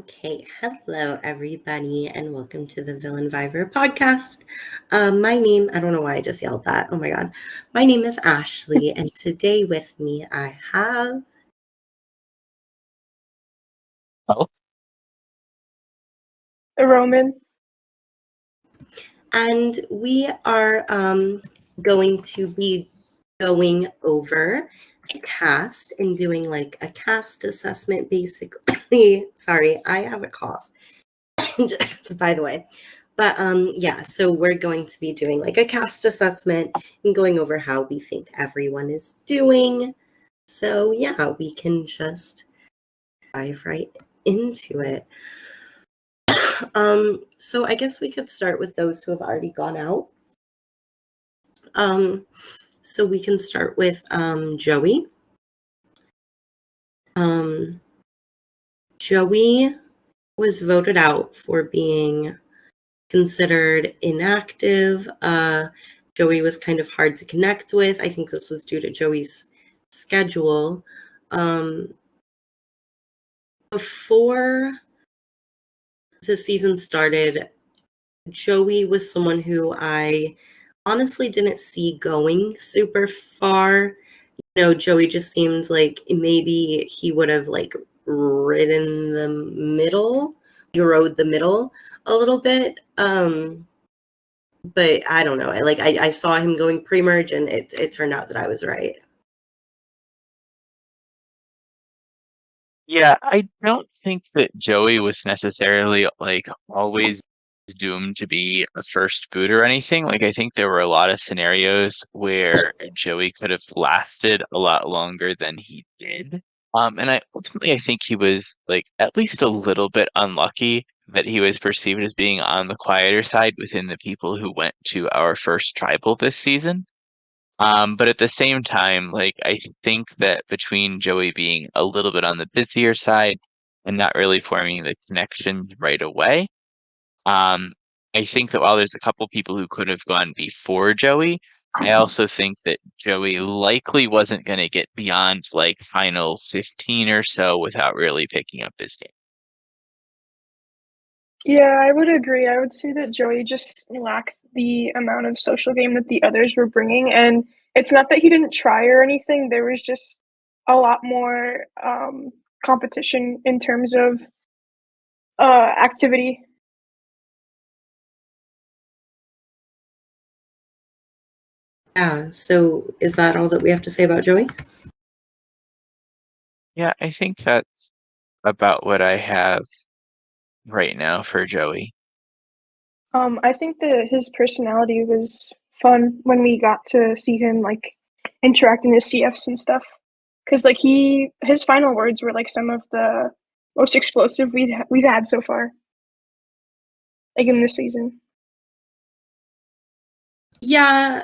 Okay, hello everybody, and welcome to the Villain Viver podcast. I don't know why I just yelled that. Oh my god. My name is Ashley, and today with me I have. Oh, Roman. And we are going to be going over a cast and doing like a cast assessment basically. Sorry, I have a cough. Just by the way. But yeah, so we're going to be doing like a cast assessment and going over how we think everyone is doing. So yeah, we can just dive right into it. So I guess we could start with those who have already gone out. So we can start with Joey. Joey was voted out for being considered inactive. Joey was kind of hard to connect with. I think this was due to Joey's schedule. Before the season started, Joey was someone who I honestly didn't see going super far. Joey just seemed like maybe he would have like ridden the middle, rode the middle a little bit. But I don't know. I saw him going pre-merge, and it turned out that I was right. yeah, I don't think that Joey was necessarily always doomed to be a first boot or anything. I think there were a lot of scenarios where Joey could have lasted a lot longer than he did. And I think he was at least a little bit unlucky that he was perceived as being on the quieter side within the people who went to our first tribal this season. But at the same time, I think that between Joey being a little bit on the busier side and not really forming the connections right away, um, I think that while there's a couple people who could have gone before Joey, I also think that Joey likely wasn't going to get beyond final 15 or so without really picking up his game. Yeah, I would agree. I would say that Joey just lacked the amount of social game that the others were bringing. And it's not that he didn't try or anything, there was just a lot more competition in terms of activity. Yeah. So is that all that we have to say about Joey? Yeah, I think that's about what I have right now for Joey. I think that his personality was fun when we got to see him interacting with CFs and stuff. Because his final words were some of the most explosive we've had so far, in this season. Yeah.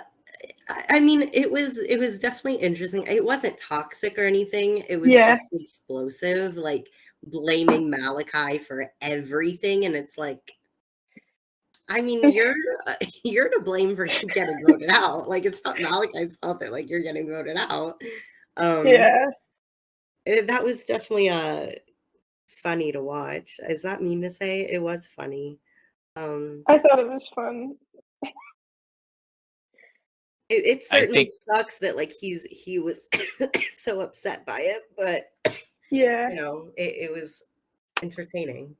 I mean, it was definitely interesting. It wasn't toxic or anything. It was Yeah. just explosive, like blaming Malachi for everything, and it's like, I mean, you're to blame for getting voted out. It's not Malachi's fault that you're getting voted out. Yeah. That was definitely funny to watch. Is that mean to say? It was funny. I thought it was fun. It I certainly think sucks that he was so upset by it, but Yeah. it was entertaining.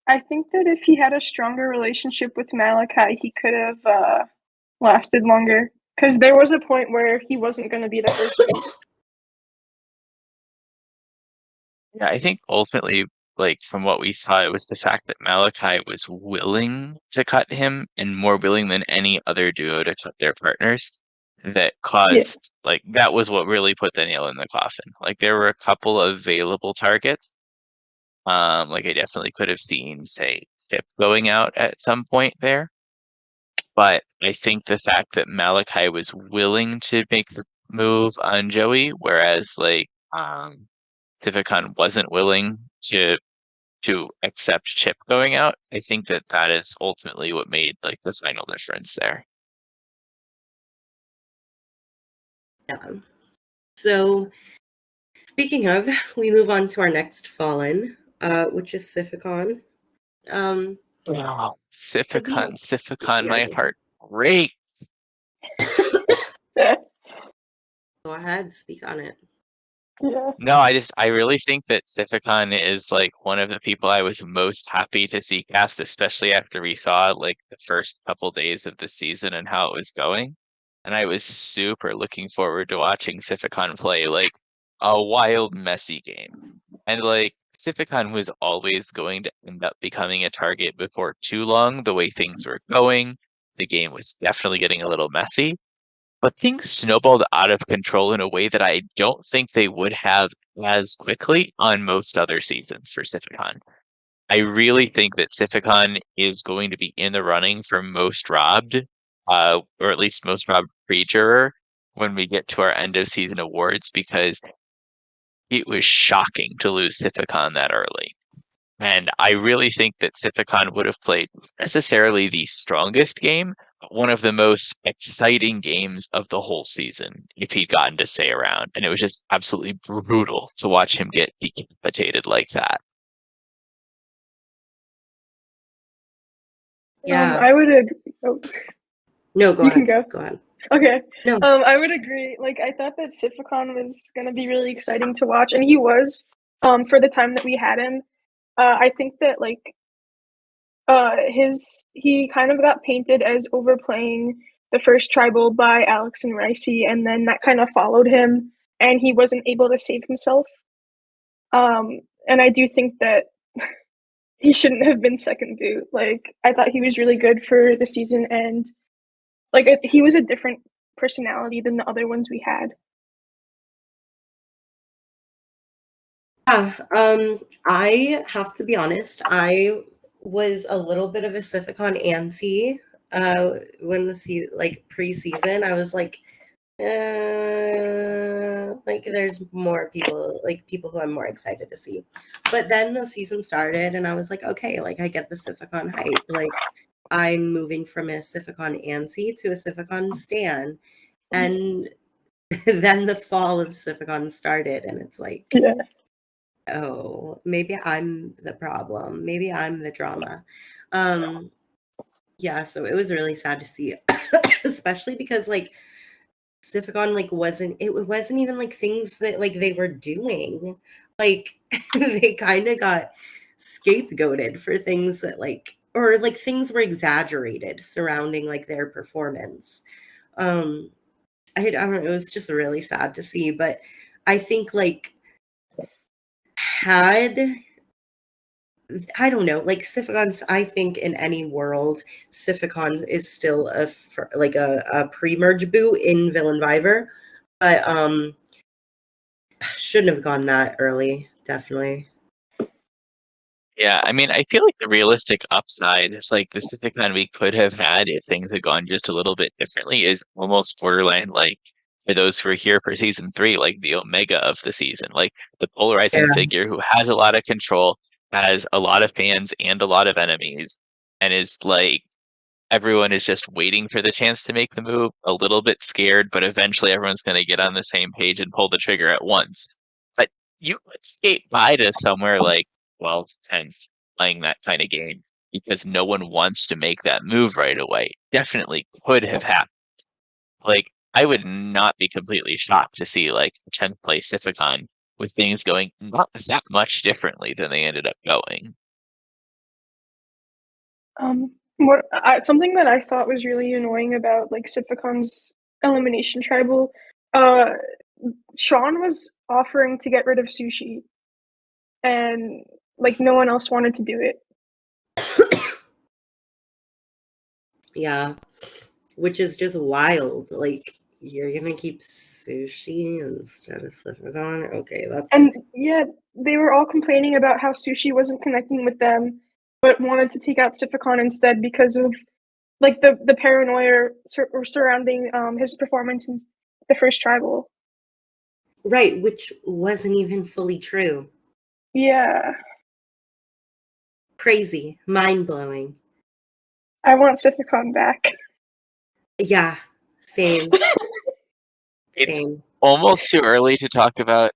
I think that if he had a stronger relationship with Malachi, he could have lasted longer. Because there was a point where he wasn't going to be the first boot. Yeah, I think ultimately, from what we saw, it was the fact that Malachi was willing to cut him and more willing than any other duo to cut their partners that Yeah. caused, that was what really put the nail in the coffin. There were a couple of available targets. I definitely could have seen, say, Chip going out at some point there. But I think the fact that Malachi was willing to make the move on Joey, whereas Tivicon wasn't willing to accept Chip going out, I think that is ultimately what made the final difference there. Yeah. So speaking of, we move on to our next fallen. which is Siphicon. Um, Oh, Siphicon, Yeah. my heart breaks. Yeah. Go ahead, speak on it. Yeah. No, I really think that Siphicon is like one of the people I was most happy to see cast, especially after we saw like the first couple days of the season and how it was going. And I was super looking forward to watching Siphicon play like a wild, messy game. And like Siphicon was always going to end up becoming a target before too long, the way things were going. The game was definitely getting a little messy. But things snowballed out of control in a way that I don't think they would have as quickly on most other seasons for Siphicon. I really think that Siphicon is going to be in the running for most robbed, or at least most robbed pre-juror when we get to our end of season awards because it was shocking to lose Siphicon that early. And I really think that Siphicon would have played not necessarily the strongest game, but one of the most exciting games of the whole season if he'd gotten to stay around. And it was just absolutely brutal to watch him get decapitated like that. Yeah. I would agree. Oh, No, go you ahead. can go. Go ahead. Okay. No. I would agree. Like, I thought that Siphicon was gonna be really exciting to watch, and he was. For the time that we had him, I think that like, he kind of got painted as overplaying the first tribal by Alex and Ricey, and then that kind of followed him, and he wasn't able to save himself. And I do think that he shouldn't have been second boot. Like, I thought he was really good for the season, and like he was a different personality than the other ones we had. Yeah, I have to be honest. I was a little bit of a Siphicon anti when like preseason. I was like there's more people, like people who I'm more excited to see. But then the season started, and I was like, okay, like I get the Siphicon hype. Like I'm moving from a Siphicon anti to a Siphicon stan, and then the fall of Siphicon started, and it's like. Yeah. Oh, maybe I'm the problem. Maybe I'm the drama. Yeah, so it was really sad to see, especially because like Stificon like wasn't even like things that like they were doing. Like they kind of got scapegoated for things that like or like things were exaggerated surrounding like their performance. I don't know, it was just really sad to see, but I think like had I don't know, like Siphicons, I think in any world, Siphicon is still like a pre-merge boot in Villain Viver, but shouldn't have gone that early, definitely. Yeah, I mean, I feel like the realistic upside is like the Siphicon we could have had if things had gone just a little bit differently is almost borderline like for those who are here for season 3, like the Omega of the season, like the polarizing Yeah. figure who has a lot of control, has a lot of fans and a lot of enemies, and is like everyone is just waiting for the chance to make the move, a little bit scared, but eventually everyone's going to get on the same page and pull the trigger at once. But you could skate by to somewhere like 12, 10 playing that kind of game because no one wants to make that move right away. Definitely could have happened. Like, I would not be completely shocked to see like 10th place Siphicon with things going not that much differently than they ended up going. Something that I thought was really annoying about like Siphicon's elimination tribal, uh, Sean was offering to get rid of Sushi, and like no one else wanted to do it. Yeah, which is just wild. Like you're gonna keep Sushi instead of Siphicon? Okay, that's And yeah, they were all complaining about how Sushi wasn't connecting with them, but wanted to take out Siphicon instead because of like the paranoia surrounding his performance in the first tribal. right, which wasn't even fully true. Yeah, Crazy, mind-blowing. I want Siphicon back. Yeah, same. It's Same. almost too early to talk about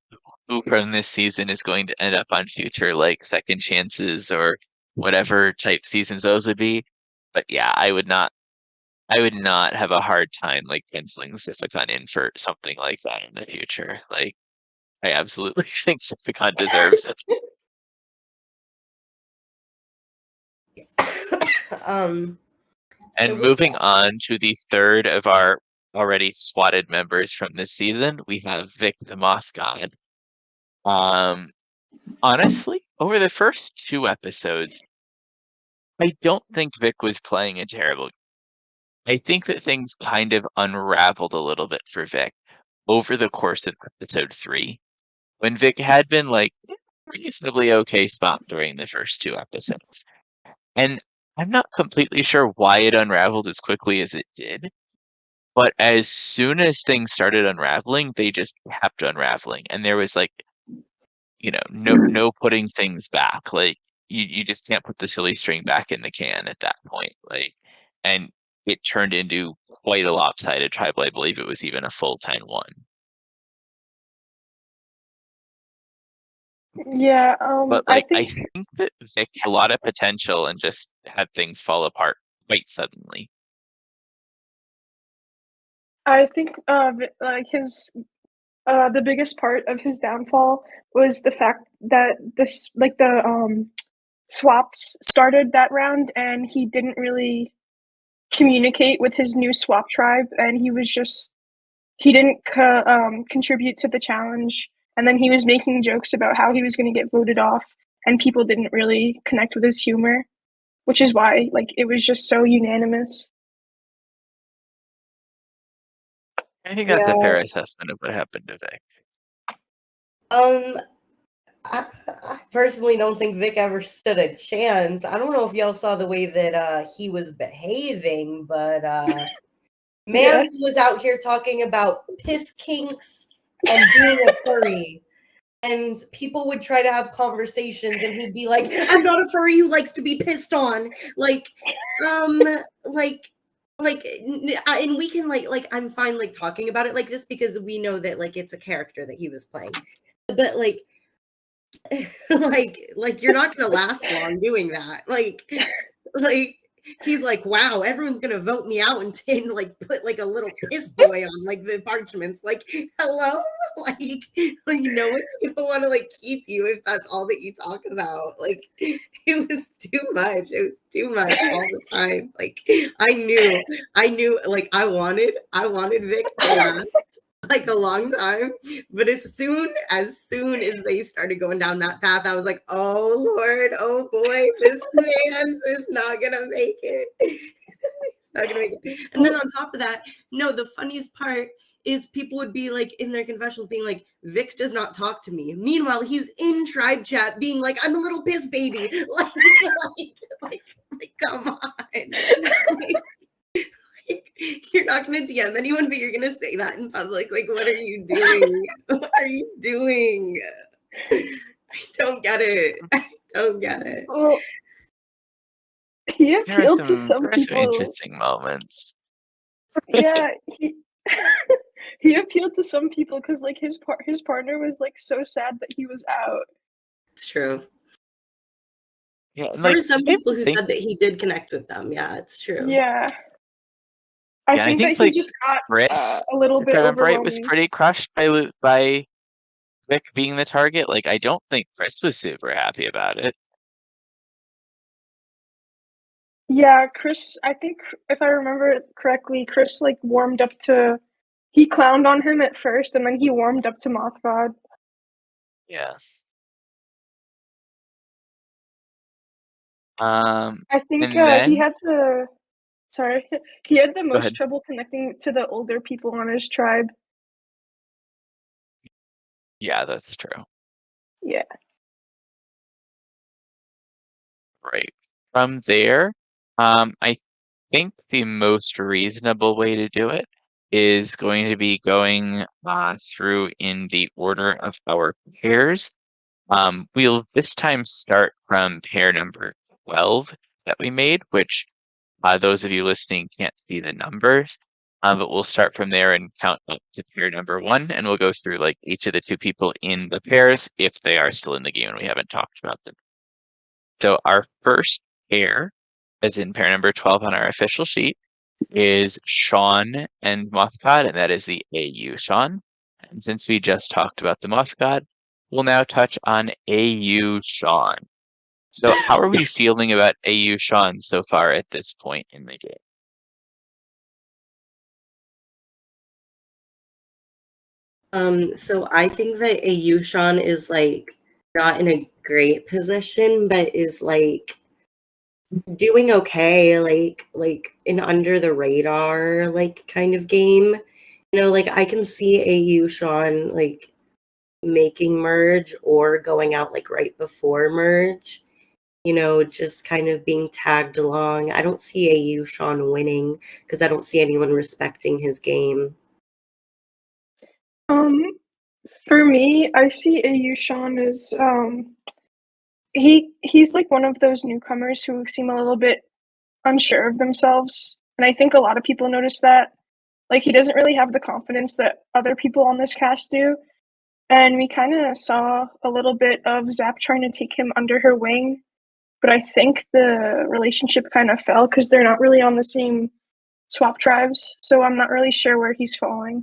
who from this season is going to end up on future like second chances or whatever type seasons those would be. But yeah, I would not have a hard time like penciling Sisicon in for something like that in the future. Like I absolutely think Sisicon deserves it. um, so And with moving on to the third of our already swatted members from this season, we have Vic the Moth God. Um, honestly, over the first two episodes, I don't think Vic was playing a terrible. I think that things kind of unraveled a little bit for Vic over the course of episode 3, when Vic had been like reasonably okay spot during the first two episodes. And I'm not completely sure why it unraveled as quickly as it did. But as soon as things started unraveling, they just kept unraveling, and there was like, no putting things back. Like you just can't put the silly string back in the can at that point. Like, and it turned into quite a lopsided tribal. I believe it was even a full 10-1. Yeah, But I like, I think think that Vic had a lot of potential and just had things fall apart quite suddenly. like his the biggest part of his downfall was the fact that this like the swaps started that round and he didn't really communicate with his new swap tribe and he didn't contribute to the challenge and then he was making jokes about how he was going to get voted off and people didn't really connect with his humor, which is why like it was just so unanimous. I think that's a yeah, fair assessment of what happened to Vic. um, I personally don't think Vic ever stood a chance. I don't know if y'all saw the way that he was behaving, but Yeah. Mans was out here talking about piss kinks and being a furry. And people would try to have conversations and he'd be like, I'm not a furry who likes to be pissed on. Um, like, and we can I'm fine like talking about it like this because we know that like it's a character that he was playing. But like you're not gonna last long doing that. Like he's like, wow, everyone's gonna vote me out and like put like a little piss boy on like the parchments. Like, hello, like no one's gonna want to like keep you if that's all that you talk about. Like, it was too much. It was too much all the time. Like, I knew, like I wanted Vic to last like a long time. But as soon as they started going down that path, I was like, oh Lord, oh boy, this man is not gonna make it. He's not gonna make it. And then on top of that, no, the funniest part is people would be like in their confessionals being like, Vic does not talk to me. Meanwhile, he's in tribe chat being like, I'm a little piss baby. Like come on. You're not going to DM anyone, but you're going to say that in public. Like, what are you doing? What are you doing? I don't get it. I don't get it. Well, he There are appealed to some some there are some people. interesting moments. Yeah, he he appealed to some people because like his partner was like so sad that he was out. It's true. Yeah, and There like were some I people who think said that he did connect with them. Yeah, it's true. Yeah, I yeah, I think that think he like just got Chris, a little if bit I remember right, was overwhelming. pretty crushed by Vic being the target. Like I don't think Chris was super happy about it. Yeah, Chris, I think if I remember it correctly, Chris like warmed up to he clowned on him at first and then he warmed up to Moth God. Yeah. I think And he then had to sorry, he had the go most ahead. trouble connecting to the older people on his tribe. Yeah, that's true. Yeah. Right. From there, I think the most reasonable way to do it is going to be going through in the order of our pairs. We'll this time start from pair number 12 that we made, which those of you listening can't see the numbers. But we'll start from there and count up to pair number 1, and we'll go through like each of the 2 people in the pairs if they are still in the game and we haven't talked about them. So our first pair, as in pair number 12 on our official sheet, is Sean and Mothgod, and that is the AU Sean. And since we just talked about the Mothgod, we'll now touch on AU Sean. So how are we feeling about AU Sean so far at this point in the game? So I think that AU Sean is like not in a great position, but is like doing okay, like an under the radar like kind of game. You know, like I can see AU Sean like making merge or going out like right before merge. You know, just kind of being tagged along. I don't see AU Sean winning because I don't see anyone respecting his game. Um, for me, I see AU Sean as he's like one of those newcomers who seem a little bit unsure of themselves, and I think a lot of people notice that. Like he doesn't really have the confidence that other people on this cast do, and we kind of saw a little bit of Zap trying to take him under her wing, but I think the relationship kind of fell because they're not really on the same swap tribes, so I'm not really sure where he's falling.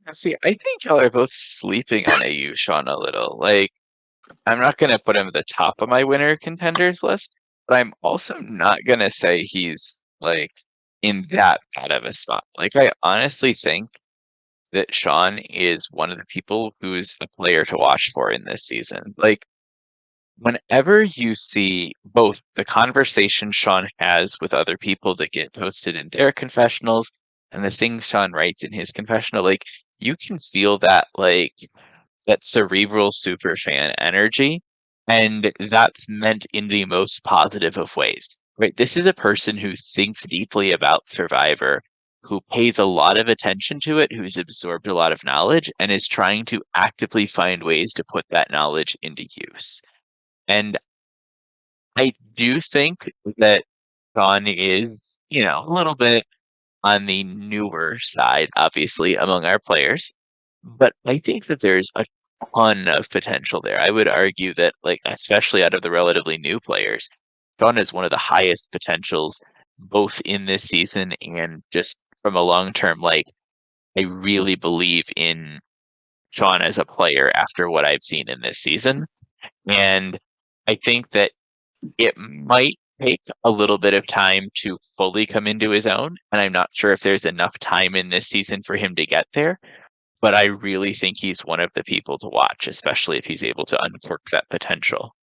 Now, see, I think y'all are both sleeping on AU Sean a little. Like, I'm not gonna put him at the top of my winner contenders list, but I'm also not gonna say he's like in that bad of a spot. Like, I honestly think that Sean is one of the people who's a player to watch for in this season. Like, whenever you see both the conversation Sean has with other people that get posted in their confessionals and the things Sean writes in his confessional, like you can feel that like that cerebral super fan energy, and that's meant in the most positive of ways. Right? This is a person who thinks deeply about Survivor, who pays a lot of attention to it, who's absorbed a lot of knowledge, and is trying to actively find ways to put that knowledge into use. And I do think that Sean is, a little bit on the newer side, obviously, among our players. But I think that there's a ton of potential there. I would argue that, like, especially out of the relatively new players, Sean is one of the highest potentials, both in this season and just from a long term. Like, I really believe in Sean as a player after what I've seen in this season. And I think that it might take a little bit of time to fully come into his own, and I'm not sure if there's enough time in this season for him to get there, but I really think he's one of the people to watch, especially if he's able to uncork that potential.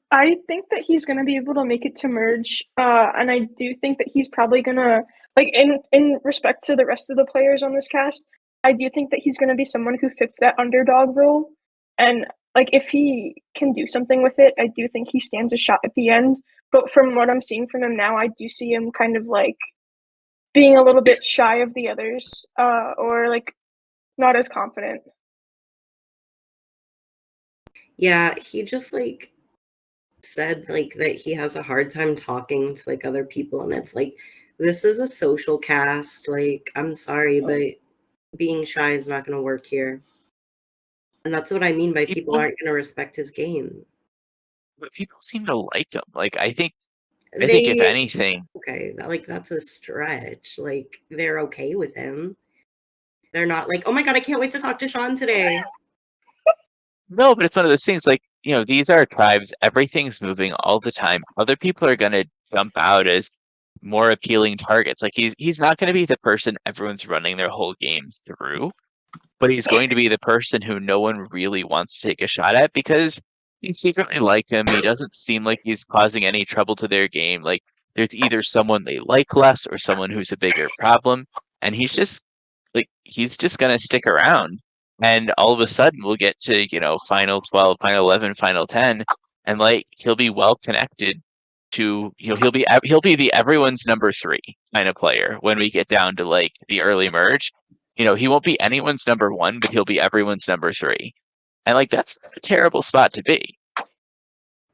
I think that he's gonna be able to make it to merge, and I do think that he's probably gonna like in respect to the rest of the players on this cast. I do think that he's gonna be someone who fits that underdog role, and like if he can do something with it, I do think he stands a shot at the end. But from what I'm seeing from him now, I do see him kind of like being a little bit shy of the others, or like not as confident. Yeah, he just like said like that he has a hard time talking to like other people, and it's like this is a social cast. Like, I'm sorry, but being shy is not going to work here. And that's what I mean by people People, aren't going to respect his game. but people seem to like him. Like I think if They anything, okay, like that's a stretch. Like they're okay with him. They're not like, "Oh my god, I can't wait to talk to Sean today." no, but it's one of those things. Like these are tribes. Everything's moving all the time. Other people are gonna jump out as more appealing targets. Like he's not going to be the person everyone's running their whole games through, but he's going to be the person who no one really wants to take a shot at because they secretly like him. He doesn't seem like he's causing any trouble to their game. Like there's either someone they like less or someone who's a bigger problem, and he's just going to stick around. And all of a sudden, we'll get to final 12, final 11, final 10, and like he'll be well connected to he'll be the everyone's number 3 kind of player when we get down to like the early merge. He won't be anyone's number 1, but he'll be everyone's number 3. And like that's a terrible spot to be.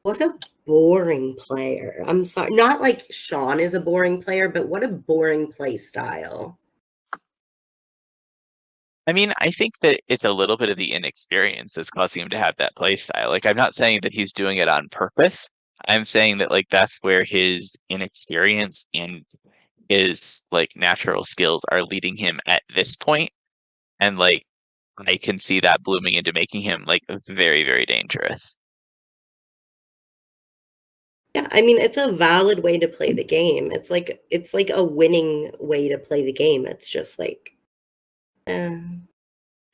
What a boring player. I'm sorry, not like Sean is a boring player, but what a boring play style. I mean, I think that it's a little bit of the inexperience that's causing him to have that play style. Like, I'm not saying that he's doing it on purpose. I'm saying that like that's where his inexperience and his like natural skills are leading him at this point. And like I can see that blooming into making him like very, very dangerous. Yeah, I mean, it's a valid way to play the game. It's like a winning way to play the game. It's just like,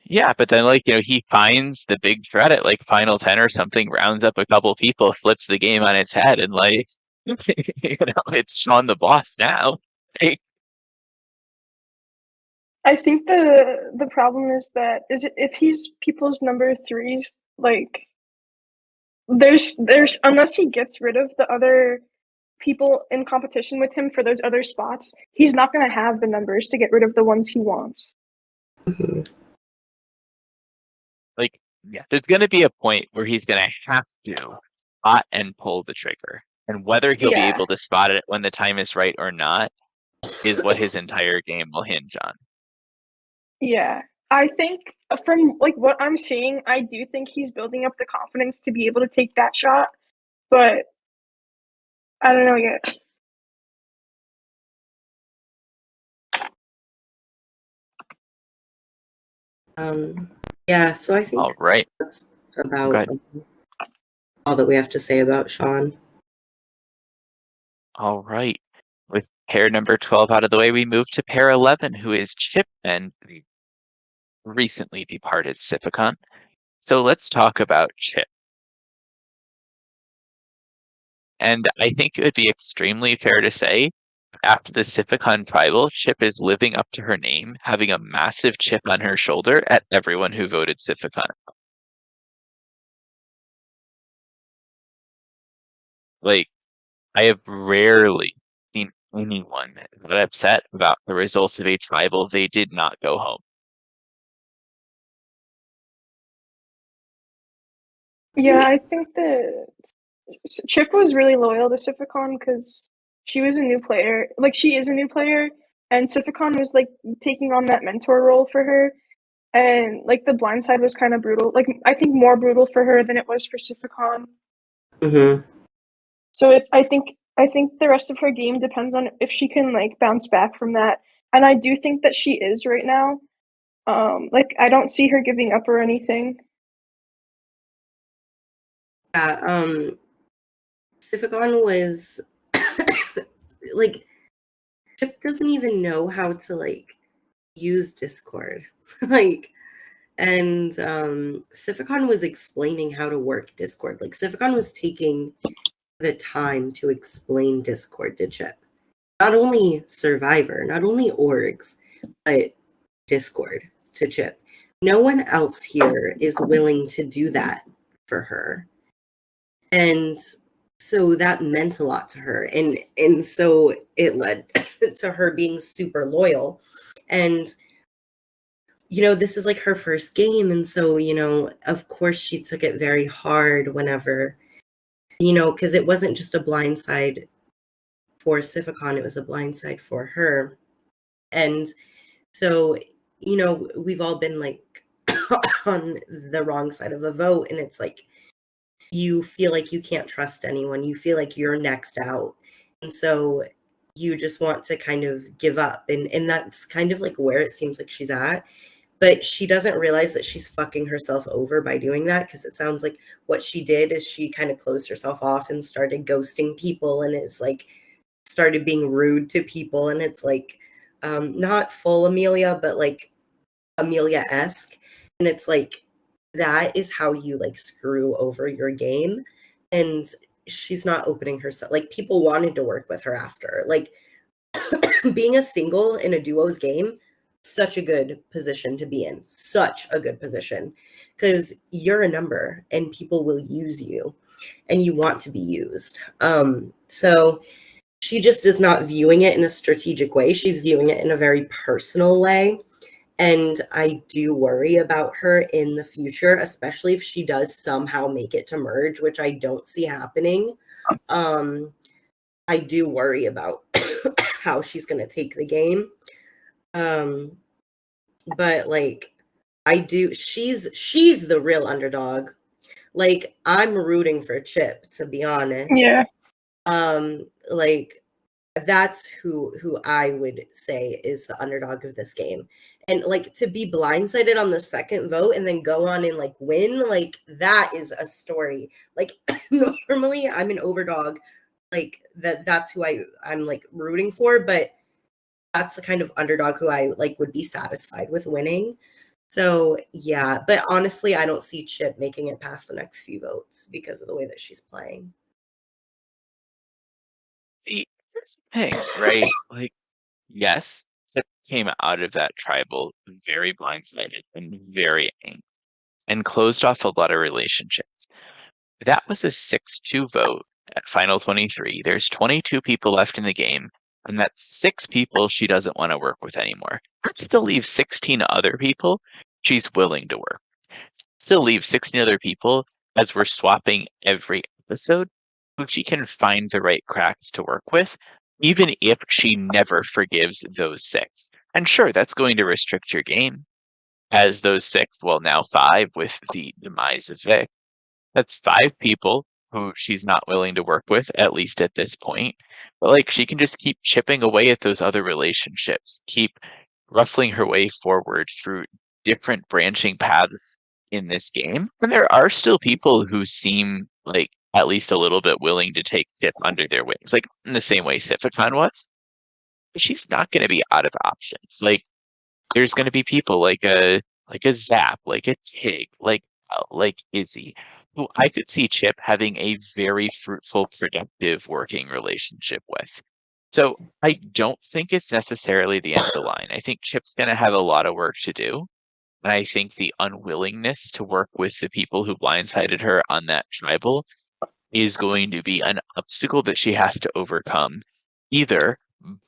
Yeah, but then like, he finds the big threat at like final 10 or something, rounds up a couple people, flips the game on its head, and like it's Sean the boss now. Like, I think the problem is that if he's people's number threes, like there's unless he gets rid of the other people in competition with him for those other spots, he's not going to have the numbers to get rid of the ones he wants. mhm. like yeah, there's gonna be a point where he's gonna have to spot and pull the trigger. And whether he'll be Yeah. able to spot it when the time is right or not is what his entire game will hinge on. Yeah. I think from like what I'm seeing, I do think he's building up the confidence to be able to take that shot, but I don't know yet. Yeah, so I think All right. that's Go about ahead. all that we have to say about Sean. All right. With pair number 12 out of the way, we move to pair 11, who is Chip and the recently departed Sipicon. So let's talk about Chip. And I think it would be extremely fair to say, after the Sipicon tribal, Chip is living up to her name, having a massive chip on her shoulder at everyone who voted Sipicon. Like, I have rarely seen anyone that upset about the results of a tribal they did not go home. Yeah, I think that Chip was really loyal to Sifficon because she was a new player. Like she is a new player, and Sifficon was like taking on that mentor role for her. And like the blind side was kind of brutal. Like I think more brutal for her than it was for Sifficon. Mm-hmm. So I think the rest of her game depends on if she can like bounce back from that. And I do think that she is right now. Like I don't see her giving up or anything. Yeah, Sifficon was like Chip doesn't even know how to like use Discord. like and Sifficon was explaining how to work Discord. Like Sifficon was taking the time to explain Discord to Chip. Not only Survivor, not only orgs, but Discord to Chip. No one else here is willing to do that for her. And so that meant a lot to her. And so it led to her being super loyal. And this is like her first game. And so, of course she took it very hard whenever, because it wasn't just a blindside for Sifficon, it was a blindside for her. And so, we've all been like on the wrong side of a vote. And it's like, you feel like you can't trust anyone. You feel like you're next out. And so you just want to kind of give up. And that's kind of like where it seems like she's at. But she doesn't realize that she's fucking herself over by doing that, because it sounds like what she did is she kind of closed herself off and started ghosting people and is like started being rude to people. And it's like not full Amelia, but like Amelia-esque. And it's like that is how you like screw over your game. And she's not opening herself. Like people wanted to work with her after. Like being a single in a duos game, such a good position to be in. Such a good position. Because you're a number and people will use you and you want to be used. So she just is not viewing it in a strategic way. She's viewing it in a very personal way. And I do worry about her in the future, especially if she does somehow make it to merge, which I don't see happening. I do worry about how she's going to take the game. But like she's the real underdog. Like I'm rooting for Chip, to be honest. Yeah. Like that's who I would say is the underdog of this game. And like to be blindsided on the second vote and then go on and like win, like that is a story. Like normally I'm an overdog, like that's who I'm like rooting for, but that's the kind of underdog who I like would be satisfied with winning. So yeah, but honestly, I don't see Chip making it past the next few votes because of the way that she's playing. See, here's the thing, right? Like, yes, Chip came out of that tribal very blindsided and very angry and closed off a lot of relationships. That was a 6-2 vote at Final 23. There's 22 people left in the game, and that's 6 people she doesn't want to work with anymore. That still leaves 16 other people she's willing to work. Still leaves 16 other people as we're swapping every episode who she can find the right cracks to work with, even if she never forgives those 6. And sure, that's going to restrict your game as those 6, well, now 5 with the demise of Vic. That's 5 people who she's not willing to work with, at least at this point. But like she can just keep chipping away at those other relationships, keep ruffling her way forward through different branching paths in this game. And there are still people who seem like at least a little bit willing to take Chip under their wings, like in the same way Sifficon was. But she's not going to be out of options. Like there's going to be people like a Zap, like a Tig, like Izzy, who I could see Chip having a very fruitful, productive working relationship with. So I don't think it's necessarily the end of the line. I think Chip's going to have a lot of work to do. And I think the unwillingness to work with the people who blindsided her on that tribal is going to be an obstacle that she has to overcome, either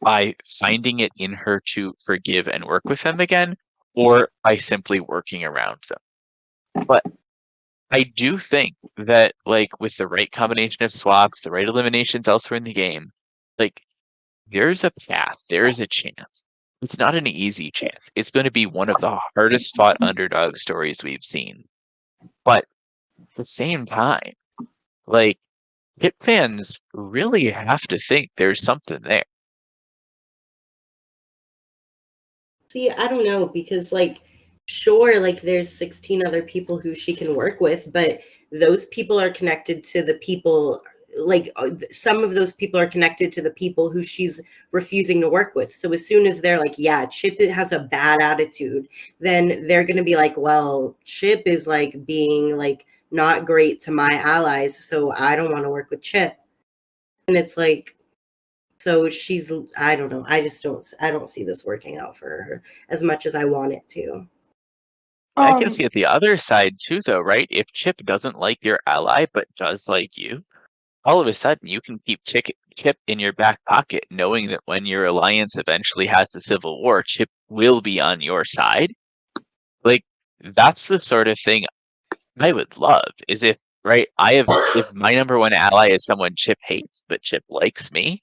by finding it in her to forgive and work with them again, or by simply working around them. But I do think that, like, with the right combination of swaps, the right eliminations elsewhere in the game, like, there's a path, there is a chance. It's not an easy chance. It's going to be one of the hardest fought underdog stories we've seen. But at the same time, like, Hit fans really have to think there's something there. See, I don't know because like sure, like there's 16 other people who she can work with, but those people are connected to the people like some of those people are connected to the people who she's refusing to work with. So as soon as they're like, yeah, Chip has a bad attitude, then they're going to be like, well, Chip is like being like not great to my allies, so I don't want to work with Chip. And it's like so she's I don't know. I don't see this working out for her as much as I want it to. I can see it the other side too, though, right? If Chip doesn't like your ally but does like you, all of a sudden you can keep Chip in your back pocket, knowing that when your alliance eventually has a civil war, Chip will be on your side. Like that's the sort of thing I would love. Is if right, if my number one ally is someone Chip hates but Chip likes me,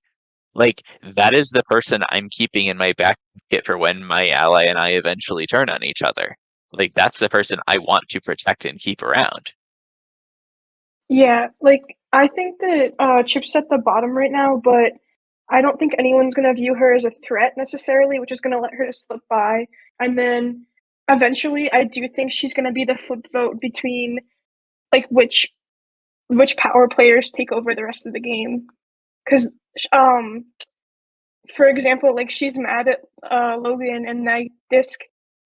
like that is the person I'm keeping in my back pocket for when my ally and I eventually turn on each other. Like that's the person I want to protect and keep around. Yeah, like I think that Chip's at the bottom right now, but I don't think anyone's gonna view her as a threat necessarily, which is gonna let her slip by. And then eventually, I do think she's gonna be the flip vote between like which power players take over the rest of the game. Because for example, like she's mad at Logan and Night Disc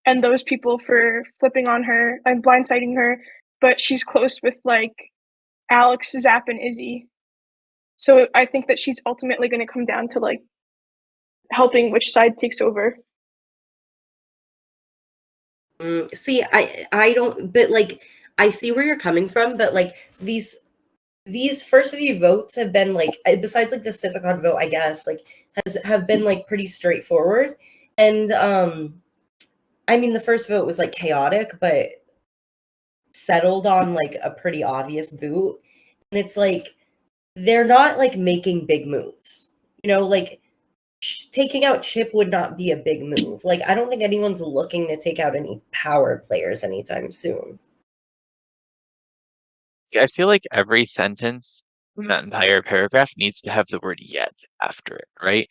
and those people for flipping on her and blindsiding her, but she's close with like Alex, Zap, and Izzy. So I think that she's ultimately going to come down to like helping which side takes over. See, I don't, but like I see where you're coming from, but like these first few votes have been like besides like the Sifficon vote, I guess, like have been like pretty straightforward. And I mean, the first vote was like chaotic, but settled on like a pretty obvious boot. And it's like they're not like making big moves. You know, like taking out Chip would not be a big move. Like I don't think anyone's looking to take out any power players anytime soon. I feel like every sentence in that entire paragraph needs to have the word yet after it, right?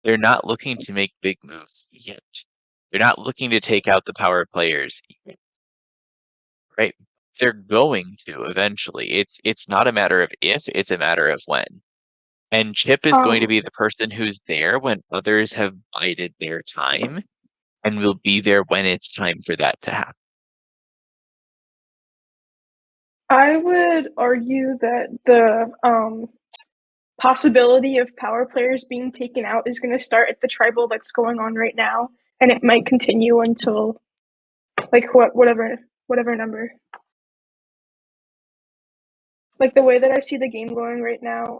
They're not looking to make big moves yet. They're not looking to take out the power players yet, right? They're going to eventually. It's not a matter of if, it's a matter of when. And Chip is going to Um, be the person who's there when others have bided their time and will be there when it's time for that to happen. I would argue that the possibility of power players being taken out is going to start at the tribal that's going on right now, and it might continue until like whatever number. Like the way that I see the game going right now,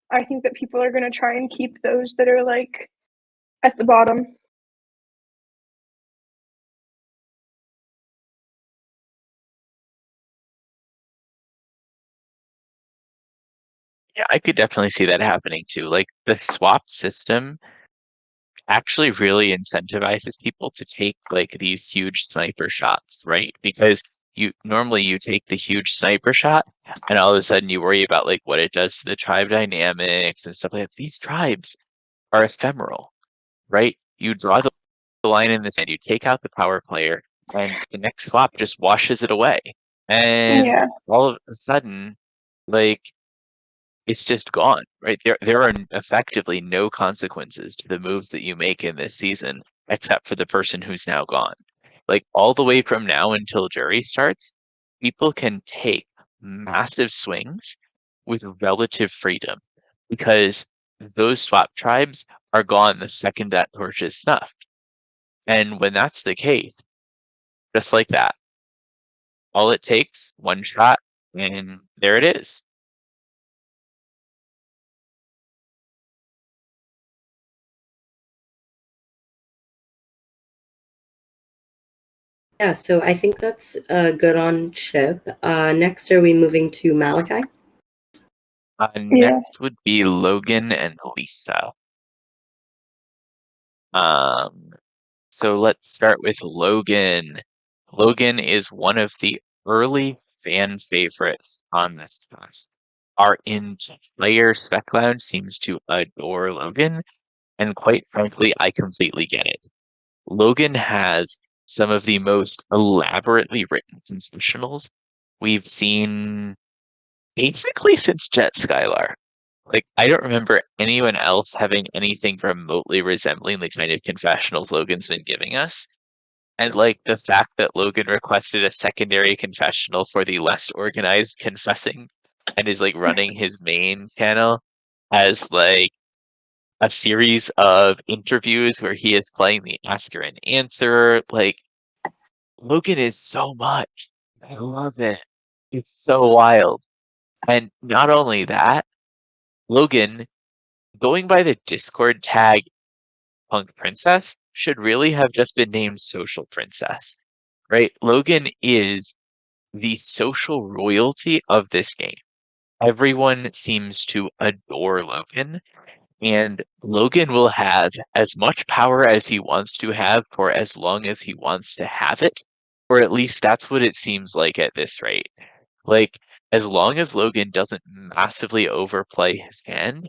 I think that people are going to try and keep those that are like at the bottom. Yeah, I could definitely see that happening too. Like the swap system actually really incentivizes people to take like these huge sniper shots, right? Because you take the huge sniper shot and all of a sudden you worry about like what it does to the tribe dynamics and stuff like that. These tribes are ephemeral, right? You draw the line in the sand, you take out the power player, and the next swap just washes it away. And Yeah. all of a sudden, like it's just gone, right? There are effectively no consequences to the moves that you make in this season, except for the person who's now gone. Like all the way from now until jury starts, people can take massive swings with relative freedom because those swap tribes are gone the second that torch is snuffed. And when that's the case, just like that, all it takes, one shot, and there it is. Yeah, so I think that's good on Chip. Next, are we moving to Malachi? Yeah. Next would be Logan and Lisa. Um, so let's start with Logan. Logan is one of the early fan favorites on this cast. Our in-player spec lounge seems to adore Logan, and quite frankly, I completely get it. Logan has some of the most elaborately written confessionals we've seen basically since Jet Skylar. Like, I don't remember anyone else having anything remotely resembling the kind of confessionals Logan's been giving us. And like the fact that Logan requested a secondary confessional for the less organized confessing and is like running his main channel as like a series of interviews where he is playing the asker and answer. Like Logan is so much. I love it. It's so wild. And not only that, Logan, going by the Discord tag Punk Princess, should really have just been named Social Princess, right? Logan is the social royalty of this game. Everyone seems to adore Logan, and Logan will have as much power as he wants to have for as long as he wants to have it, or at least that's what it seems like at this rate. Like, as long as Logan doesn't massively overplay his hand,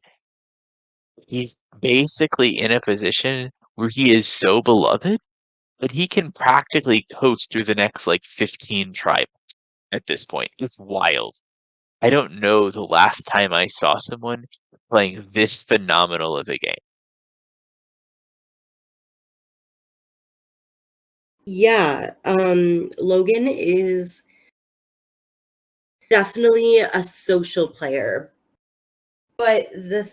he's basically in a position where he is so beloved that he can practically coast through the next like 15 tribes at this point. It's wild. I don't know the last time I saw someone playing this phenomenal of a game. Yeah, Logan is definitely a social player. But the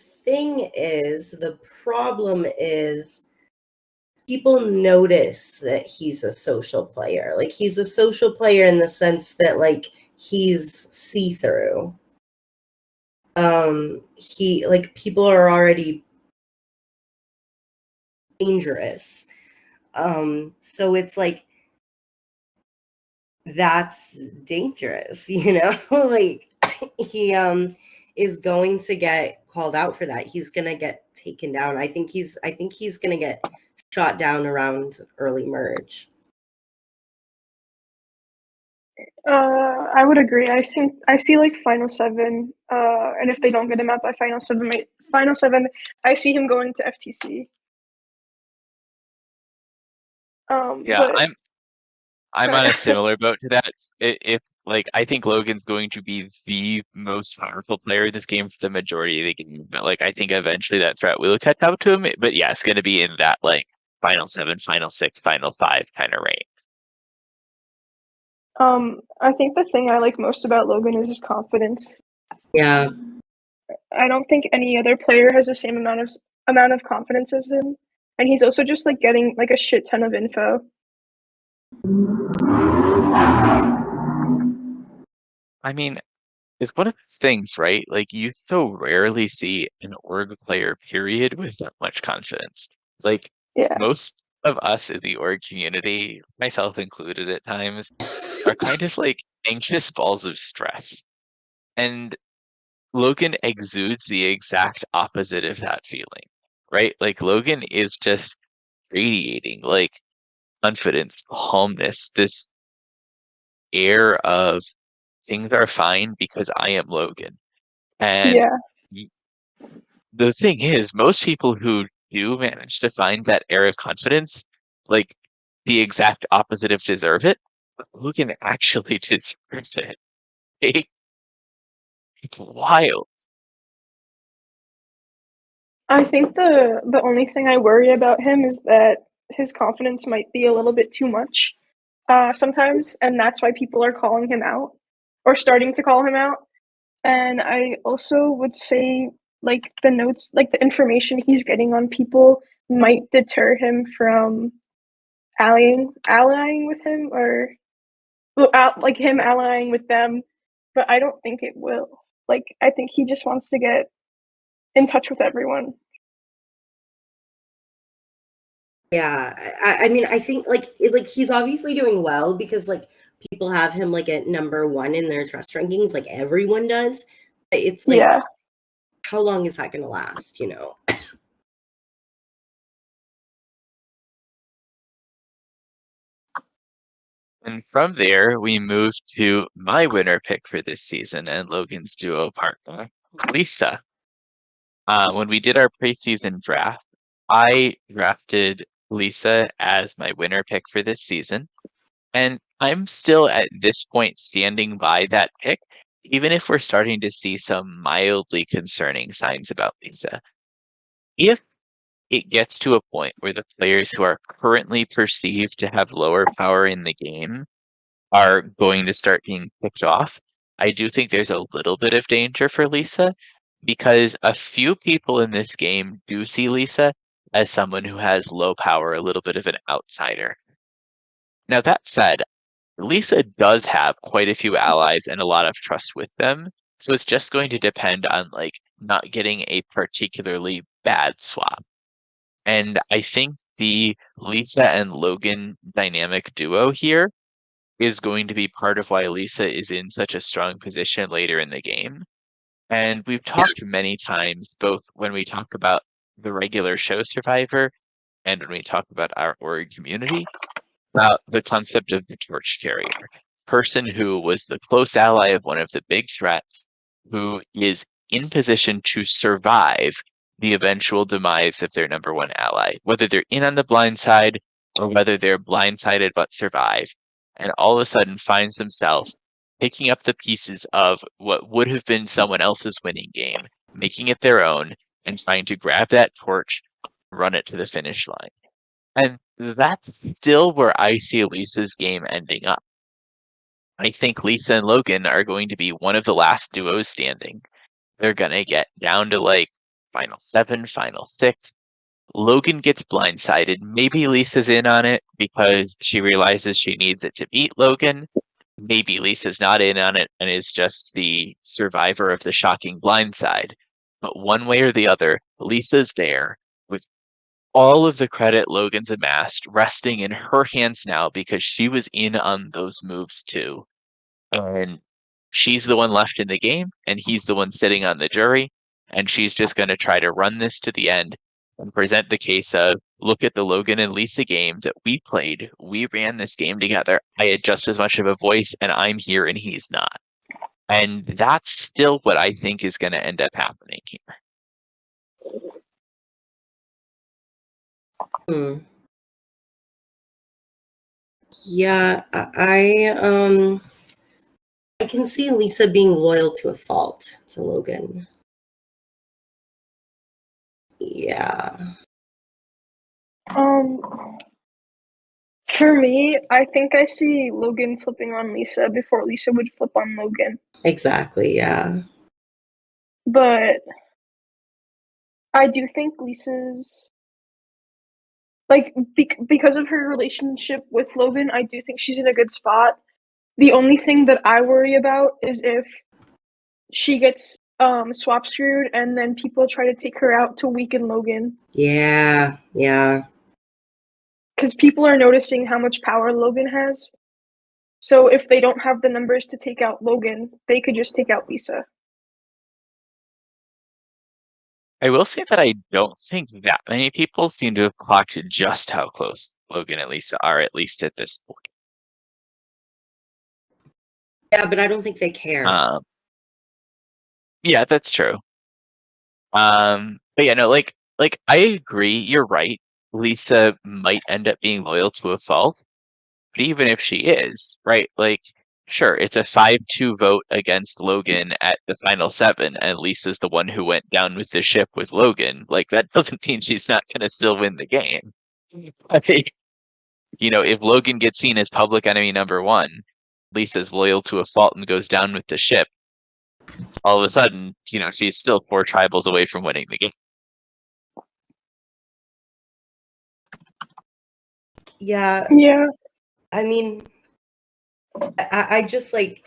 problem is people notice that he's a social player. Like he's a social player in the sense that like he's see-through. He like people are already dangerous. So it's like that's dangerous, you know? Like he is going to get called out for that. He's gonna get taken down. I think he's gonna get shot down around early merge. I would agree. I see like final seven, and if they don't get him out by final seven, I see him going to FTC. Yeah, But I'm on sorry. a similar boat to that. If like I think Logan's going to be the most powerful player in this game for the majority of the game, but like I think eventually that threat will catch up to him. But yeah, it's going to be in that like final seven, final six, final five kind of range. I think the thing I like most about Logan is his confidence. Yeah. I don't think any other player has the same amount of confidence as him, and he's also just like getting like a shit ton of info. I mean, it's one of those things, right? Like you so rarely see an org player period with that much confidence. Like Yeah, most of us in the org community, myself included at times, are kind of like anxious balls of stress. And Logan exudes the exact opposite of that feeling, right? Like Logan is just radiating like confidence, calmness, this air of things are fine because I am Logan. And yeah. y- the thing is, most people who do manage to find that air of confidence, like the exact opposite of deserve it, Logan actually deserves it. It's wild. I think the only thing I worry about him is that his confidence might be a little bit too much sometimes, and that's why people are calling him out or starting to call him out. And I also would say like the notes, like the information he's getting on people might deter him from allying with him or well, like him allying with them. But I don't think it will. Like I think he just wants to get in touch with everyone. Yeah, I mean, I think like he's obviously doing well because like people have him like at number one in their trust rankings, like everyone does. But it's like, Yeah. how long is that going to last? You know? And from there, we move to my winner pick for this season and Logan's duo partner, Lisa. When we did our preseason draft, I drafted Lisa as my winner pick for this season. And I'm still at this point standing by that pick, even if we're starting to see some mildly concerning signs about Lisa. If it gets to a point where the players who are currently perceived to have lower power in the game are going to start being picked off, I do think there's a little bit of danger for Lisa because a few people in this game do see Lisa as someone who has low power, a little bit of an outsider. Now, that said, Lisa does have quite a few allies and a lot of trust with them. So it's just going to depend on like not getting a particularly bad swap. And I think the Lisa and Logan dynamic duo here is going to be part of why Lisa is in such a strong position later in the game. And we've talked many times, both when we talk about the regular show Survivor and when we talk about our org community, about the concept of the torch carrier, person who was the close ally of one of the big threats, who is in position to survive the eventual demise of their number one ally, whether they're in on the blind side or whether they're blindsided but survive, and all of a sudden finds themselves picking up the pieces of what would have been someone else's winning game, making it their own, and trying to grab that torch, run it to the finish line. And that's still where I see Lisa's game ending up. I think Lisa and Logan are going to be one of the last duos standing. They're gonna get down to like final seven, final six. Logan gets blindsided. Maybe Lisa's in on it because she realizes she needs it to beat Logan. Maybe Lisa's not in on it and is just the survivor of the shocking blindside. But one way or the other, Lisa's there with all of the credit Logan's amassed resting in her hands now because she was in on those moves too. And she's the one left in the game, and he's the one sitting on the jury, and she's just going to try to run this to the end and present the case of, look at the Logan and Lisa game that we played. We ran this game together. I had just as much of a voice, and I'm here, and he's not. And that's still what I think is going to end up happening here. Yeah, I can see Lisa being loyal to a fault to Logan. Yeah. For me, I think I see Logan flipping on Lisa before Lisa would flip on Logan. Exactly, yeah. But I do think Lisa's because of her relationship with Logan, I do think she's in a good spot. The only thing that I worry about is if she gets swap screwed and then people try to take her out to weaken Logan. Yeah. Because people are noticing how much power Logan has. So if they don't have the numbers to take out Logan, they could just take out Lisa. I will say that I don't think that many people seem to have clocked just how close Logan and Lisa are, at least at this point. Yeah, but I don't think they care. Yeah, that's true. But yeah, no, like I agree, you're right. Lisa might end up being loyal to a fault, but even if she is, right, like sure, it's a 5-2 vote against Logan at the final 7, and Lisa's the one who went down with the ship with Logan. Like that doesn't mean she's not gonna still win the game. I think, if Logan gets seen as public enemy number 1, Lisa's loyal to a fault and goes down with the ship, all of a sudden, she's still 4 tribals away from winning the game. Yeah. Yeah. I mean, I just I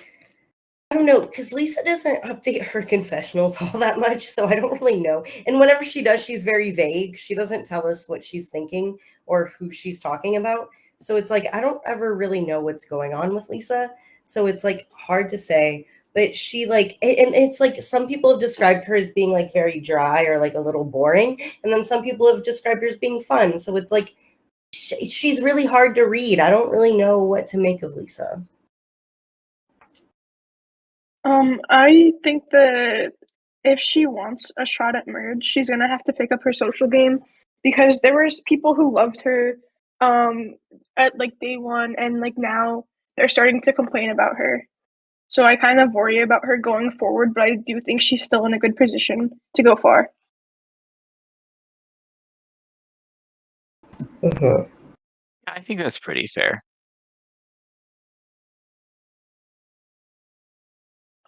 don't know, because Lisa doesn't update her confessionals all that much, so I don't really know. And whenever she does, she's very vague. She doesn't tell us what she's thinking or who she's talking about. So it's like I don't ever really know what's going on with Lisa. So it's hard to say. But she and it's some people have described her as being very dry or a little boring, and then some people have described her as being fun. So it's she's really hard to read. I don't really know what to make of Lisa. I think that if she wants a shot at merge, she's gonna have to pick up her social game because there was people who loved her at day one, and now they're starting to complain about her. So I kind of worry about her going forward, but I do think she's still in a good position to go far. I think that's pretty fair.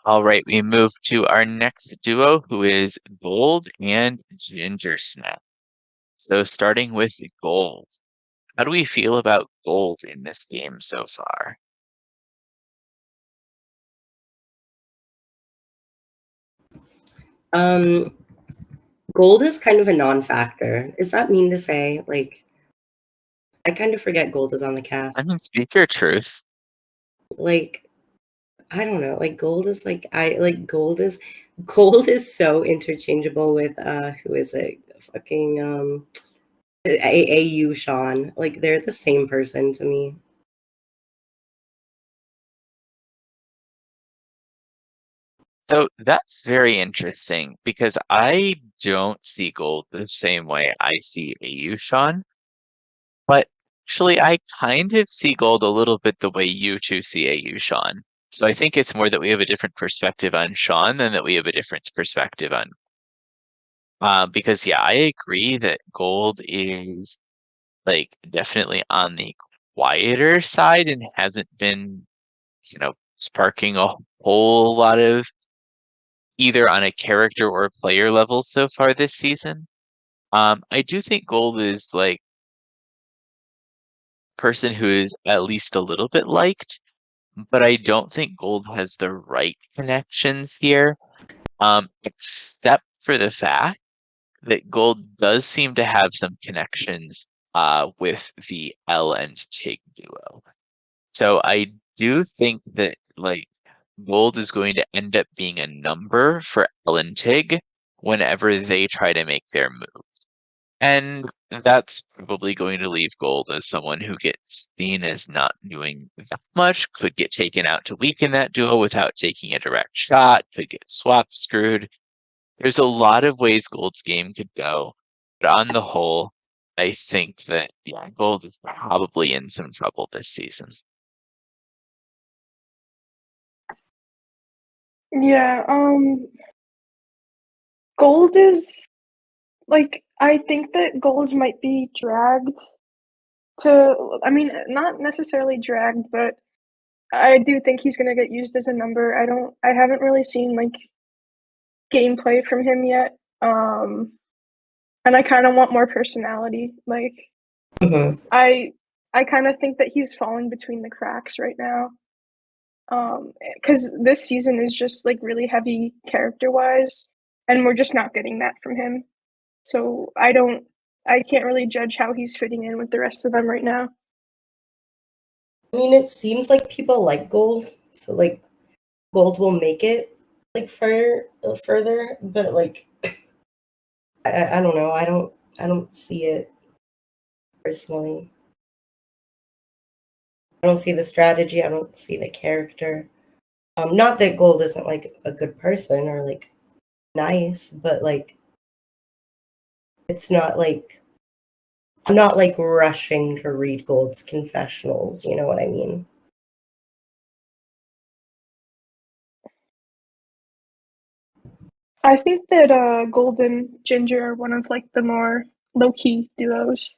All right, we move to our next duo, who is Gold and Ginger Snap. So starting with Gold, how do we feel about Gold in this game so far? Gold is kind of a non-factor. Is that mean to say? I kind of forget Gold is on the cast. I mean, speak your truth. I don't know. Gold is Gold is so interchangeable with who is it? Fucking AU Sean. They're the same person to me. So that's very interesting because I don't see Gold the same way I see AU Sean, but actually I kind of see Gold a little bit the way you two see AU Sean. So I think it's more that we have a different perspective on Sean than that we have a different perspective on. Because yeah, I agree that Gold is definitely on the quieter side and hasn't been, sparking a whole lot of either on a character or player level so far this season. I do think Gold is person who is at least a little bit liked, but I don't think Gold has the right connections here. Except for the fact that Gold does seem to have some connections with the L and Tig duo. So I do think that like Gold is going to end up being a number for L and Tig whenever they try to make their moves. And that's probably going to leave Gold as someone who gets seen as not doing that much, could get taken out to weaken that duo without taking a direct shot, could get swap screwed. There's a lot of ways Gold's game could go, but on the whole, I think that yeah, Gold is probably in some trouble this season. Yeah, Gold is like, I think that Gold might be dragged to, I mean, not necessarily dragged, but I do think he's gonna get used as a number. I haven't really seen like gameplay from him yet. And I kind of want more personality. Like, Mhm. I kind of think that he's falling between the cracks right now. Because this season is just like really heavy character wise, and we're just not getting that from him. So I can't really judge how he's fitting in with the rest of them right now. I mean, it seems like people like Gold, so like Gold will make it like further, but like I don't know. I don't see it personally. I don't see the strategy. I don't see the character. Not that Gold isn't like a good person or like nice, but like it's not like I'm not like rushing to read Gold's confessionals. You know what I mean? I think that Gold and Ginger are one of like the more low key duos.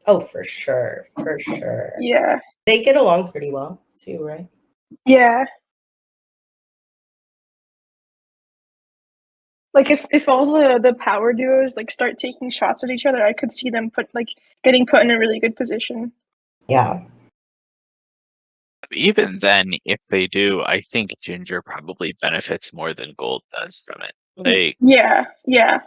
Oh, for sure, for sure. Yeah, They get along pretty well too, right? yeah. Like if all the power duos like start taking shots at each other, I could see them getting put in a really good position. Yeah. Even then, if they do, I think Ginger probably benefits more than Gold does from it. Like, Yeah, yeah.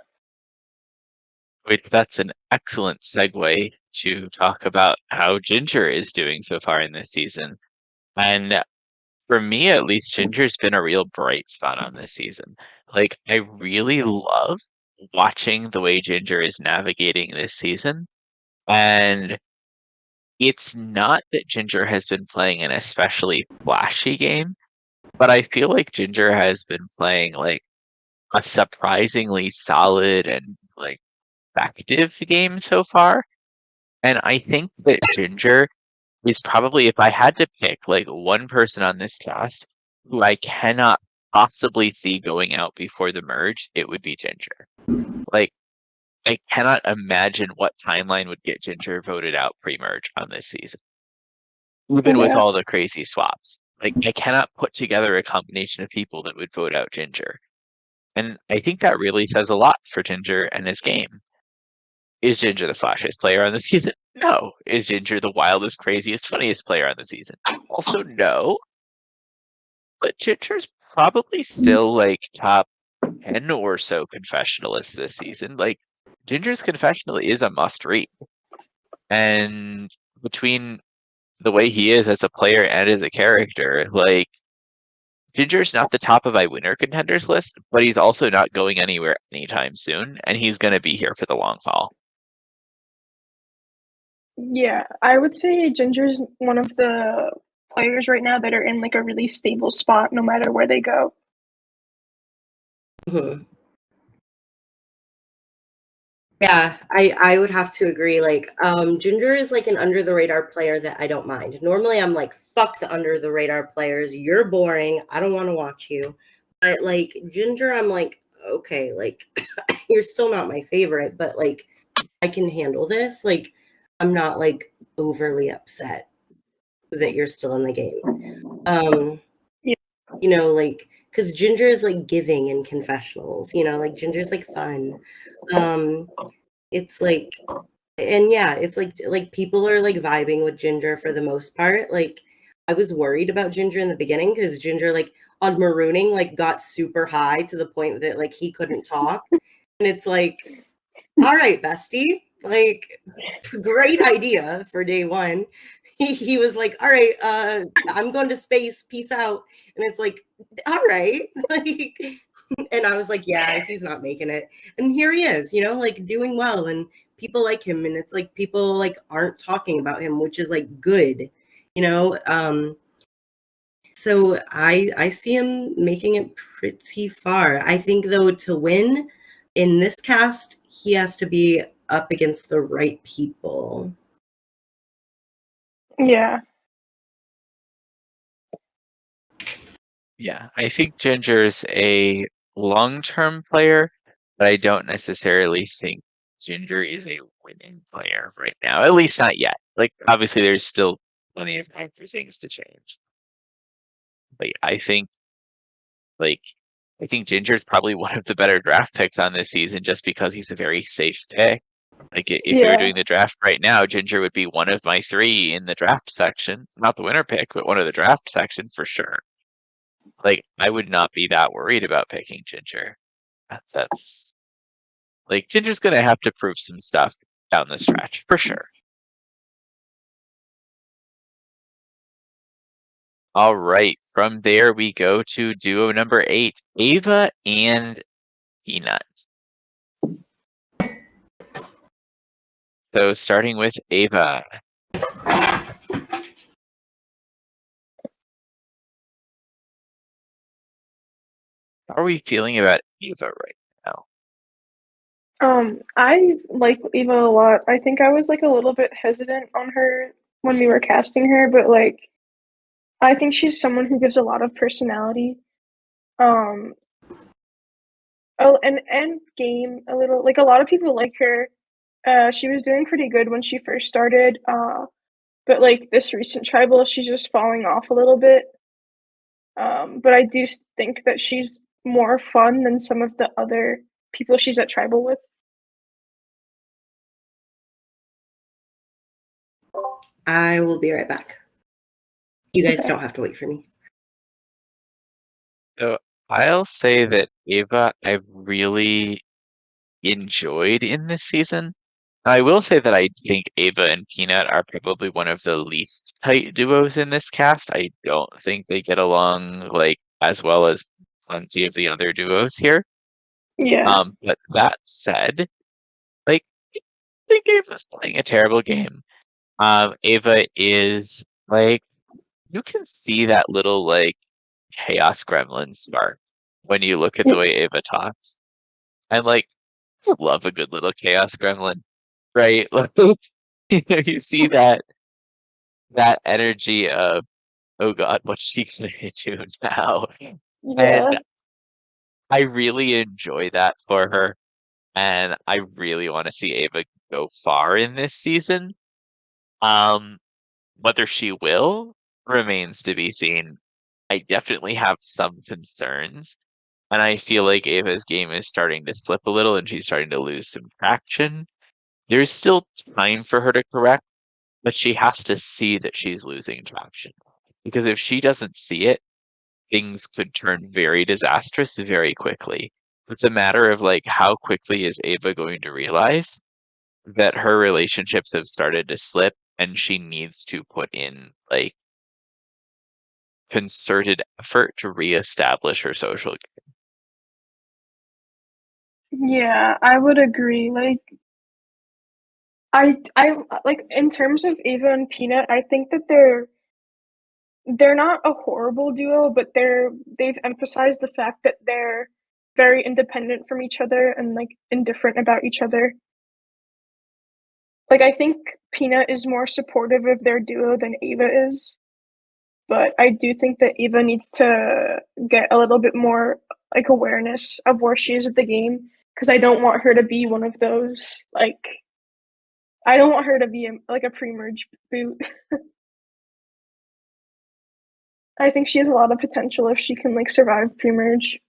which that's an excellent segue to talk about how Ginger is doing so far in this season. And for me, at least, Ginger's been a real bright spot on this season. Like, I really love watching the way Ginger is navigating this season. And it's not that Ginger has been playing an especially flashy game, but I feel like Ginger has been playing like a surprisingly solid and like effective game so far. And I think that Ginger is probably, if I had to pick like one person on this cast who I cannot possibly see going out before the merge, it would be Ginger. Like, I cannot imagine what timeline would get Ginger voted out pre-merge on this season, even with Yeah. all the crazy swaps. Like, I cannot put together a combination of people that would vote out Ginger. And I think that really says a lot for Ginger and his game. Is Ginger the flashiest player on the season? No. Is Ginger the wildest, craziest, funniest player on the season? Also, no. But Ginger's probably still like top 10 or so confessionalists this season. Like, Ginger's confessional is a must read. And between the way he is as a player and as a character, like, Ginger's not the top of my winner contenders list, but he's also not going anywhere anytime soon, and he's going to be here for the long haul. Yeah, I would say Ginger's one of the players right now that are in like a really stable spot no matter where they go. Mhm. Yeah, I would have to agree. Like, Ginger is like an under the radar player that I don't mind. Normally, I'm like, fuck the under the radar players. You're boring. I don't want to watch you. But like Ginger, I'm like, okay, like you're still not my favorite, but like I can handle this. Like, I'm not like overly upset that you're still in the game. Yeah. You know, like because Ginger is like giving in confessionals. You know, like Ginger's like fun. Um, it's like and yeah, it's like people are like vibing with Ginger for the most part. Like I was worried about Ginger in the beginning because Ginger like on marooning like got super high to the point that like he couldn't talk. And it's like all right, bestie, like, great idea for day one. He was like, all right, I'm going to space, peace out. And it's like, all right. Like, and I was like, yeah, he's not making it. And here he is, you know, like doing well, and people like him. And it's like people like aren't talking about him, which is like good, you know. So I see him making it pretty far. I think though, to win in this cast, he has to be up against the right people. Yeah. Yeah, I think Ginger's a long-term player, but I don't necessarily think Ginger is a winning player right now. At least not yet. Like, obviously, there's still plenty of time for things to change. But like, I think Ginger's probably one of the better draft picks on this season just because he's a very safe pick. Like, if we were Yeah. doing the draft right now, Ginger would be one of my 3 in the draft section. Not the winner pick, but one of the draft section for sure. Like, I would not be that worried about picking Ginger. That's like Ginger's gonna have to prove some stuff down the stretch for sure. All right, from there we go to duo number 8, Ava and Peanut. So starting with Ava. How are we feeling about Ava right now? I like Eva a lot. I think I was like a little bit hesitant on her when we were casting her, but like I think she's someone who gives a lot of personality. Um, oh, and game a little. Like a lot of people like her. She was doing pretty good when she first started. But like this recent tribal, she's just falling off a little bit. But I do think that she's more fun than some of the other people she's at tribal with. I will be right back. You guys Okay. don't have to wait for me. So I'll say that Ava I've really enjoyed in this season. I will say that I think Ava and Peanut are probably one of the least tight duos in this cast. I don't think they get along like as well as plenty of the other duos here. Yeah. But that said, like I think Ava's playing a terrible game. Ava is like you can see that little like chaos gremlin spark when you look at the way Ava talks. And like I love a good little chaos gremlin, right? Like you see that energy of, oh God, what's she gonna do now? Yeah. And I really enjoy that for her. And I really want to see Ava go far in this season. Um, whether she will remains to be seen. I definitely have some concerns. And I feel like Ava's game is starting to slip a little and she's starting to lose some traction. There's still time for her to correct, but she has to see that she's losing traction. Because if she doesn't see it, things could turn very disastrous very quickly. It's a matter of like how quickly is Ava going to realize that her relationships have started to slip and she needs to put in like concerted effort to reestablish her social game. Yeah, I would agree. Like I like in terms of Ava and Peanut, I think that they're not a horrible duo, but they've emphasized the fact that they're very independent from each other and like indifferent about each other. Like I think Peanut is more supportive of their duo than Ava is, but I do think that Ava needs to get a little bit more like awareness of where she is at the game because I don't want her to be one of those like I don't want her to be like a pre-merge boot. I think she has a lot of potential if she can like survive pre-merge.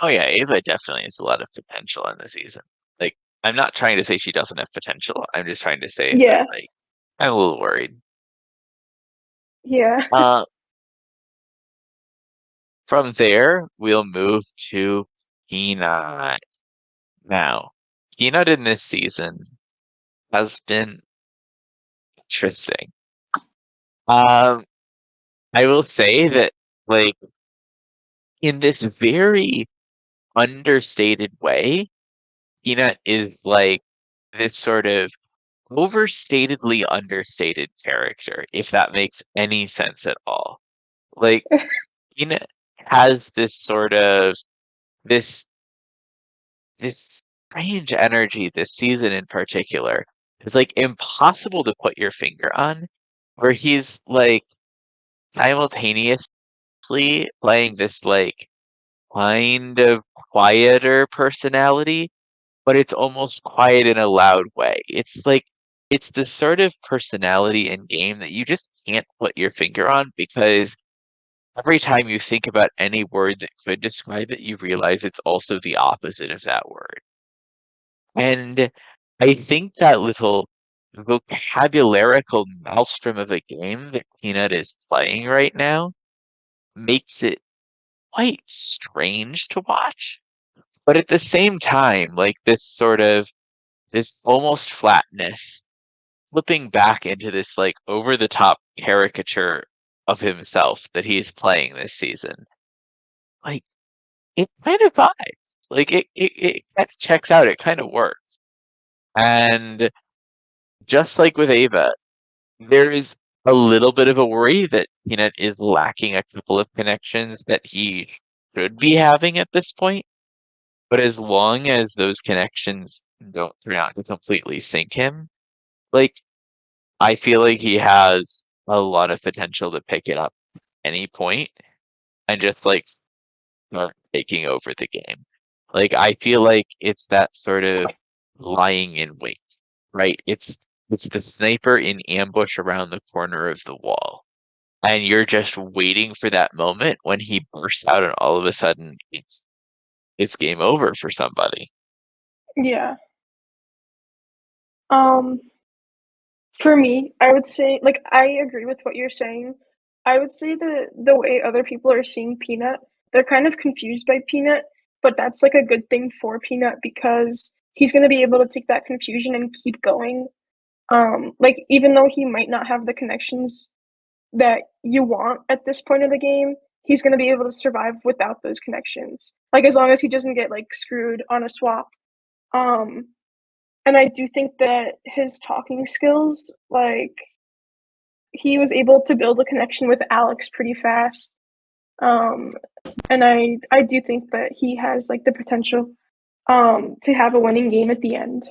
Oh yeah, Ava definitely has a lot of potential in the season. Like I'm not trying to say she doesn't have potential. I'm just trying to say that Yeah, like I'm a little worried. yeah. Uh from there we'll move to Peanut. Now, Peanut in this season has been interesting. Um, I will say that, like, in this very understated way, Peanut is like this sort of overstatedly understated character, if that makes any sense at all. Like, Peanut has this sort of this this strange energy this season in particular. It's like impossible to put your finger on, where he's like simultaneously playing this like kind of quieter personality, but it's almost quiet in a loud way. It's like it's the sort of personality in game that you just can't put your finger on because every time you think about any word that could describe it, you realize it's also the opposite of that word. And I think that little vocabularical maelstrom of a game that Peanut is playing right now makes it quite strange to watch. But at the same time, like this almost flatness, flipping back into this like over the top caricature of himself that he's playing this season. Like it kind of vibes. Like it kind of checks out, it kind of works. And just like with Ava, there is a little bit of a worry that Peanut is lacking a couple of connections that he should be having at this point. But as long as those connections don't turn out to completely sink him, like I feel like he has a lot of potential to pick it up any point and just like start taking over the game. Like I feel like it's that sort of lying in wait, right? It's the sniper in ambush around the corner of the wall. And you're just waiting for that moment when he bursts out and all of a sudden it's game over for somebody. Yeah. Um, for me, I would say like I agree with what you're saying. I would say the way other people are seeing Peanut, they're kind of confused by Peanut, but that's like a good thing for Peanut because he's going to be able to take that confusion and keep going. Like even though he might not have the connections that you want at this point of the game, he's going to be able to survive without those connections. Like as long as he doesn't get like screwed on a swap. Um, and I do think that his talking skills, like he was able to build a connection with Alex pretty fast. Um, and I do think that he has like the potential to have a winning game at the end.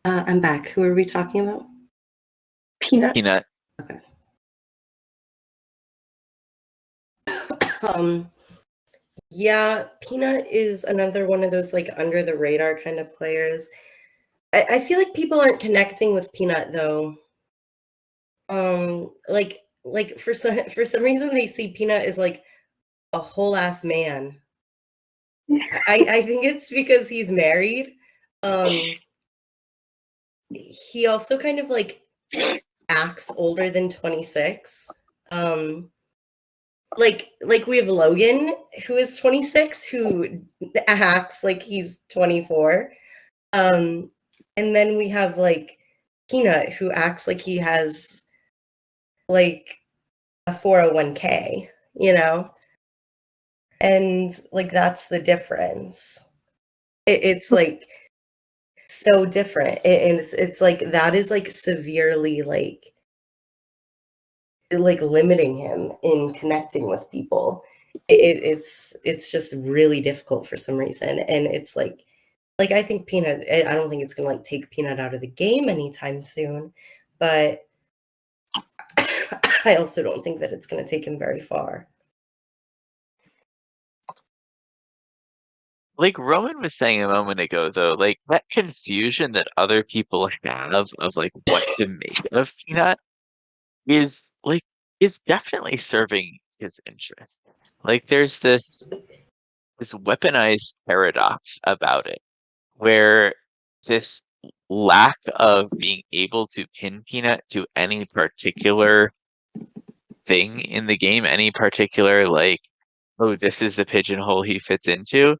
I'm back. Who are we talking about? Peanut. Peanut. Okay. Um, yeah, Peanut is another one of those like under the radar kind of players. I feel like people aren't connecting with Peanut though. Like for some reason they see Peanut as like a whole ass man. I think it's because he's married. He also kind of like acts older than 26. Like we have Logan who is 26 who acts like he's 24. And then we have like Peanut who acts like he has like a 401k, you know? And like that's the difference. It's like so different. And it's like that is like severely like limiting him in connecting with people. It's just really difficult for some reason. And it's like I think Peanut, I don't think it's gonna like take Peanut out of the game anytime soon, but I also don't think that it's gonna take him very far. Like Roman was saying a moment ago, though, like that confusion that other people have of like what to make of Peanut is like is definitely serving his interest. Like there's this weaponized paradox about it, where this lack of being able to pin Peanut to any particular thing in the game, any particular like, oh, this is the pigeonhole he fits into,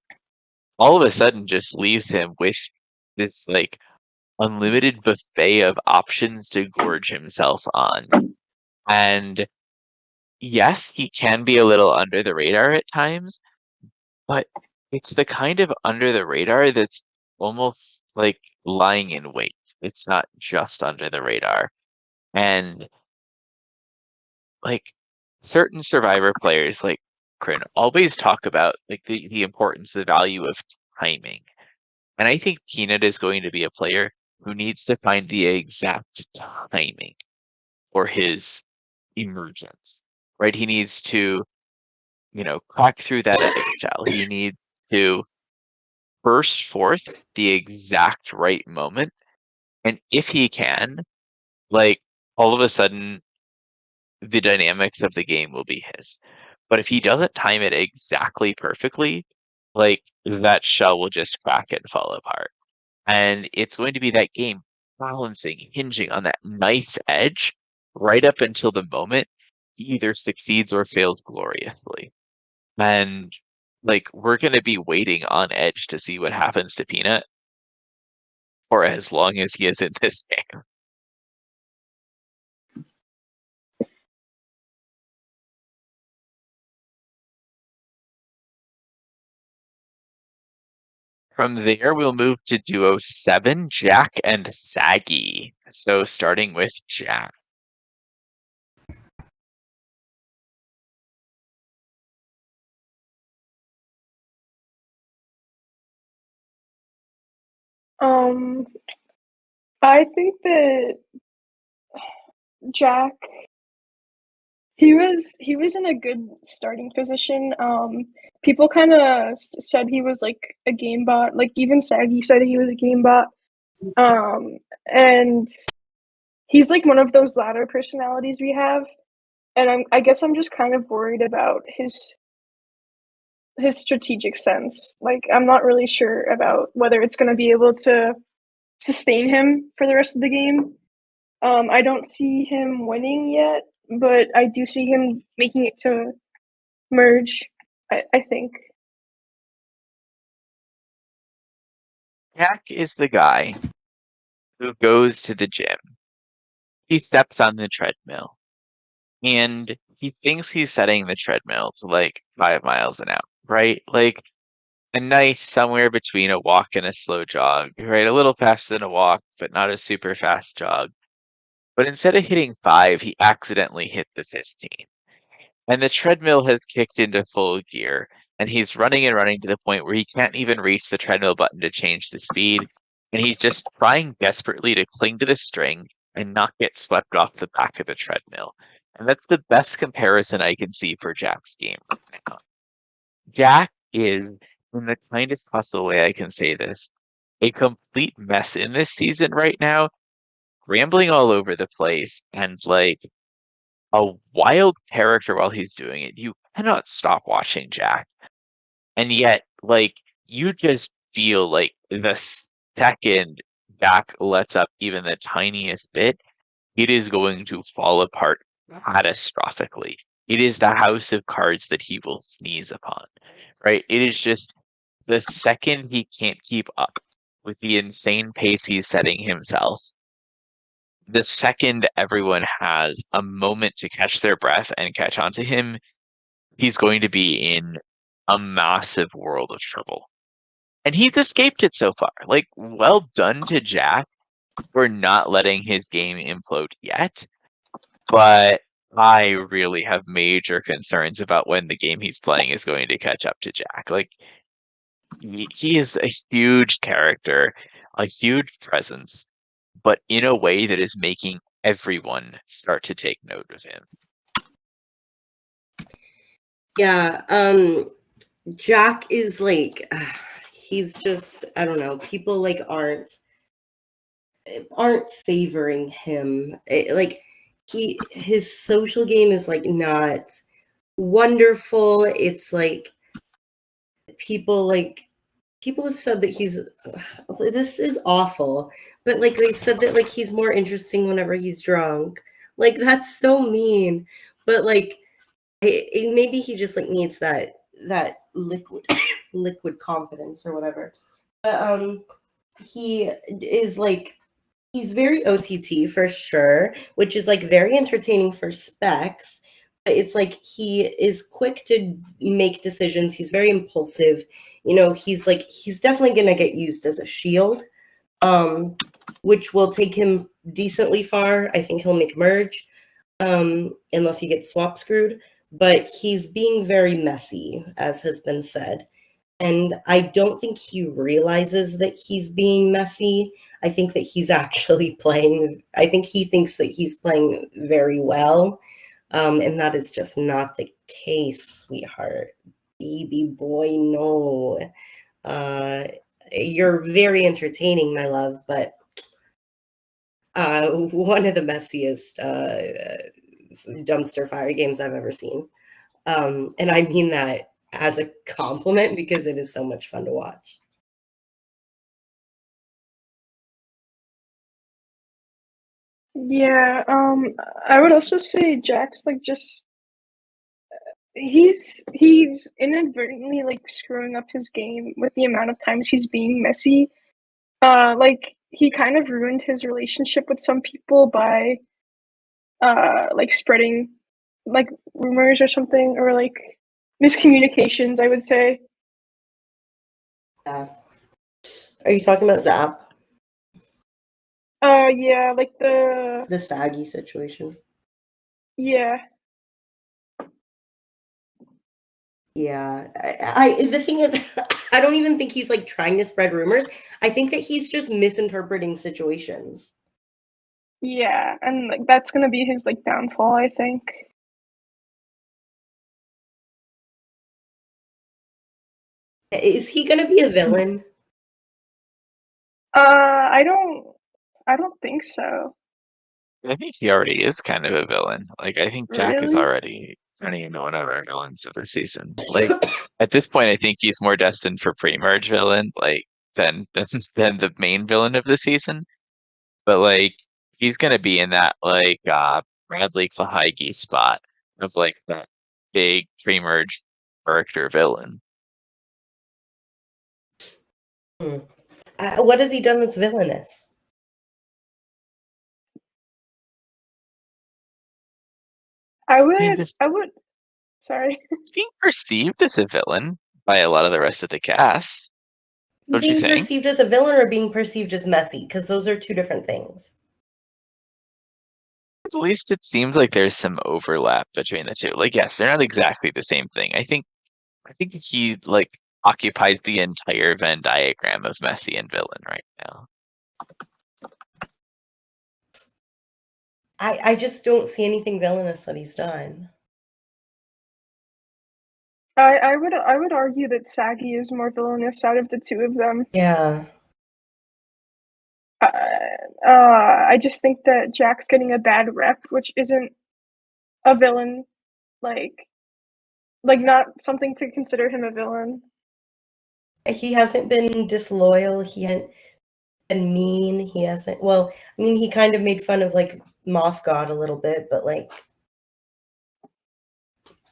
all of a sudden just leaves him with this like unlimited buffet of options to gorge himself on. And yes, he can be a little under the radar at times, but it's the kind of under the radar that's almost like lying in wait. It's not just under the radar. And like certain Survivor players like Kryn always talk about like the importance, the value of timing. And I think Peanut is going to be a player who needs to find the exact timing for his emergence, right? He needs to, crack through that eggshell. He needs to burst forth the exact right moment. And if he can, like all of a sudden, the dynamics of the game will be his. But if he doesn't time it exactly perfectly, like that shell will just crack and fall apart. And it's going to be that game balancing, hinging on that nice edge right up until the moment he either succeeds or fails gloriously. And like we're going to be waiting on edge to see what happens to Peanut for as long as he is in this game. From there, we'll move to Duo 7, Jack and Saggy. So starting with Jack. I think that Jack, he was in a good starting position. People kind of said he was like a game bot. Like even Saggy said he was a game bot. And he's like one of those ladder personalities we have. And I guess I'm just kind of worried about his strategic sense. Like I'm not really sure about whether it's going to be able to sustain him for the rest of the game. I don't see him winning yet, but I do see him making it to merge. I think. Jack is the guy who goes to the gym. He steps on the treadmill and he thinks he's setting the treadmill to like 5 miles an hour, right? Like a nice somewhere between a walk and a slow jog, right? A little faster than a walk, but not a super fast jog. But instead of hitting 5, he accidentally hit the 15. And the treadmill has kicked into full gear, and he's running and running to the point where he can't even reach the treadmill button to change the speed. And he's just trying desperately to cling to the string and not get swept off the back of the treadmill. And that's the best comparison I can see for Jack's game right now. Jack is, in the kindest possible way I can say this, a complete mess in this season right now, rambling all over the place and like a wild character while he's doing it. You cannot stop watching Jack. And yet, like, you just feel like the second Jack lets up even the tiniest bit, it is going to fall apart catastrophically. It is the house of cards that he will sneeze upon, right? It is just the second he can't keep up with the insane pace he's setting himself, the second everyone has a moment to catch their breath and catch on to him, he's going to be in a massive world of trouble. And he's escaped it so far. Like, well done to Jack for not letting his game implode yet. But I really have major concerns about when the game he's playing is going to catch up to Jack. Like, he is a huge character, a huge presence, but in a way that is making everyone start to take note of him. Yeah, Jack is like, he's just, I don't know, people like aren't favoring him. His social game is like not wonderful. It's like people have said that he's this is awful, but like they've said that like he's more interesting whenever he's drunk. Like that's so mean, but like maybe he just like needs that liquid liquid confidence or whatever. But he is like he's very OTT for sure, which is like very entertaining for specs. But it's like he is quick to make decisions. He's very impulsive. You know, he's definitely gonna get used as a shield, which will take him decently far. I think he'll make merge, unless he gets swap screwed. But he's being very messy, as has been said. And I don't think he realizes that he's being messy. I think that he's actually playing, I think he thinks that he's playing very well. And that is just not the case, sweetheart. Baby boy, no. You're very entertaining, my love, but one of the messiest dumpster fire games I've ever seen. And I mean that as a compliment because it is so much fun to watch. Yeah, I would also say Jack's like just he's inadvertently like screwing up his game with the amount of times he's being messy. Like he kind of ruined his relationship with some people by like spreading like rumors or something, or like miscommunications, I would say. Yeah. Are you talking about Zap, Yeah, like the Saggy situation? yeah. Yeah. I the thing is, I don't even think he's like trying to spread rumors. I think that he's just misinterpreting situations. Yeah, and like that's gonna be his like downfall, I think. Is he gonna be a villain? I don't think so. I think he already is kind of a villain. Like I think Jack is Really? already turning into one of our villains of the season. Like at this point, I think he's more destined for pre-merge villain, like than the main villain of the season. But like he's gonna be in that like Bradley Fahige spot of like that big pre-merge character villain. Hmm. What has he done that's villainous? And just I would sorry. being perceived as a villain by a lot of the rest of the cast. Don't you Being think? perceived as a villain or being perceived as messy? Because those are two different things. At least it seems like there's some overlap between the two. Like, yes, they're not exactly the same thing. I think he like occupies the entire Venn diagram of messy and villain right now. I just don't see anything villainous that he's done. I would argue that Saggy is more villainous out of the two of them. Yeah. I just think that Jack's getting a bad rep, which isn't a villain, like not something to consider him a villain. He hasn't been disloyal. He hasn't been mean. He hasn't, well, I mean, he kind of made fun of like Moth God a little bit, but like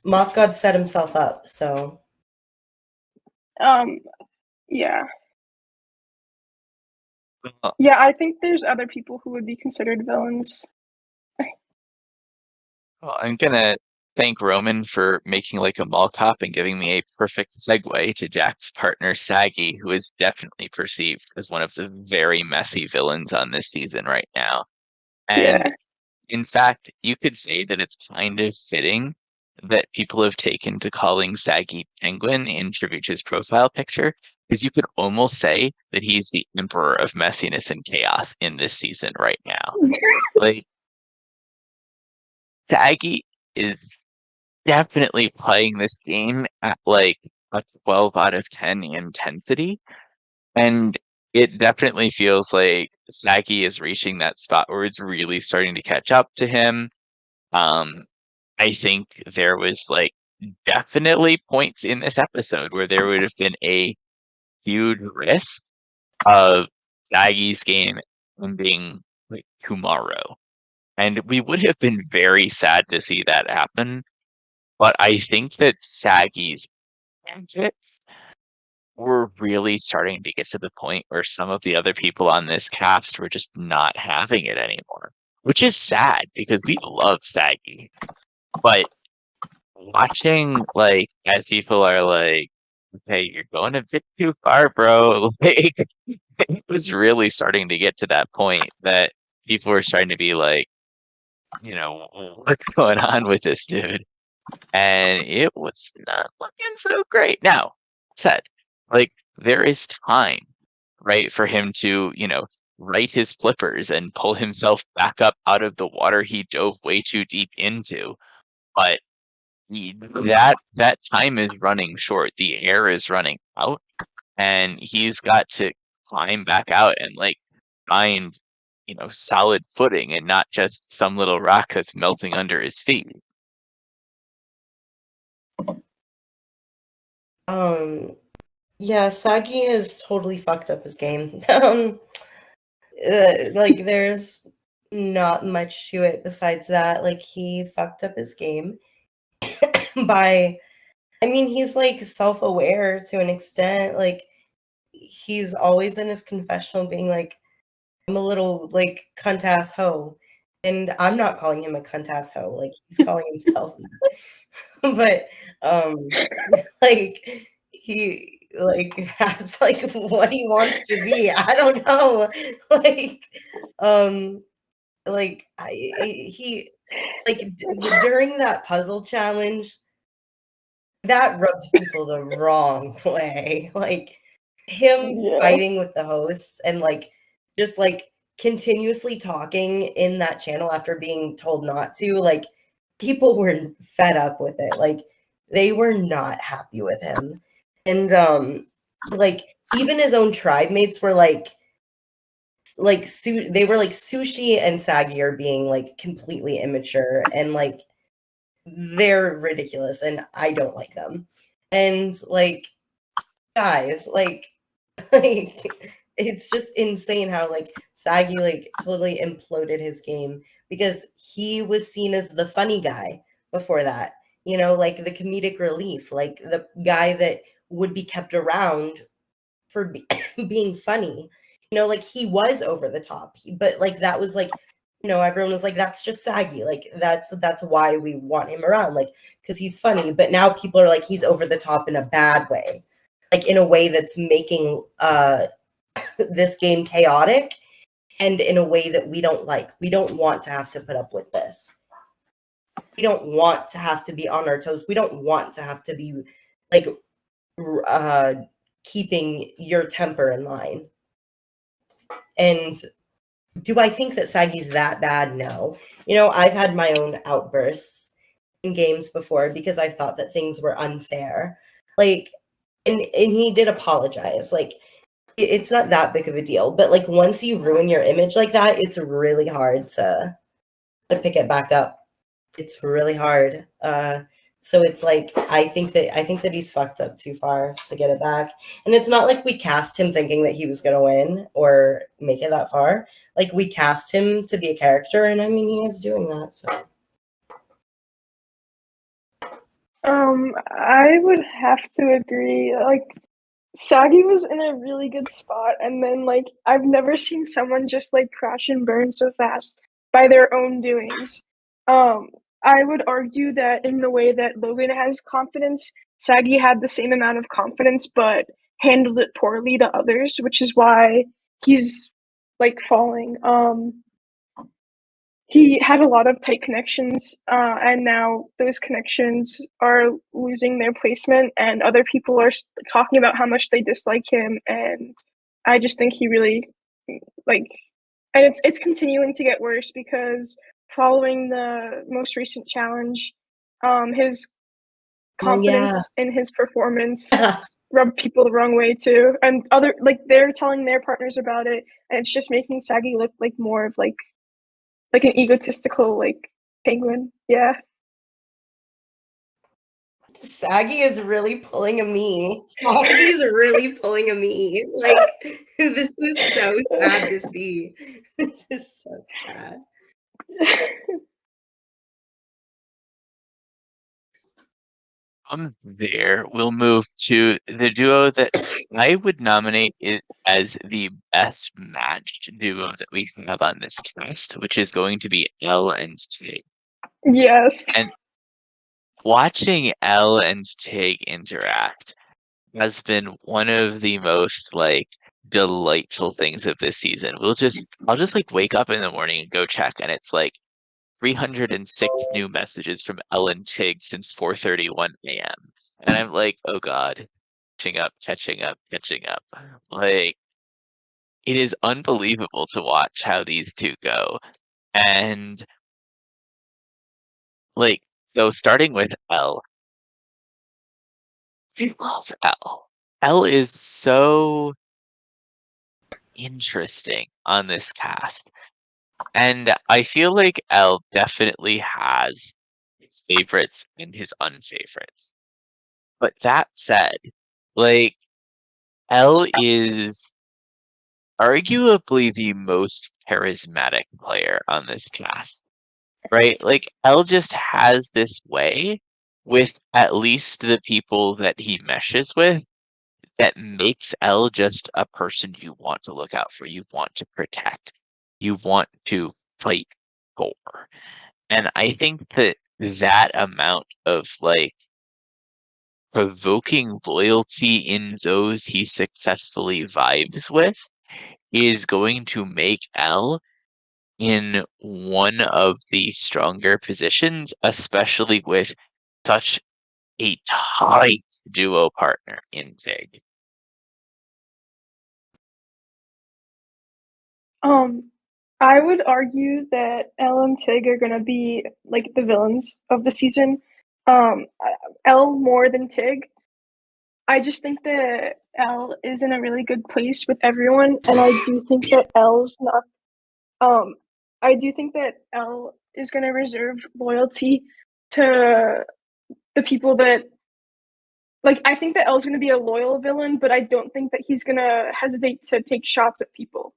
Moth God set himself up, so. Yeah. Well, Yeah, I think there's other people who would be considered villains. well, I'm gonna thank Roman for making like a mall cop and giving me a perfect segue to Jack's partner Saggy, who is definitely perceived as one of the very messy villains on this season right now. Yeah. And in fact, you could say that it's kind of fitting that people have taken to calling Saggy Penguin in tribute to his profile picture, because you could almost say that he's the emperor of messiness and chaos in this season right now. Like, Saggy is definitely playing this game at like a 12 out of 10 intensity. And it definitely feels like Saggy is reaching that spot where it's really starting to catch up to him. Um, I think there was like definitely points in this episode where there would have been a huge risk of Saggy's game ending like tomorrow. And we would have been very sad to see that happen. But I think that Saggy's antics we're really starting to get to the point where some of the other people on this cast were just not having it anymore, which is sad because we love Saggy. But watching, like, as people are like, "Okay, you're going a bit too far, bro," like, it was really starting to get to that point that people were starting to be like, "What's going on with this dude?" And it was not looking so great. Now, said, like, there is time, right, for him to, right his flippers and pull himself back up out of the water he dove way too deep into. But that time is running short. The air is running out, and he's got to climb back out and like find, solid footing and not just some little rock that's melting under his feet. Yeah, Sagi has totally fucked up his game. Like there's not much to it besides that. Like he fucked up his game by, I mean, he's like self-aware to an extent. Like he's always in his confessional being like, I'm a little like cunt ass hoe. And I'm not calling him a cunt ass hoe. Like he's calling himself that. But like he like that's like what he wants to be. I don't know. Like um he like during that puzzle challenge that rubbed people the wrong way. Like him Yeah. fighting with the hosts and like just like continuously talking in that channel after being told not to, like people were fed up with it. Like they were not happy with him. And like even his own tribe mates were like they were like Sushi and Sagi are being like completely immature and like they're ridiculous and I don't like them. And like guys, like like it's just insane how like Sagi like totally imploded his game because he was seen as the funny guy before that. Like the comedic relief, like the guy that would be kept around for being funny. Like he was over the top, but like that was like, everyone was like, that's just Saggy. Like that's why we want him around, like because he's funny. But now people are like, he's over the top in a bad way, like in a way that's making this game chaotic, and in a way that we don't like. We don't want to have to put up with this. We don't want to have to be on our toes. We don't want to have to be like uh keeping your temper in line. And do I think that Saggy's that bad? No. I've had my own outbursts in games before because I thought that things were unfair. Like, and he did apologize. Like, it's not that big of a deal. But like, once you ruin your image like that, it's really hard to pick it back up. It's really hard. So it's like I think that he's fucked up too far to get it back. And it's not like we cast him thinking that he was gonna win or make it that far. Like we cast him to be a character, and I mean he is doing that. So I would have to agree. Like Sagi was in a really good spot, and then like I've never seen someone just like crash and burn so fast by their own doings. I would argue that in the way that Logan has confidence, Sagi had the same amount of confidence, but handled it poorly to others, which is why he's like falling. He had a lot of tight connections, and now those connections are losing their placement, and other people are talking about how much they dislike him. And I just think he really like, and it's continuing to get worse because following the most recent challenge, his oh yeah. confidence in his performance rubbed people the wrong way too, and other like they're telling their partners about it, and it's just making Sagi look like more of like an egotistical like penguin. Yeah. Saggy is really pulling a me. Saggy's really pulling a me. Like this is so sad to see. This is so sad. From there, we'll move to the duo that I would nominate it as the best matched duo that we have on this cast, which is going to be Elle and Tig. Yes. And watching Elle and Tig interact has been one of the most like delightful things of this season. I'll just like wake up in the morning and go check, and it's like 306 new messages from Ellen Tig since 4:31 a.m. And I'm like, oh God, catching up, catching up, catching up. Like, it is unbelievable to watch how these two go. And like, so starting with Elle, I love Elle. Elle is so interesting on this cast. And I feel like Elle definitely has his favorites and his unfavorites. But that said, like, Elle is arguably the most charismatic player on this cast, right? Like, Elle just has this way with at least the people that he meshes with that makes Elle just a person you want to look out for, you want to protect, you want to fight for. And I think that that amount of like provoking loyalty in those he successfully vibes with is going to make Elle in one of the stronger positions, especially with such a tight duo partner in Tig. Um, I would argue that Elle and Tig are gonna be like the villains of the season. Elle more than Tig. I just think that Elle is in a really good place with everyone, and I do think that Elle's not. Um, I do think that Elle is gonna reserve loyalty to the people that like. I think that Elle's gonna be a loyal villain, but I don't think that he's gonna hesitate to take shots at people.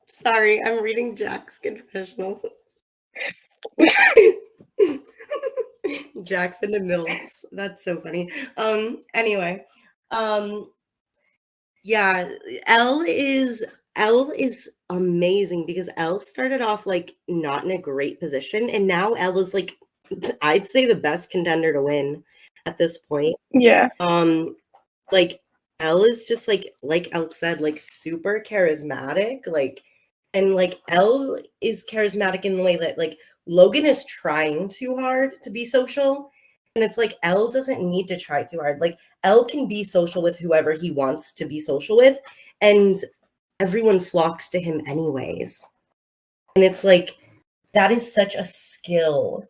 Sorry, I'm reading Jack's confessionals. Jackson and Mills. That's so funny. Anyway. Yeah, Elle is amazing because Elle started off like not in a great position, and now Elle is like I'd say the best contender to win at this point. Yeah. Like Elle is just like Elle said, like super charismatic, like and like Elle is charismatic in the way that like Logan is trying too hard to be social. And it's like Elle doesn't need to try too hard. Like Elle can be social with whoever he wants to be social with, and everyone flocks to him anyways. And it's like that is such a skill.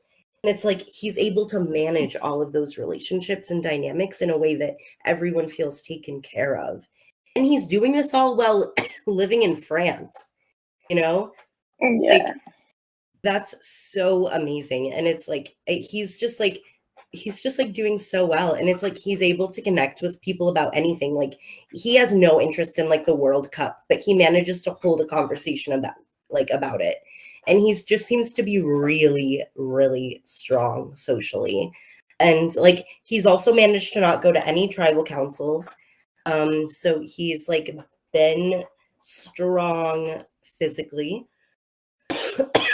And it's like he's able to manage all of those relationships and dynamics in a way that everyone feels taken care of. And he's doing this all while living in France, you know? Yeah. Like that's so amazing. And it's like he's just like doing so well, and it's like he's able to connect with people about anything. Like he has no interest in like the World Cup, but he manages to hold a conversation about it. And he's just seems to be really really strong socially. And like he's also managed to not go to any tribal councils. So he's like been strong physically.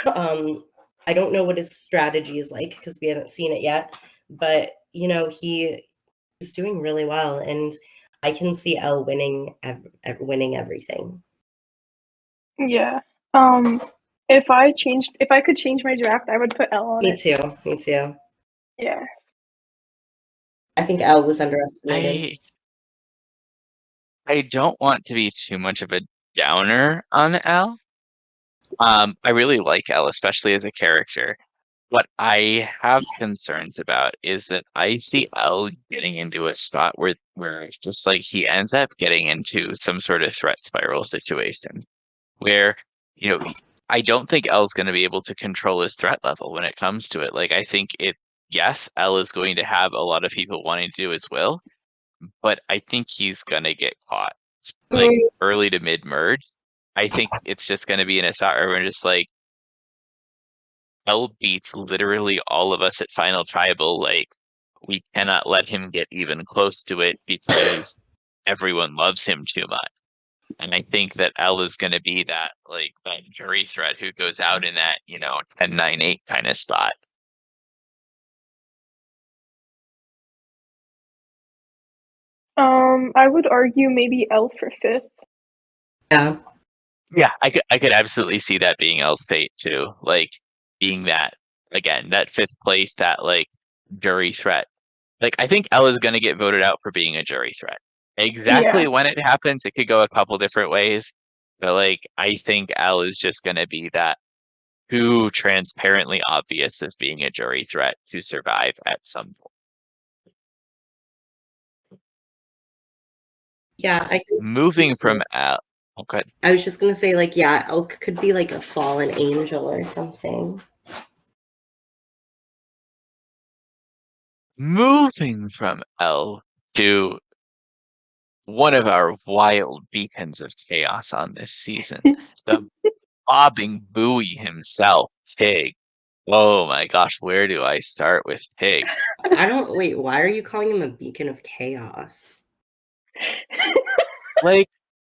I don't know what his strategy is like because we haven't seen it yet, but you know, he's doing really well, and I can see Elle winning everything. Yeah. If I could change my draft, I would put Elle on Me it. too. Me too. Yeah. I think Elle was underestimated. I don't want to be too much of a downer on Elle. I really like Elle, especially as a character. What I have concerns about is that I see Elle getting into a spot where it's just like he ends up getting into some sort of threat spiral situation where, you know, I don't think Elle's going to be able to control his threat level when it comes to it. Like I think yes, Elle is going to have a lot of people wanting to do his will, but I think he's going to get caught like early to mid merge. I think it's just going to be in a spot where we're just like, L beats literally all of us at Final Tribal, like we cannot let him get even close to it because everyone loves him too much. And I think that L is going to be that like that jury threat who goes out in that 10-9-8 kind of spot. I would argue maybe L for 5th. Yeah. Yeah, I could absolutely see that being L's fate too. Like being that again, that 5th place, that like jury threat. Like I think L is gonna get voted out for being a jury threat. Exactly Yeah. when it happens, it could go a couple different ways. But like I think L is just gonna be that too transparently obvious as being a jury threat to survive at some point. Yeah, Moving from L. Oh, good. I was just gonna say, like, yeah, Elk could be like a fallen angel or something. Moving from L to one of our wild beacons of chaos on this season, the bobbing buoy himself, Tig. Oh my gosh, where do I start with Tig? I don't wait, why are you calling him a beacon of chaos? Like,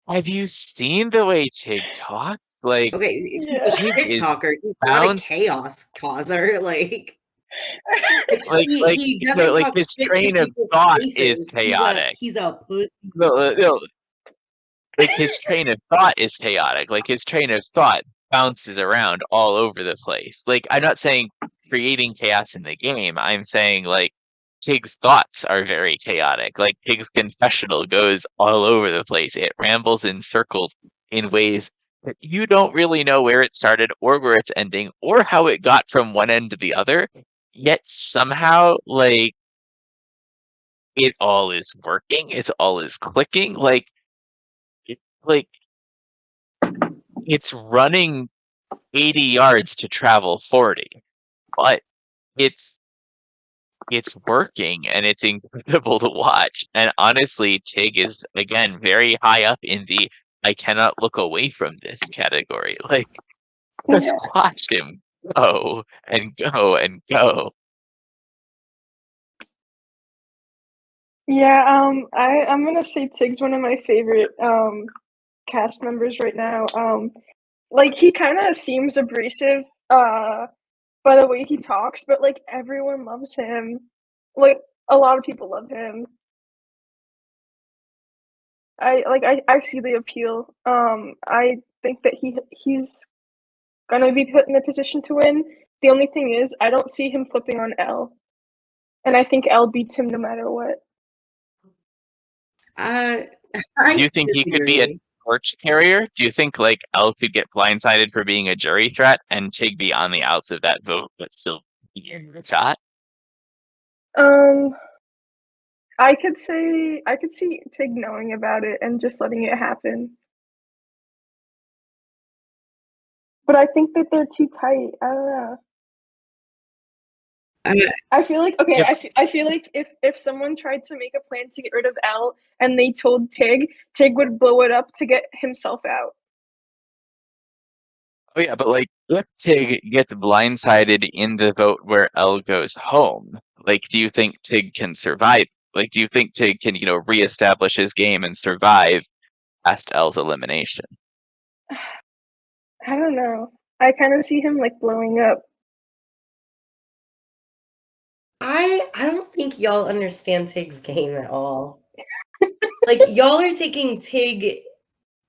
have you seen the way Tig talks? Like, Okay, he's Yeah. a Tig shit is talker. He's not a bounced chaos causer. like He no, doesn't like talk his shit to train of people's thought is faces. chaotic. He's a pussy. No, like his train of thought is chaotic. Like his train of thought bounces around all over the place. Like I'm not saying creating chaos in the game. I'm saying like Tig's thoughts are very chaotic. Like Tig's confessional goes all over the place. It rambles in circles in ways that you don't really know where it started or where it's ending or how it got from one end to the other. Yet somehow like it all is working. It's all is clicking. Like it's running 80 yards to travel 40, but it's it's working and it's incredible to watch. And honestly, Tig is again very high up in the I cannot look away from this category. Like just Yeah. watch him go and go and go. Yeah, I'm gonna say Tig's one of my favorite cast members right now. Like he kind of seems abrasive by the way he talks, but like everyone loves him. Like a lot of people love him. I see the appeal. I think that he's gonna be put in a position to win. The only thing is I don't see him flipping on L. And I think L beats him no matter what. I Do you think he could be a disagree. torch carrier? Do you think like Elle could get blindsided for being a jury threat and Tig be on the outs of that vote but still be in the shot? Um I could see Tig knowing about it and just letting it happen. But I think that they're too tight. I don't know. Uh, I feel like okay. Yep. I feel like if someone tried to make a plan to get rid of L and they told Tig, Tig would blow it up to get himself out. Oh yeah, but like if Tig gets blindsided in the vote where Elle goes home, like do you think Tig can survive? Like do you think Tig can, reestablish his game and survive past Elle's elimination? I don't know. I kind of see him like blowing up. I don't think y'all understand Tig's game at all. Like y'all are taking Tig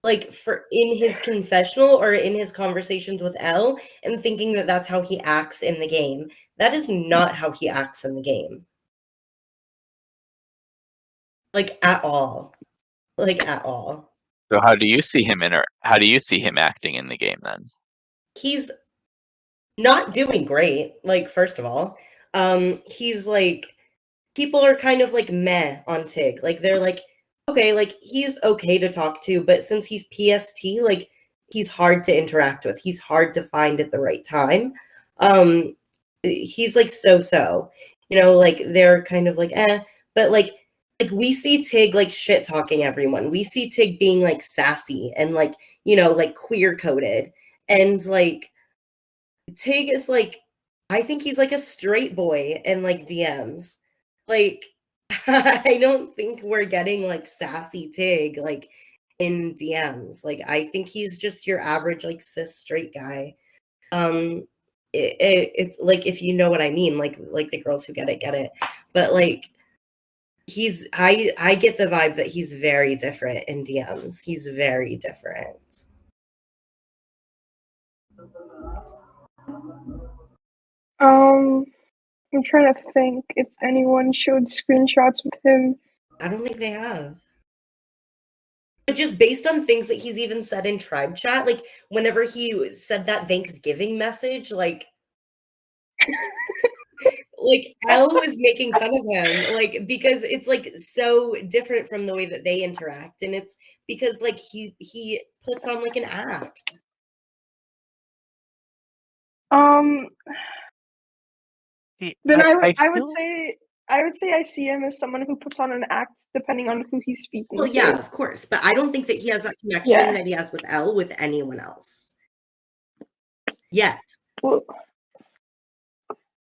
like for in his confessional or in his conversations with Elle and thinking that that's how he acts in the game. That is not how he acts in the game. Like at all. Like at all. So how do you see him how do you see him acting in the game then? He's not doing great, like first of all. He's like people are kind of like meh on Tig. Like they're like, okay, like he's okay to talk to, but since he's PST, like he's hard to interact with. He's hard to find at the right time. He's like so. Like they're kind of like but like we see Tig like shit talking everyone. We see Tig being like sassy and like, like queer coded. And like Tig is like I think he's like a straight boy in like DMs. Like I don't think we're getting like sassy Tig like in DMs. Like I think he's just your average like cis straight guy. It's like if you know what I mean, like the girls who get it. But like I get the vibe that he's very different in DMs. He's very different. I'm trying to think if anyone showed screenshots with him. I don't think they have. But just based on things that he's even said in tribe chat, like whenever he said that Thanksgiving message, like Elle was making fun of him, like because it's like so different from the way that they interact, and it's because like he puts on like an act. See, Then I would feel say I see him as someone who puts on an act depending on who he's speaking Well, to. yeah, of course, but I don't think that he has that connection Yeah. that he has with Elle with anyone else yet. Well,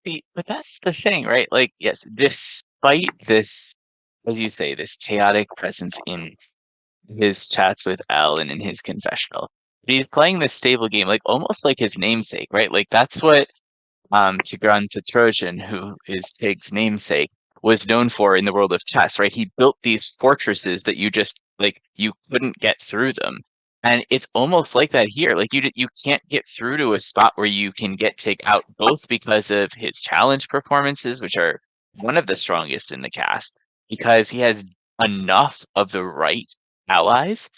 see, but that's the thing, right? Like, yes, despite this, as you say, this chaotic presence in his chats with Elle and in his confessional, but he's playing this stable game, like almost like his namesake, right? Like that's what Tigran Petrosian, who is Tig's namesake, was known for in the world of chess, right? He built these fortresses that you just like you couldn't get through them. And it's almost like that here. Like you can't get through to a spot where you can get Tig out, both because of his challenge performances, which are one of the strongest in the cast, because he has enough of the right allies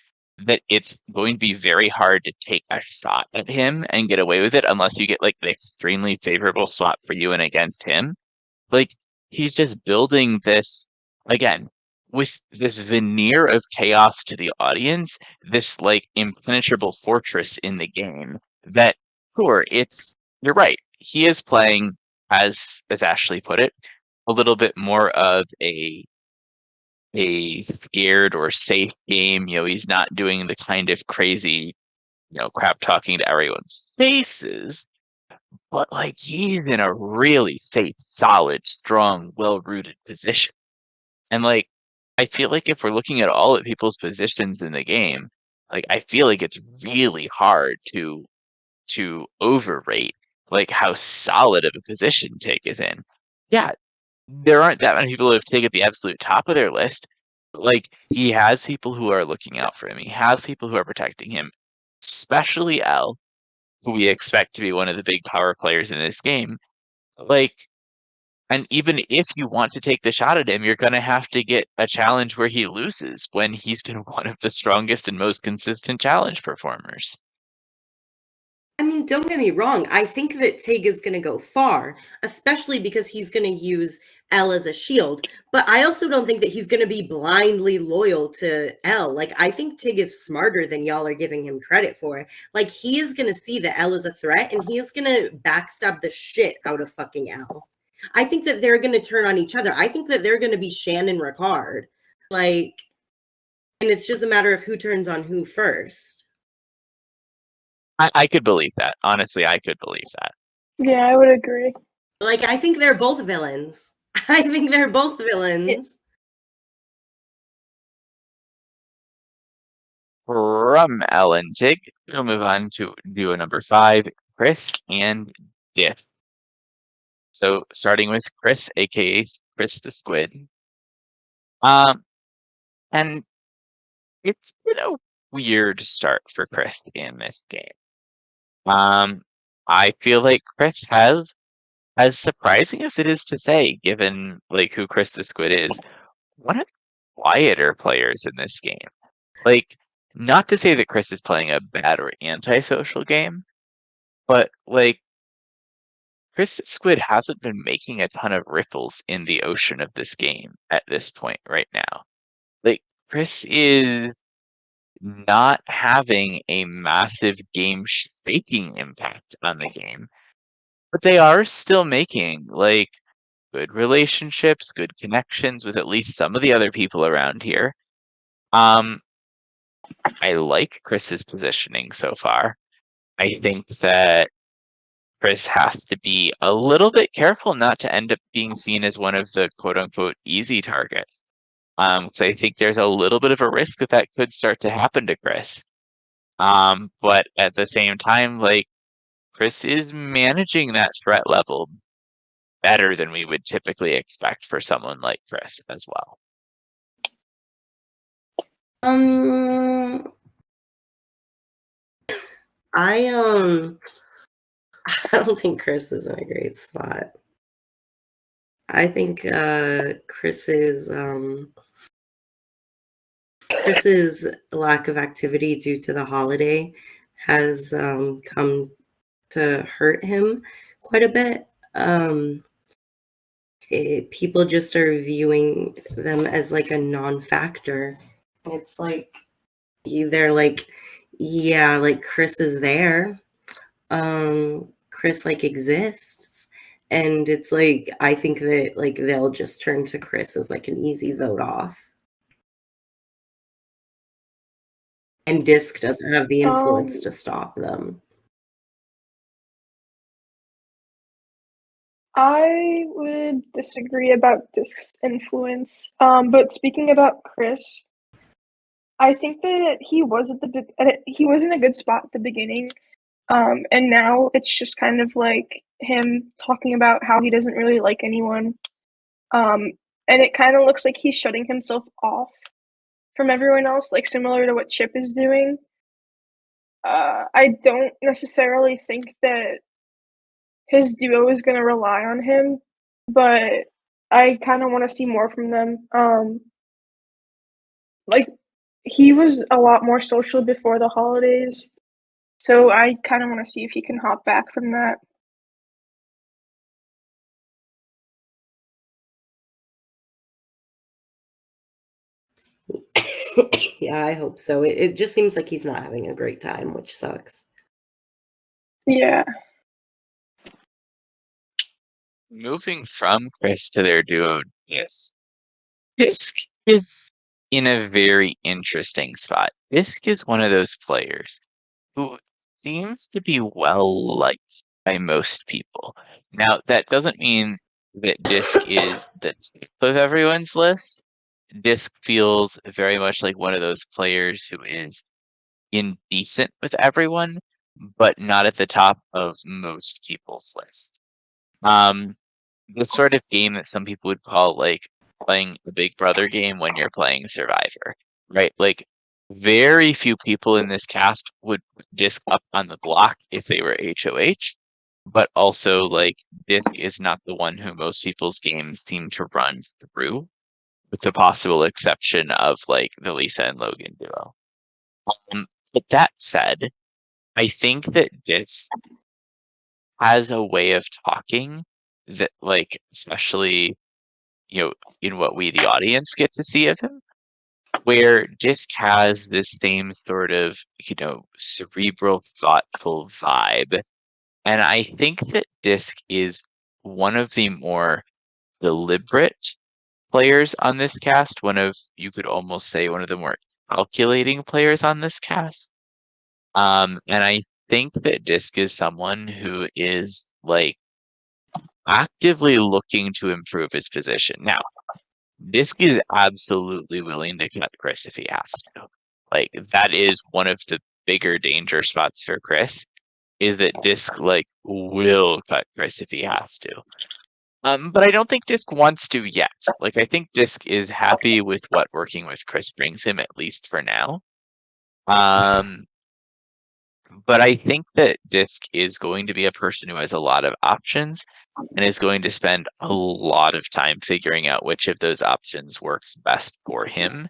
that it's going to be very hard to take a shot at him and get away with it unless you get like the extremely favorable swap for you and against him. Like he's just building this again with this veneer of chaos to the audience, this like impenetrable fortress in the game that sure, you're right. He is playing as Ashley put it, a little bit more of a scared or safe game. You know, he's not doing the kind of crazy, crap talking to everyone's faces, but like he's in a really safe, solid, strong, well-rooted position. And like I feel like if we're looking at all of people's positions in the game, like I feel like it's really hard to overrate like how solid of a position Take is in. Yeah, there aren't that many people who have taken the absolute top of their list. But, like he has people who are looking out for him. He has people who are protecting him, especially Elle, who we expect to be one of the big power players in this game. Like, and even if you want to take the shot at him, you're going to have to get a challenge where he loses when he's been one of the strongest and most consistent challenge performers. I mean, don't get me wrong. I think that Tig is going to go far, especially because he's going to use Elle as a shield. But I also don't think that he's going to be blindly loyal to Elle. Like, I think Tig is smarter than y'all are giving him credit for. Like, he is going to see that Elle is a threat, and he is going to backstab the shit out of fucking Elle. I think that they're going to turn on each other. I think that they're going to be Shannon Ricard. Like, and it's just a matter of who turns on who first. I could believe that. Honestly, I could believe that. yeah, I would agree. Like, I think they're both villains. I think they're both villains. From Ellen Tig, we'll move on to duo number 5, Chris and Diff. So starting with Chris, aka Chris the Squid. And it's been a weird start for Chris in this game. I feel like Chris has, as surprising as it is to say, given like who Chris the Squid is, one of the quieter players in this game. Like, not to say that Chris is playing a bad or antisocial game, but like Chris the Squid hasn't been making a ton of ripples in the ocean of this game at this point right now. Like Chris is not having a massive game shaking impact on the game, but they are still making like good relationships, good connections with at least some of the other people around here. I like Chris's positioning so far. I think that Chris has to be a little bit careful not to end up being seen as one of the quote unquote easy targets. So I think there's a little bit of a risk that that could start to happen to Chris. But at the same time, like Chris is managing that threat level better than we would typically expect for someone like Chris as well. I I don't think Chris is in a great spot. I think Chris's lack of activity due to the holiday has come to hurt him quite a bit. People just are viewing them as like a non-factor. It's like they're like, yeah, like Chris is there. Chris like exists. And it's like I think that like they'll just turn to Chris as like an easy vote off. And Disc doesn't have the influence to stop them. I would disagree about Disc's influence. But speaking about Chris, I think that he was he was in a good spot at the beginning. And now it's just kind of like him talking about how he doesn't really like anyone. And it kind of looks like he's shutting himself off from everyone else, like similar to what Chip is doing. I don't necessarily think that his duo is going to rely on him, but I kind of want to see more from them. Like he was a lot more social before the holidays, so I kind of want to see if he can hop back from that. Yeah, I hope so. It just seems like he's not having a great time, which sucks. Yeah. Moving from Chris to their duo, yes. Disc is in a very interesting spot. Disc is one of those players who seems to be well liked by most people. Now, that doesn't mean that Disc is the top of everyone's list. Disc feels very much like one of those players who is indecent with everyone, but not at the top of most people's list. The sort of game that some people would call like playing a Big Brother game when you're playing Survivor, right? Like very few people in this cast would put Disc up on the block if they were HOH, but also like Disc is not the one who most people's games seem to run through, with the possible exception of like the Lisa and Logan duo. But that said, I think that Disc has a way of talking that like especially in what we the audience get to see of him, where Disc has this same sort of cerebral thoughtful vibe, and I think that Disc is one of the more deliberate players on this cast, you could almost say one of the more calculating players on this cast. And I think that Disc is someone who is like actively looking to improve his position. Now, Disc is absolutely willing to cut Chris if he has to. Like that is one of the bigger danger spots for Chris, is that Disc like will cut Chris if he has to. But I don't think Disc wants to yet. Like I think Disc is happy with what working with Chris brings him, at least for now. But I think that Disc is going to be a person who has a lot of options and is going to spend a lot of time figuring out which of those options works best for him.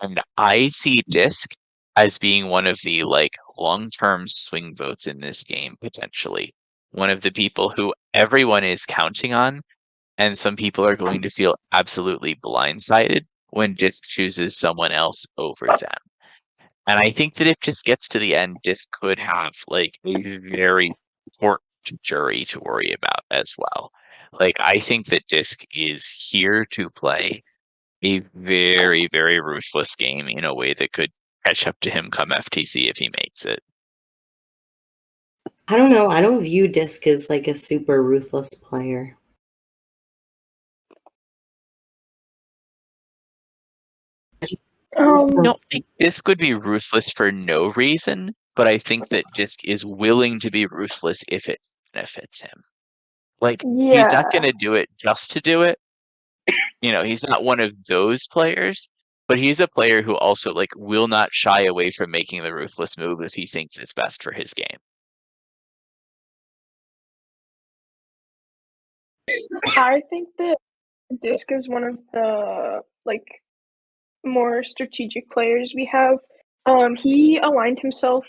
And I see Disc as being one of the like long-term swing votes in this game, potentially. One of the people who everyone is counting on, and some people are going to feel absolutely blindsided when Disc chooses someone else over them. And I think that if Disc gets to the end, Disc could have like a very important jury to worry about as well. Like I think that Disc is here to play a very, very ruthless game in a way that could catch up to him come FTC if he makes it. I don't know. I don't view Disc as like a super ruthless player. I Um, don't think Disc would be ruthless for no reason, but I think that Disc is willing to be ruthless if it benefits him. Like, he's not yeah, gonna do it just to do it. He's not one of those players, but he's a player who also like will not shy away from making the ruthless move if he thinks it's best for his game. I think that Disc is one of the like more strategic players we have. He aligned himself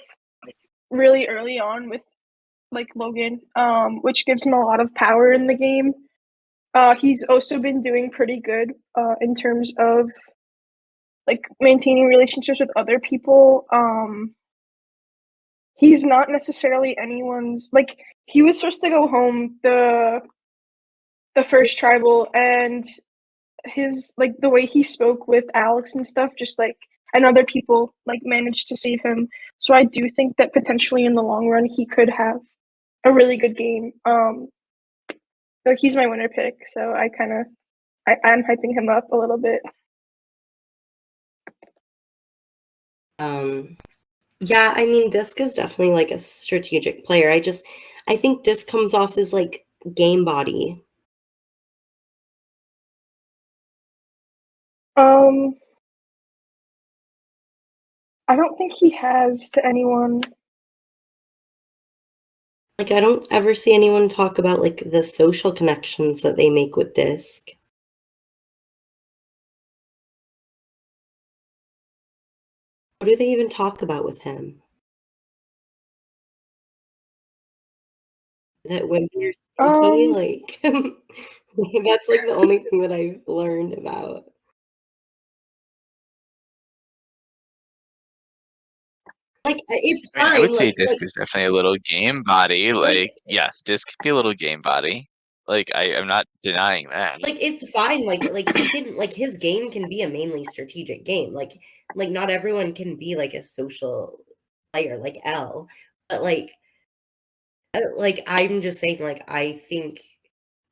really early on with like Logan, which gives him a lot of power in the game. He's also been doing pretty good in terms of like maintaining relationships with other people. He's not necessarily anyone's like he was supposed to go home the first tribal, and his like the way he spoke with Alex and stuff, just like and other people like managed to save him. So I do think that potentially in the long run he could have a really good game. So he's my winner pick. So I'm hyping him up a little bit. Yeah, I mean, Disc is definitely like a strategic player. I think Disc comes off as like game body. Um, I don't think he has to anyone. Like, I don't ever see anyone talk about like the social connections that they make with Disc. What do they even talk about with him? That when you're sneaky, Um, like that's like the only thing that I've learned about. Like, it's I mean, I would fine. say Like, Disc is definitely a little game body. like, Like, yes, Disc could be a little game body. Like, I'm not denying that. like it's fine. Like he can like his game can be a mainly strategic game. Like not everyone can be like a social player like L, but like I'm just saying like I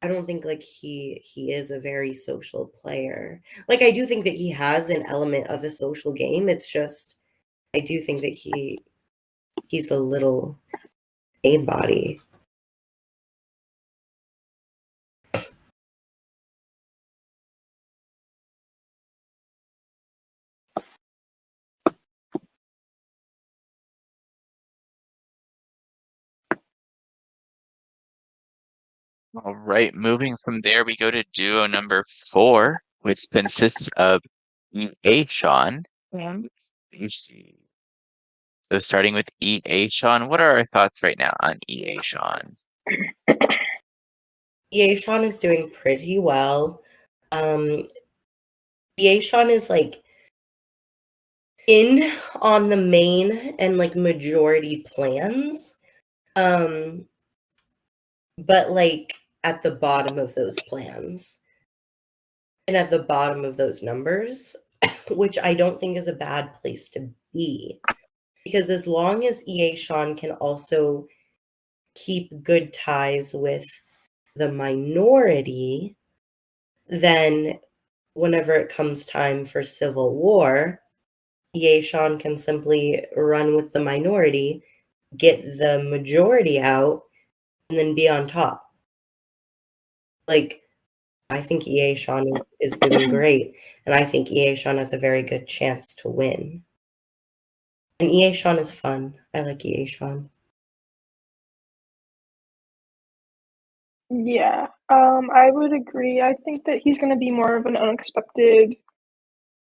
don't think like he is a very social player. Like I do think that he has an element of a social game. It's just I do think that he's a little game body. All right, moving from there, we go to duo number 4, which consists of EA Sean and AC. So starting with EA Sean, what are our thoughts right now on EA Sean? EA Sean is doing pretty well. EA Sean is like in on the main and like majority plans. Um, but like at the bottom of those plans and at the bottom of those numbers, which I don't think is a bad place to be. Because as long as EA Sean can also keep good ties with the minority, then whenever it comes time for civil war, EA Sean can simply run with the minority, get the majority out, and then be on top. Like, I think EA Sean is doing great, and I think EA Sean has a very good chance to win. And EA Sean is fun. I like EA Sean. Yeah, I would agree. I think that he's gonna be more of an unexpected,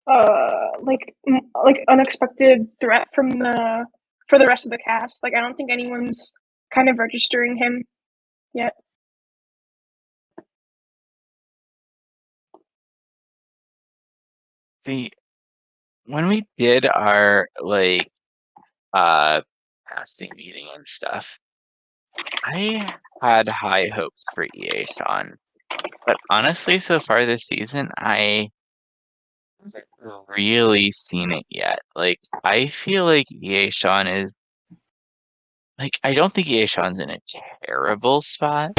like unexpected threat from the for the rest of the cast. Like, I don't think anyone's kind of registering him yet. See, when we did our like casting meeting and stuff, I had high hopes for EA Sean. But honestly, so far this season, I haven't really seen it yet. Like, I feel like EA Sean is like I don't think Aishan's in a terrible spot,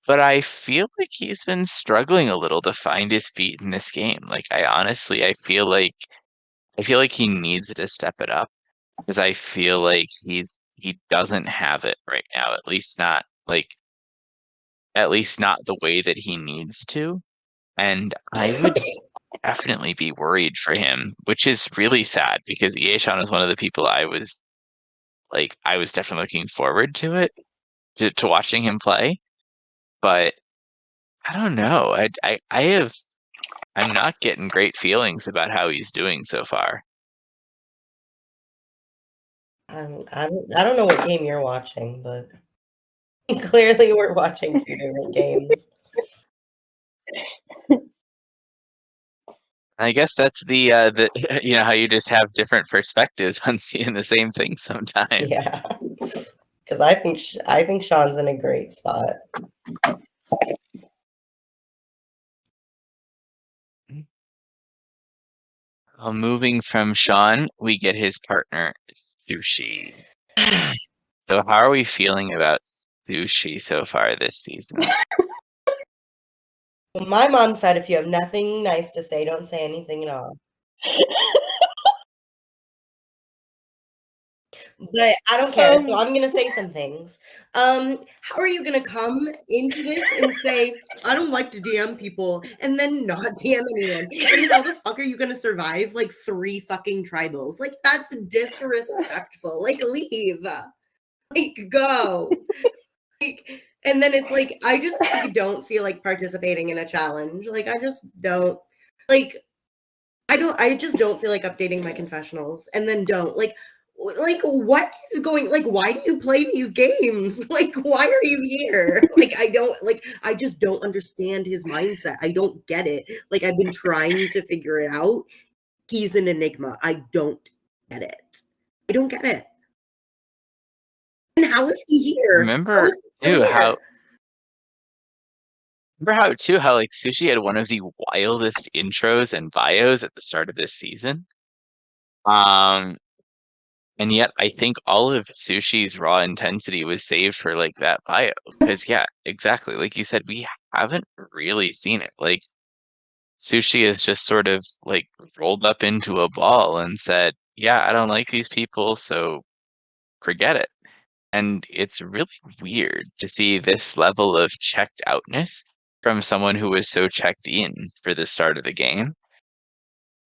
but I feel like he's been struggling a little to find his feet in this game. Like I honestly, I feel like he needs to step it up because I feel like he doesn't have it right now. At least not the way that he needs to. And I would definitely be worried for him, which is really sad because Ieshan is one of the people I was definitely looking forward to it to watching him play. But I don't know. I'm not getting great feelings about how he's doing so far. I don't know what game you're watching, but clearly we're watching two different games. I guess that's the you know how you just have different perspectives on seeing the same thing sometimes. Yeah, because I think Sean's in a great spot. Moving from Sean, we get his partner Sushi. So how are we feeling about Sushi so far this season? My mom said, if you have nothing nice to say, don't say anything at all. But I don't care, so I'm gonna say some things. How are you gonna come into this and say, "I don't like to DM people," and then not DM anyone? And then how the fuck are you gonna survive, like, 3 fucking tribals? Like, that's disrespectful. Like, leave. Like, go. Like, and then it's like, I just, like, don't feel like participating in a challenge. Like, I just don't. Like, I just don't feel like updating my confessionals, and then don't. Like, what is going, like, why do you play these games? Like, why are you here? Like, I just don't understand his mindset. I don't get it. Like, I've been trying to figure it out. He's an enigma. I don't get it. I don't get it. And how is he here? How Remember is he too still how here? like Sushi had one of the wildest intros and bios at the start of this season. Um and yet I think all of Sushi's raw intensity was saved for like that bio. Because yeah, exactly. Like you said, we haven't really seen it. Like Sushi is just sort of like rolled up into a ball and said, yeah, I don't like these people, so forget it. And it's really weird to see this level of checked outness from someone who was so checked in for the start of the game.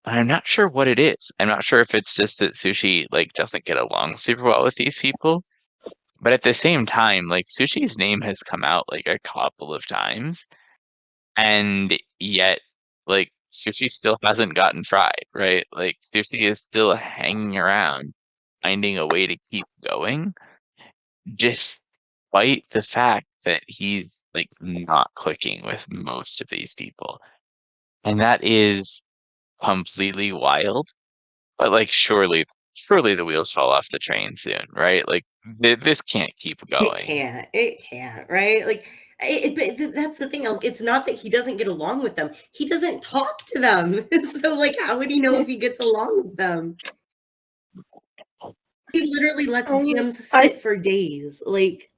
I'm not sure what it is. I'm not sure if it's just that Sushi like doesn't get along super well with these people, but at the same time, like Sushi's name has come out like a couple of times, and yet like Sushi still hasn't gotten fried, right? Like Sushi is still hanging around, finding a way to keep going, despite the fact that he's like not clicking with most of these people. And that is completely wild. But like surely the wheels fall off the train soon, right? Like this can't keep It going. can't. It can't, right? Like, but that's the thing. Like, it's not that he doesn't get along with them. He doesn't talk to them. So, like, how would he know if he gets along with them? He literally lets DMs I sit for days. Like,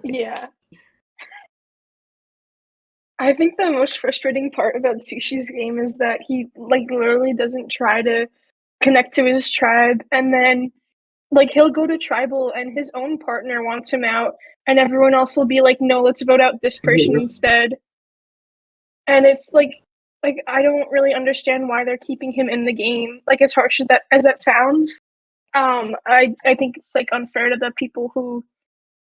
yeah. I think the most frustrating part about Sushi's game is that he like literally doesn't try to connect to his tribe, and then like he'll go to tribal and his own partner wants him out, and everyone else will be like, no, let's vote out this person instead. And it's like I don't really understand why they're keeping him in the game. Like as harsh as that sounds, I think it's like unfair to the people who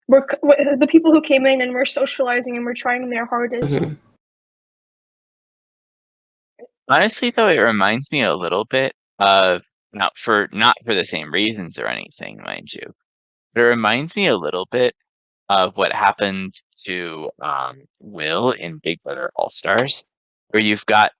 the people who came in and were socializing and were trying their hardest. Mhm. Honestly, though, it reminds me a little bit of not for the same reasons or anything, mind you, but it reminds me a little bit of what happened to Will in Big Brother All Stars, where you've got,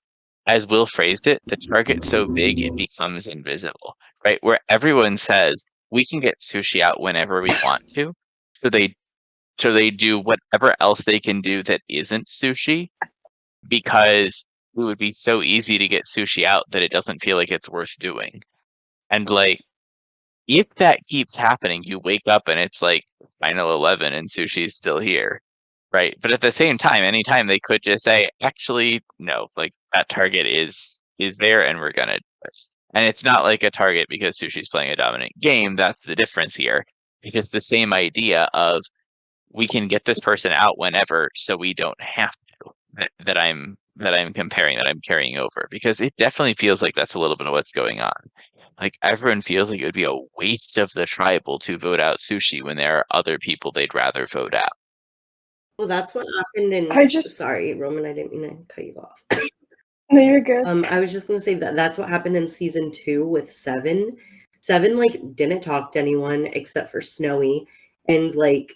as Will phrased it, the target so big it becomes invisible, right? Where everyone says we can get Sushi out whenever we want to, so they do whatever else they can do that isn't Sushi, because it would be so easy to get Sushi out that it doesn't feel like it's worth doing. And like if that keeps happening, you wake up and it's like final 11 and Sushi's still here, right? But at the same time, anytime they could just say, actually, no, like that target is there and we're gonna do it. And it's not like a target because Sushi's playing a dominant game. That's the difference here. Because the same idea of we can get this person out whenever, so we don't have to. That I'm comparing, that I'm carrying over, because it definitely feels like that's a little bit of what's going on. Like everyone feels like it would be a waste of the tribal to vote out Sushi when there are other people they'd rather vote out. Well, that's what happened in. I just- Sorry, Roman, I didn't mean to cut you off. No, you're good. I was just gonna say that that's what happened in season 2 with Seven. Seven like didn't talk to anyone except for Snowy, and like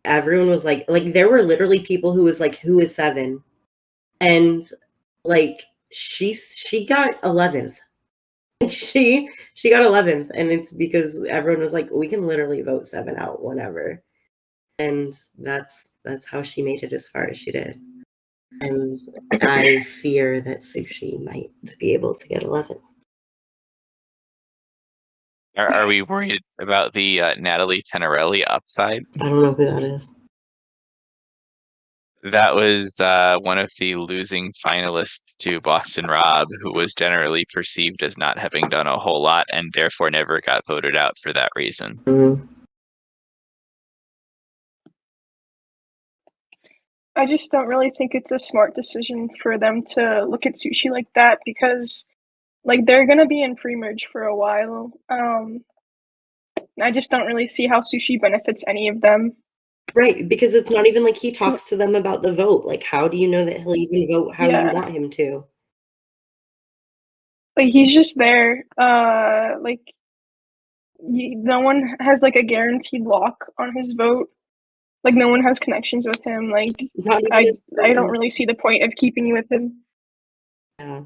everyone was like there were literally people who was like, "Who is Seven?" And like she got 11th. She got 11th, and it's because everyone was like, "We can literally vote Seven out whenever," and that's how she made it as far as she did. And I fear that Sushi might be able to get 11. Are we worried about the Natalie Tenorelli upside? I don't know who that is. That was one of the losing finalists to Boston Rob, who was generally perceived as not having done a whole lot and therefore never got voted out for that reason. Mm. I just don't really think it's a smart decision for them to look at Sushi like that because, like, they're gonna be in pre-merge for a while. I just don't really see how Sushi benefits any of them. Right, because it's not even like he talks to them about the vote. Like, how do you know that he'll even vote how Yeah. you want him to? Like, he's just there. Like, no one has like a guaranteed lock on his vote. Like, no one has connections with him. Like, Not even I his don't friend. really see the point of keeping you with him. Yeah.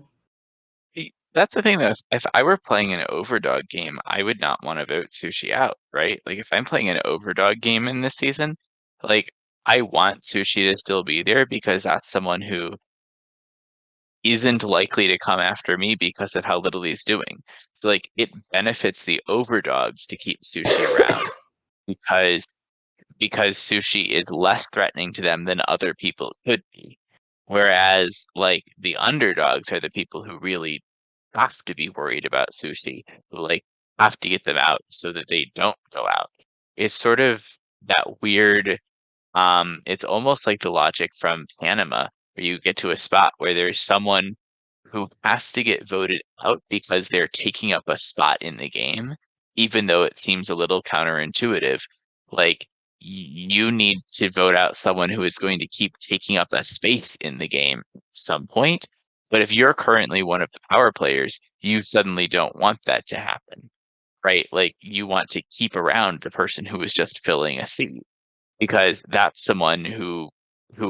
That's the thing though. If I were playing an overdog game, I would not want to vote Sushi out, right? Like if I'm playing an overdog game in this season, like I want Sushi to still be there because that's someone who isn't likely to come after me because of how little he's doing. So like it benefits the overdogs to keep Sushi around because Sushi is less threatening to them than other people could be. Whereas like the underdogs are the people who really have to be worried about Sushi, who like have to get them out so that they don't go out. It's sort of that weird it's almost like the logic from Panama, where you get to a spot where there's someone who has to get voted out because they're taking up a spot in the game, even though it seems a little counterintuitive. Like you need to vote out someone who is going to keep taking up a space in the game at some point. But if you're currently one of the power players, you suddenly don't want that to happen, right? Like you want to keep around the person who is just filling a seat because that's someone who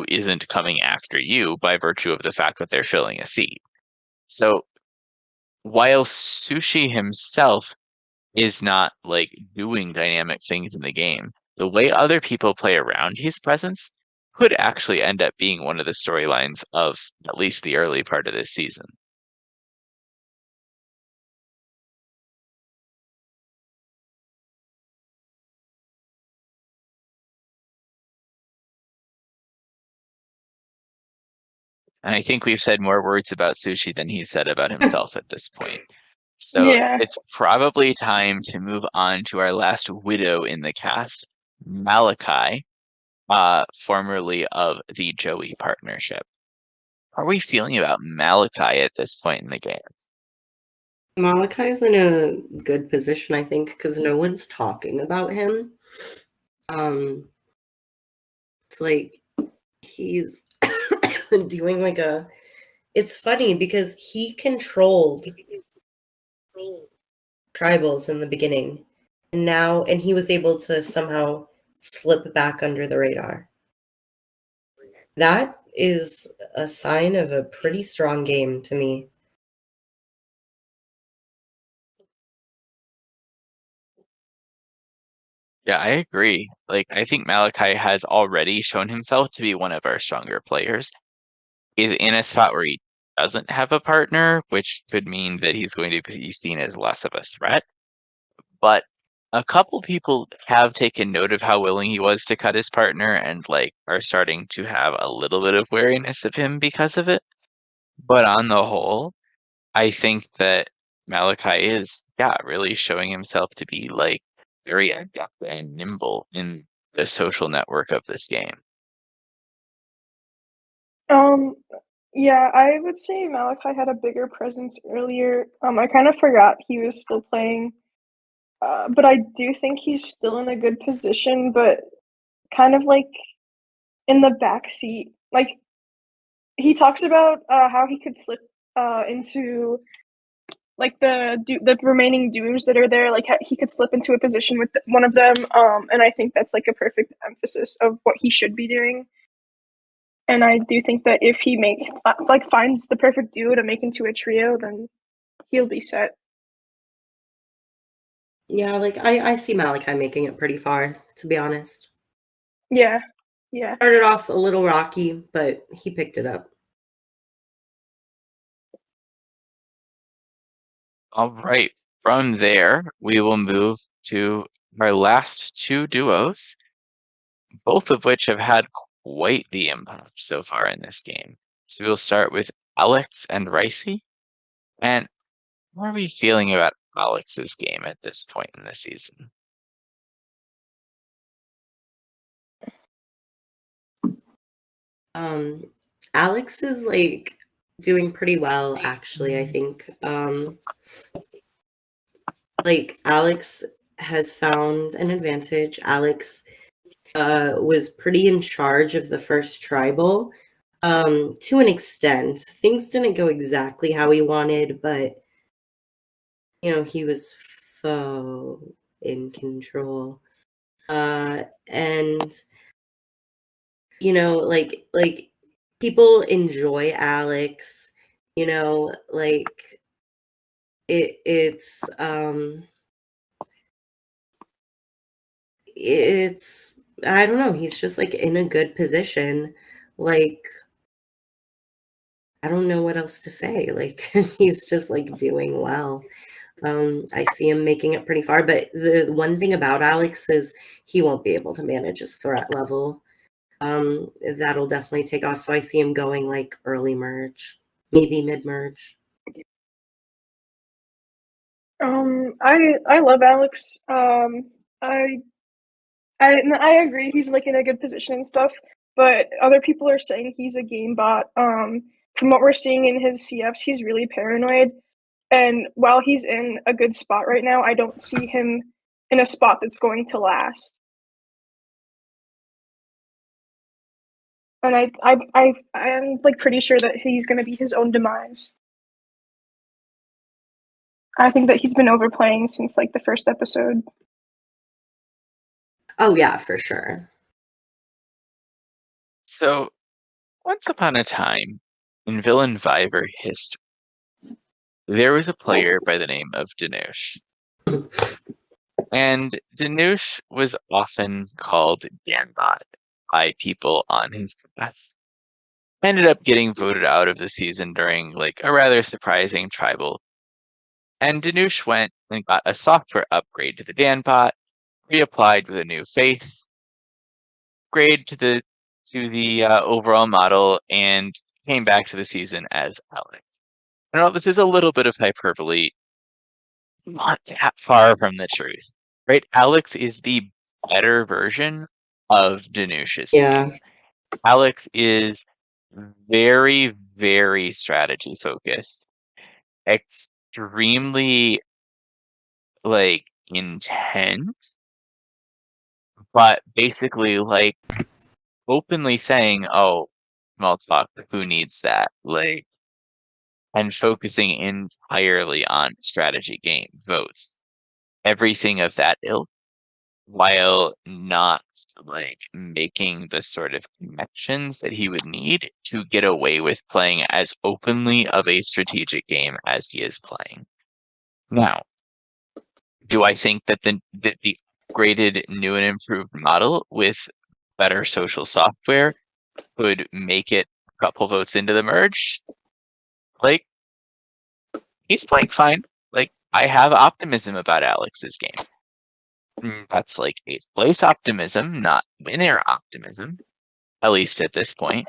isn't coming after you by virtue of the fact that they're filling a seat. So while Sushi himself is not like doing dynamic things in the game, the way other people play around his presence could actually end up being one of the storylines of at least the early part of this season. And I think we've said more words about Sushi than he's said about himself at this point. So Yeah. it's probably time to move on to our last widow in the cast, Malachi, formerly of the Joey partnership. How are we feeling about Malachi at this point in the game? Malachi's in a good position, I think, because no one's talking about him. It's like he's doing like a. It's funny because he controlled tribals in the beginning, and he was able to somehow slip back under the radar. That is a sign of a pretty strong game to me. Yeah, I agree. Like, I think Malachi has already shown himself to be one of our stronger players. He's in a spot where he doesn't have a partner, which could mean that he's going to be seen as less of a threat. But a couple people have taken note of how willing he was to cut his partner and like are starting to have a little bit of wariness of him because of it. But on the whole, I think that Malachi is, yeah, really showing himself to be like very adept and nimble in the social network of this game. Um, yeah, I would say Malachi had a bigger presence earlier. I kind of forgot he was still playing, but I do think he's still in a good position, but kind of like in the back seat. Like he talks about how he could slip into like the remaining dooms that are there. Like he could slip into a position with one of them, and I think that's like a perfect emphasis of what he should be doing. And I do think that if he finds the perfect duo to make into a trio, then he'll be set. Yeah, like I see Malachi making it pretty far, to be honest. Yeah, yeah. Started off a little rocky, but he picked it up. All right. From there, we will move to our last two duos, both of which have had quite the impact so far in this game. So we'll start with Alex and Ricey. And how are we feeling about Alex's game at this point in the season? Alex is like doing pretty well, actually, I think. Like Alex has found an advantage. Alex was pretty in charge of the first tribal, to an extent. Things didn't go exactly how he wanted, but he was faux in control. And like people enjoy Alex, like it's I don't know, he's just like in a good position. Like I don't know what else to say. Like he's just like doing well. I see him making it pretty far, but the one thing about Alex is he won't be able to manage his threat level. That'll definitely take off. So I see him going like early merge, maybe mid merge. I love Alex. I I agree. He's like in a good position and stuff, but other people are saying he's a game bot. From what we're seeing in his CFs, he's really paranoid. And while he's in a good spot right now, I don't see him in a spot that's going to last. And I am like pretty sure that he's going to be his own demise. I think that he's been overplaying since like the first episode. Oh yeah, for sure. So, once upon a time in Villain Viver history, there was a player by the name of Danush. And Danush was often called Danbot by people on his class. Ended up getting voted out of the season during like a rather surprising tribal. And Danush went and got a software upgrade to the Danbot, reapplied with a new face, grade to the overall model, and came back to the season as Alex. I know this is a little bit of hyperbole, not that far from the truth, right? Alex is the better version of Danush's Yeah. game. Alex is very, very strategy focused, extremely like intense, but basically like openly saying, "Oh, small talk, who needs that?" Like, and focusing entirely on strategy game votes, everything of that ilk, while not like making the sort of connections that he would need to get away with playing as openly of a strategic game as he is playing. Now, do I think that the upgraded, new and improved model with better social software could make it a couple votes into the merge? Like, he's playing fine. Like, I have optimism about Alex's game. That's like 8th place optimism, not winner optimism, at least at this point.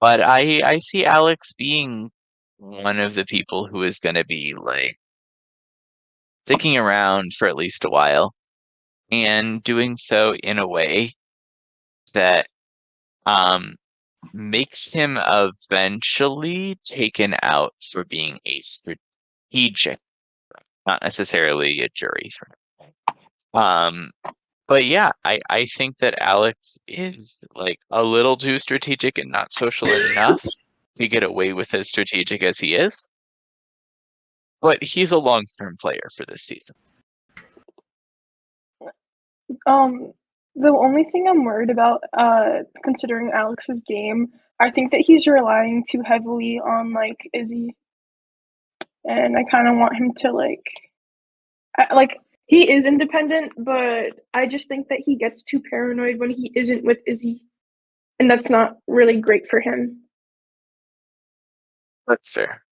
But I see Alex being one of the people who is going to be like sticking around for at least a while and doing so in a way that um makes him eventually taken out for being a strategic, not necessarily a jury threat. But yeah, I think that Alex is like a little too strategic and not social enough to get away with as strategic as he is. But he's a long-term player for this season. The only thing I'm worried about, considering Alex's game, I think that he's relying too heavily on like Izzy, and I kind of want him to like he is independent, but I just think that he gets too paranoid when he isn't with Izzy, and that's not really great for him. That's fair.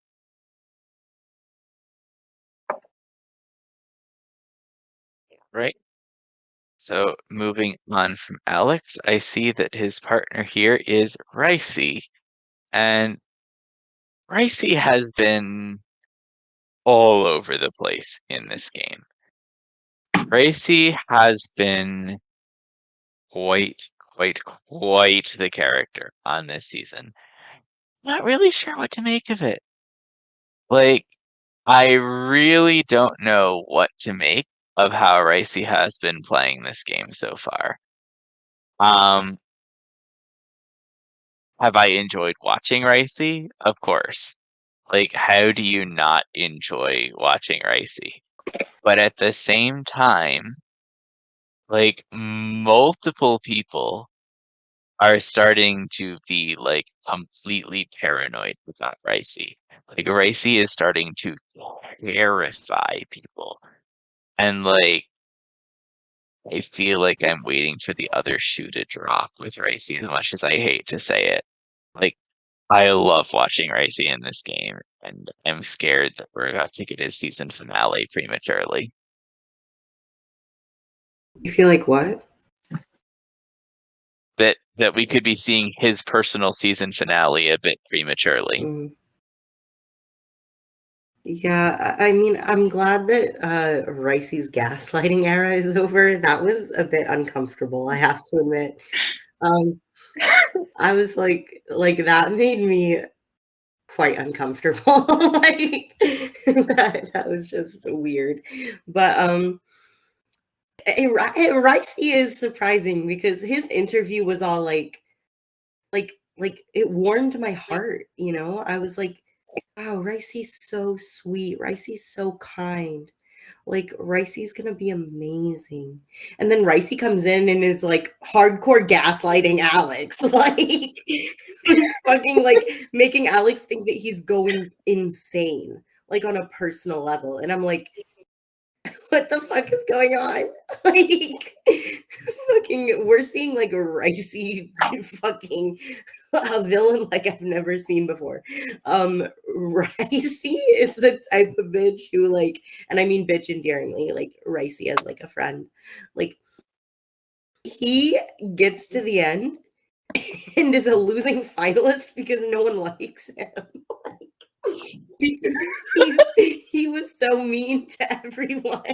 Right. So moving on from Alex, I see that his partner here is Ricey. And Ricey has been all over the place in this game. Ricey has been quite the character on this season. Not really sure what to make of it. Like, I really don't know what to make of how Ricey has been playing this game so far. Have I enjoyed watching Ricey? Of course. Like, how do you not enjoy watching Ricey? But at the same time, like, multiple people are starting to be like completely paranoid about Ricey. Like, Ricey is starting to terrify people. And like, I feel like I'm waiting for the other shoe to drop with Ricey, as much as I hate to say it. Like, I love watching Ricey in this game, and I'm scared that we're about to get his season finale prematurely. You feel like what? That we could be seeing his personal season finale a bit prematurely. Mm. Yeah, I mean, I'm glad that Ricey's gaslighting era is over. That was a bit uncomfortable, I have to admit. I was like that made me quite uncomfortable. Like that was just weird. But Ricey is surprising because his interview was all like it warmed my heart, you know? I was like, wow, Ricey's so sweet. Ricey's so kind. Like Ricey's gonna be amazing. And then Ricey comes in and is like hardcore gaslighting Alex, like fucking like making Alex think that he's going insane, like on a personal level. And I'm like, what the fuck is going on? Like, fucking, we're seeing like a Ricey fucking a villain like I've never seen before. Ricey is the type of bitch who like, and I mean bitch endearingly, like Ricey as like a friend. Like, he gets to the end and is a losing finalist because no one likes him. Because he was so mean to everyone.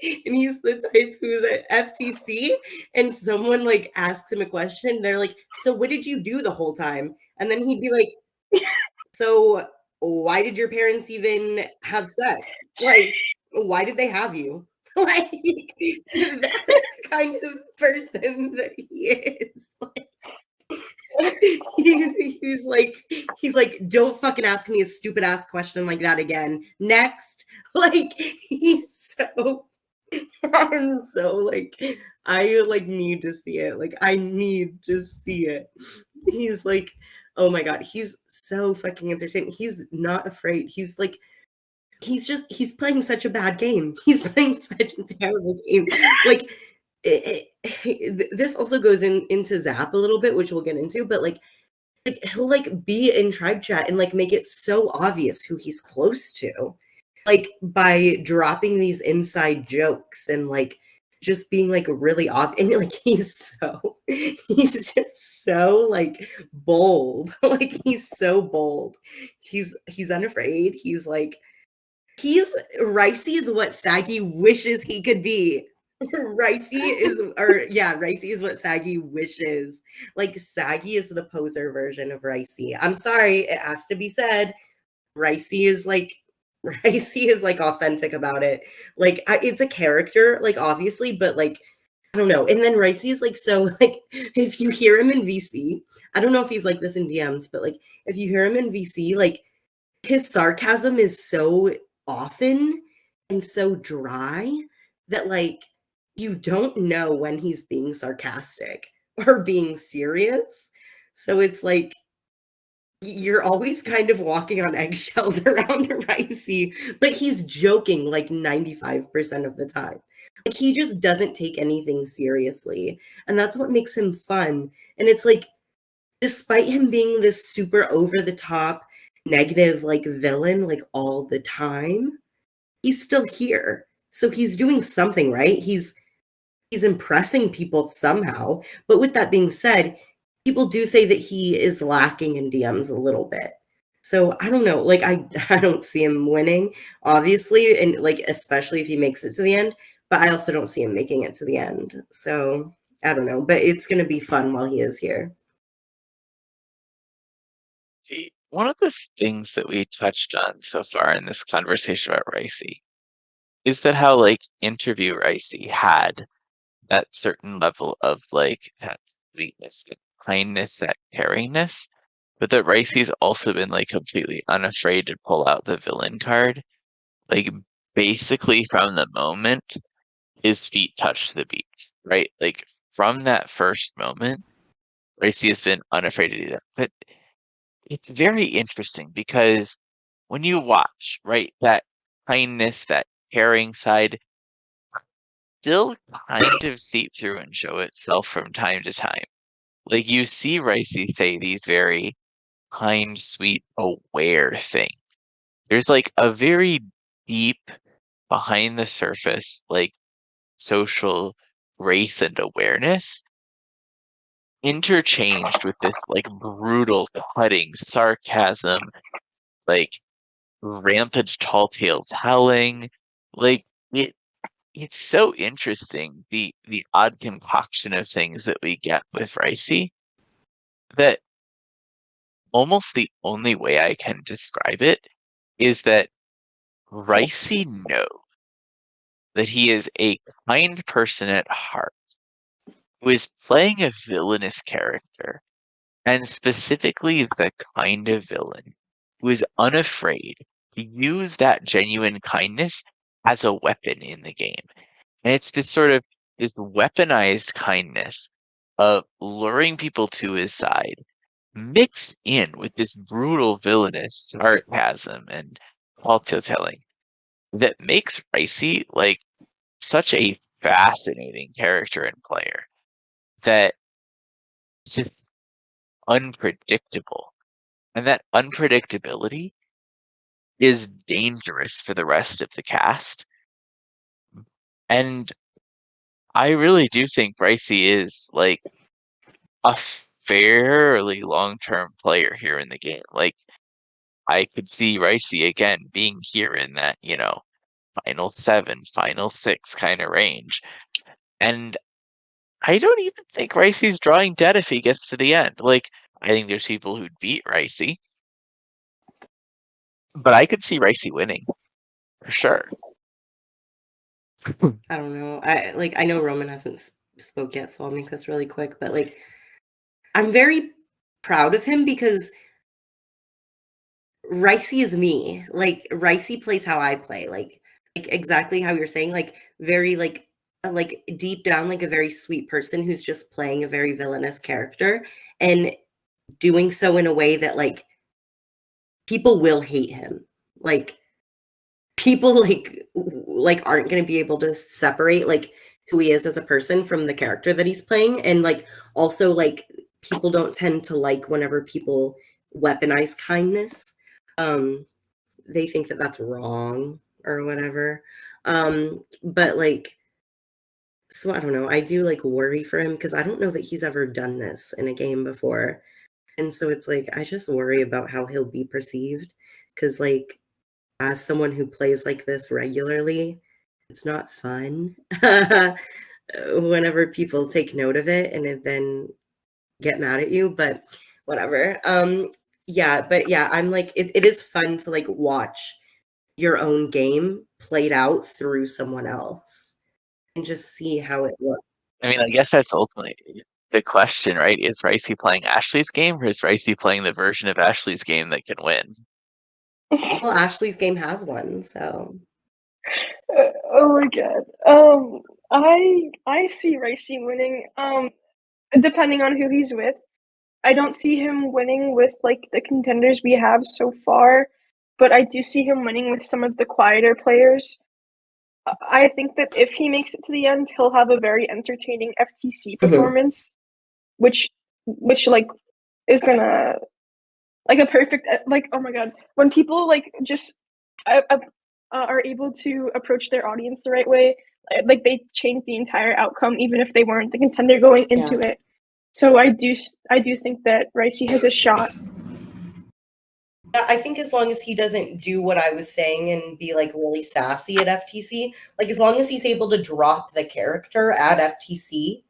And he's the type who's at FTC and someone like asks him a question. They're like, so what did you do the whole time? And then he'd be like, so why did your parents even have sex? Like, why did they have you? Like, that's the kind of person that he is. Like, he's like, don't fucking ask me a stupid ass question like that again. Next. Like, he's so I'm so like, I like need to see it. Like, I need to see it. He's like, oh my god, he's so fucking entertaining. He's not afraid. He's like, he's playing such a bad game. He's playing such a terrible game. Like, this also goes into Zap a little bit, which we'll get into, but like he'll like be in tribe chat and like make it so obvious who he's close to. like by dropping these inside jokes and like just being like really off, and like he's just so like bold. Like he's so bold. He's unafraid. He's like Ricey is what Saggy wishes he could be. Ricey is what Saggy wishes. Like Saggy is the poser version of Ricey. I'm sorry, it has to be said. Ricey is like authentic about it. Like it's a character, like obviously, but like I don't know. And then Ricey is like so like if you hear him in VC, I don't know if he's like this in DMs, but like if you hear him in VC, like his sarcasm is so often and so dry that like you don't know when he's being sarcastic or being serious. So it's like you're always kind of walking on eggshells around Ricey, but he's joking like 95% of the time. Like he just doesn't take anything seriously. And that's what makes him fun. And it's like, despite him being this super over the top, negative, like villain, like all the time, he's still here. So he's doing something, right? He's impressing people somehow. But with that being said, people do say that he is lacking in DMs a little bit. So I don't know. Like I don't see him winning, obviously, and like especially if he makes it to the end. But I also don't see him making it to the end. So I don't know. But it's gonna be fun while he is here. One of the things that we touched on so far in this conversation about Ricey is that how like interview Ricey had that certain level of like that sweetness, that kindness, that caringness, but that Ricey's also been like completely unafraid to pull out the villain card. Like basically from the moment his feet touched the beach, right? Like from that first moment, Ricey has been unafraid to do that. But it's very interesting because when you watch, right, that kindness, that caring side still kind of seep through and show itself from time to time. Like you see Ricey say these very kind, sweet, aware things. There's like a very deep behind the surface, like social grace and awareness interchanged with this like brutal, cutting sarcasm, like rampant tall tale telling. Like it's so interesting the odd concoction of things that we get with Ricey that almost the only way I can describe it is that Ricey knows that he is a kind person at heart who is playing a villainous character, and specifically the kind of villain who is unafraid to use that genuine kindness as a weapon in the game. And it's this weaponized kindness of luring people to his side, mixed in with this brutal villainous sarcasm and tale-telling that makes Ricey like such a fascinating character and player that is just unpredictable. And that unpredictability is dangerous for the rest of the cast. And I really do think Ricey is like a fairly long-term player here in the game. Like I could see Ricey again being here in that, final 7, final 6 kind of range. And I don't even think Ricey's drawing dead if he gets to the end. Like I think there's people who'd beat Ricey, but I could see Ricey winning for sure. I don't know. I know Roman hasn't spoke yet, so I'll make this really quick. But like, I'm very proud of him because Ricey is me. Like Ricey plays how I play. Like exactly how you're saying. Like very like deep down, like a very sweet person who's just playing a very villainous character and doing so in a way that like people will hate him. Like people like aren't going to be able to separate like who he is as a person from the character that he's playing, and like also like people don't tend to like whenever people weaponize kindness. They think that that's wrong, or whatever. But like, so I don't know. I do like worry for him because I don't know that he's ever done this in a game before. And so it's like I just worry about how he'll be perceived because like as someone who plays like this regularly, it's not fun whenever people take note of it and then get mad at you, but whatever. Yeah, but yeah, I'm like it is fun to like watch your own game played out through someone else and just see how it looks. I mean, I guess that's ultimately the question, right? Is Ricey playing Ashley's game, or is Ricey playing the version of Ashley's game that can win? Well, Ashley's game has one, so Oh my god. I see Ricey winning. Depending on who he's with. I don't see him winning with like the contenders we have so far, but I do see him winning with some of the quieter players. I think that if he makes it to the end, he'll have a very entertaining FTC performance, which like is gonna like a perfect like oh my god when people like just are able to approach their audience the right way, like they change the entire outcome even if they weren't the contender going into it. So I do think that Ricey has a shot. I think as long as he doesn't do what I was saying and be like really sassy at FTC, like as long as he's able to drop the character at FTC,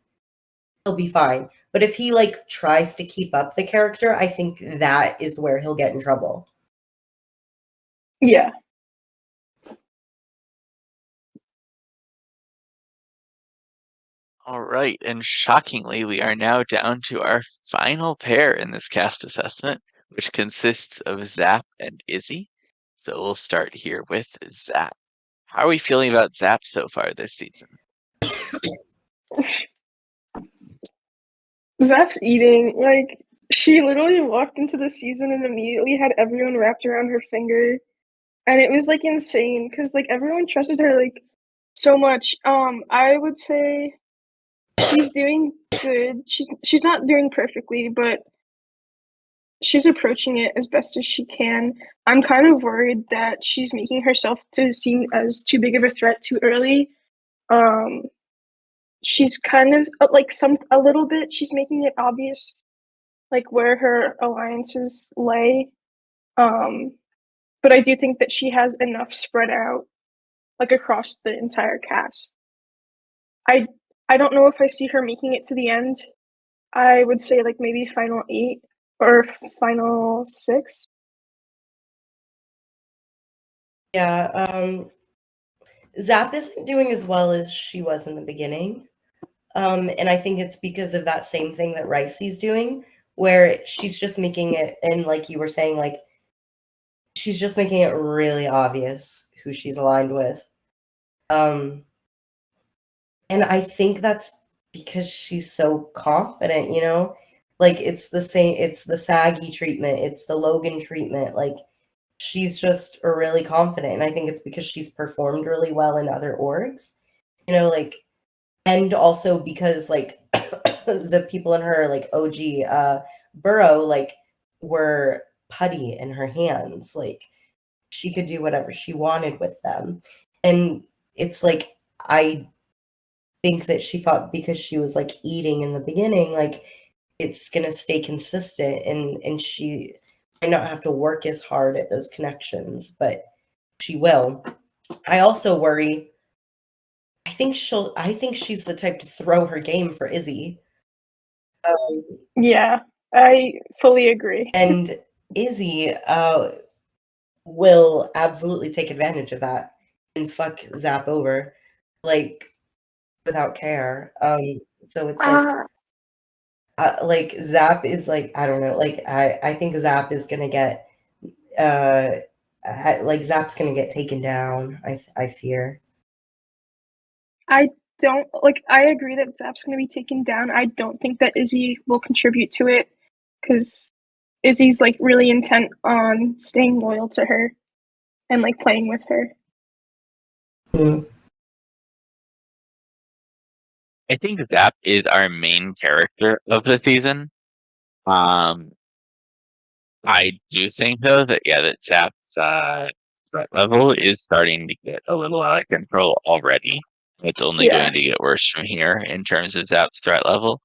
he'll be fine. But if he like tries to keep up the character, I think that is where he'll get in trouble. Yeah. All right, and shockingly, we are now down to our final pair in this cast assessment, which consists of Zap and Izzy. So we'll start here with Zap. How are we feeling about Zap so far this season? Zap's eating. Like, she literally walked into the season and immediately had everyone wrapped around her finger. And it was like insane because like everyone trusted her like so much. I would say she's doing good. She's not doing perfectly, but she's approaching it as best as she can. I'm kind of worried that she's making herself to seem as too big of a threat too early. Um, she's kind of like a little bit. She's making it obvious, like where her alliances lay. But I do think that she has enough spread out, like across the entire cast. I I don't know if I see her making it to the end. I would say like maybe final 8 or final 6. Yeah, Zap isn't doing as well as she was in the beginning. And I think it's because of that same thing that Ricey's doing, where she's just making it, and like you were saying, like she's just making it really obvious who she's aligned with. And I think that's because she's so confident, you know? Like it's the same, it's the saggy treatment, it's the Logan treatment. Like she's just really confident. And I think it's because she's performed really well in other orgs, you know, like, and also because like the people in her like OG Burrow like were putty in her hands. Like she could do whatever she wanted with them. And it's like I think that she thought because she was like eating in the beginning, like it's gonna stay consistent and she might not have to work as hard at those connections, but she will. I also worry. I think she's the type to throw her game for Izzy. Yeah, I fully agree. And Izzy will absolutely take advantage of that and fuck Zap over, like without care. So it's like Zap is like I don't know, like I think Zap is gonna get uh like Zap's gonna get taken down. I fear. I don't like. I agree that Zap's going to be taken down. I don't think that Izzy will contribute to it because Izzy's like really intent on staying loyal to her and like playing with her. Mm. I think Zap is our main character of the season. I do think though that that Zap's threat level is starting to get a little out of control already. It's only Yeah. going to get worse from here in terms of Zap's threat level.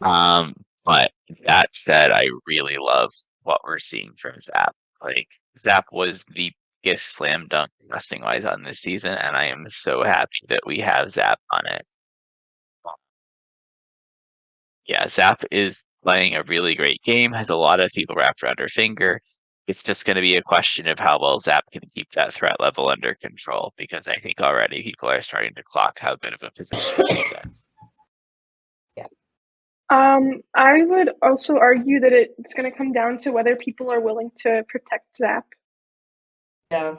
But that said, I really love what we're seeing from Zap. Like Zap was the biggest slam dunk testing wise on this season, and I am so happy that we have Zap on it. Yeah, Zap is playing a really great game, has a lot of people wrapped around her finger. It's just going to be a question of how well Zap can keep that threat level under control, because I think already people are starting to clock how good of a position she's in. I would also argue that it's going to come down to whether people are willing to protect Zap. Yeah.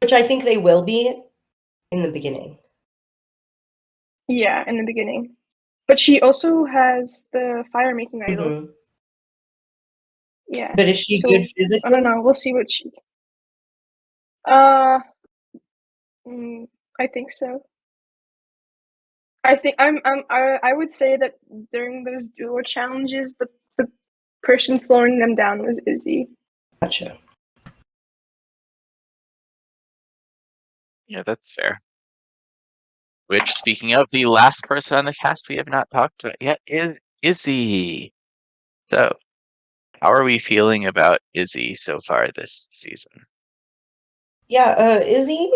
Which I think they will be in the beginning. Yeah, in the beginning. But she also has the fire making idol. Mhm. Yeah. But is she So, good physically? I don't know. We'll see what she. I think so. I think I would say that during those duo challenges, the person slowing them down was Izzy. Gotcha. Yeah, that's fair. Which, speaking of, the last person on the cast we have not talked about yet is Izzy. So, how are we feeling about Izzy so far this season? Yeah, Izzy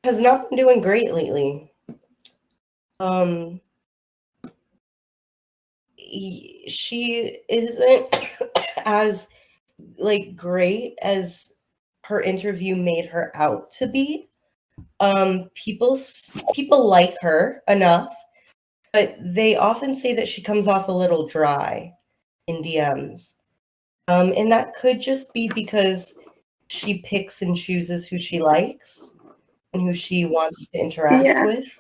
has not been doing great lately. She isn't as like great as her interview made her out to be. People like her enough, but they often say that she comes off a little dry in DMs. And that could just be because she picks and chooses who she likes and who she wants to interact Yeah. with,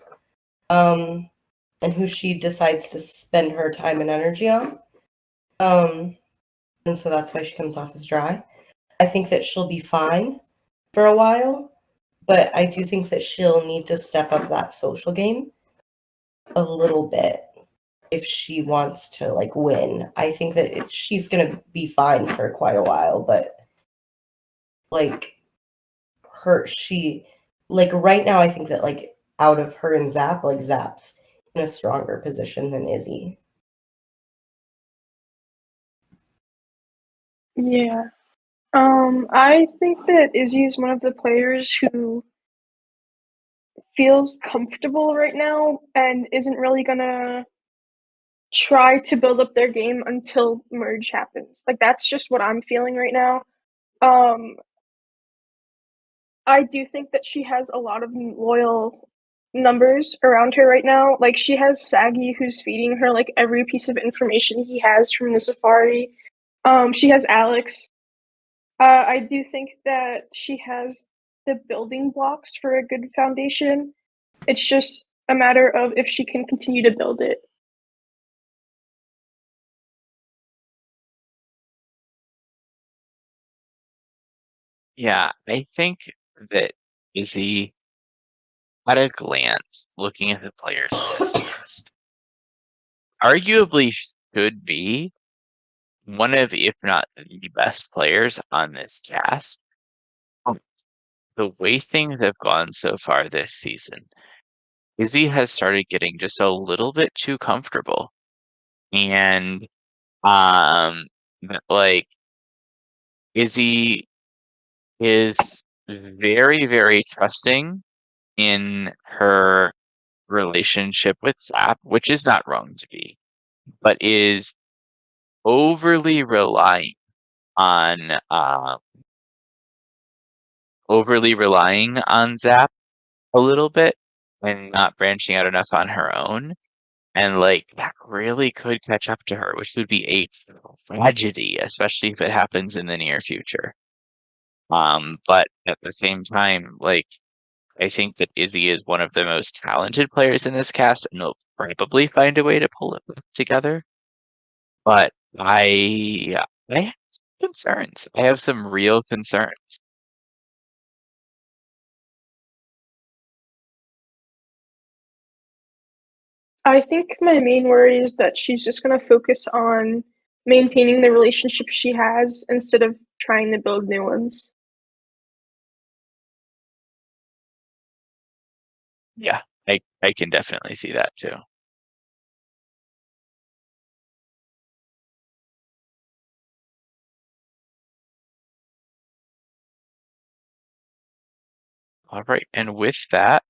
and who she decides to spend her time and energy on. And so that's why she comes off as dry. I think that she'll be fine for a while, but I do think that she'll need to step up that social game a little bit if she wants to like win. I think that she's gonna be fine for quite a while, but like she like right now, I think that like out of her and Zap, like Zap's in a stronger position than Izzy. Yeah. I think that Izzy is one of the players who feels comfortable right now and isn't really gonna try to build up their game until merge happens. Like that's just what I'm feeling right now. I do think that she has a lot of loyal numbers around her right now. Like she has Saggy who's feeding her like every piece of information he has from the Safari. She has Alex. I do think that she has the building blocks for a good foundation. It's just a matter of if she can continue to build it. Yeah, I think that Izzy, at a glance, looking at the players on this list, arguably should be one of, if not the best players on this cast. The way things have gone so far this season, Izzy has started getting just a little bit too comfortable. And um like Izzy is very, very trusting in her relationship with Zap, which is not wrong to be, but is overly relying on Zap a little bit and not branching out enough on her own. And like that really could catch up to her, which would be a tragedy, especially if it happens in the near future. But at the same time, like I think that Izzy is one of the most talented players in this cast, and will probably find a way to pull it back together. But I have some concerns. I have some real concerns. I think my main worry is that she's just gonna focus on maintaining the relationships she has instead of trying to build new ones. Yeah, I can definitely see that too. All right, and with that,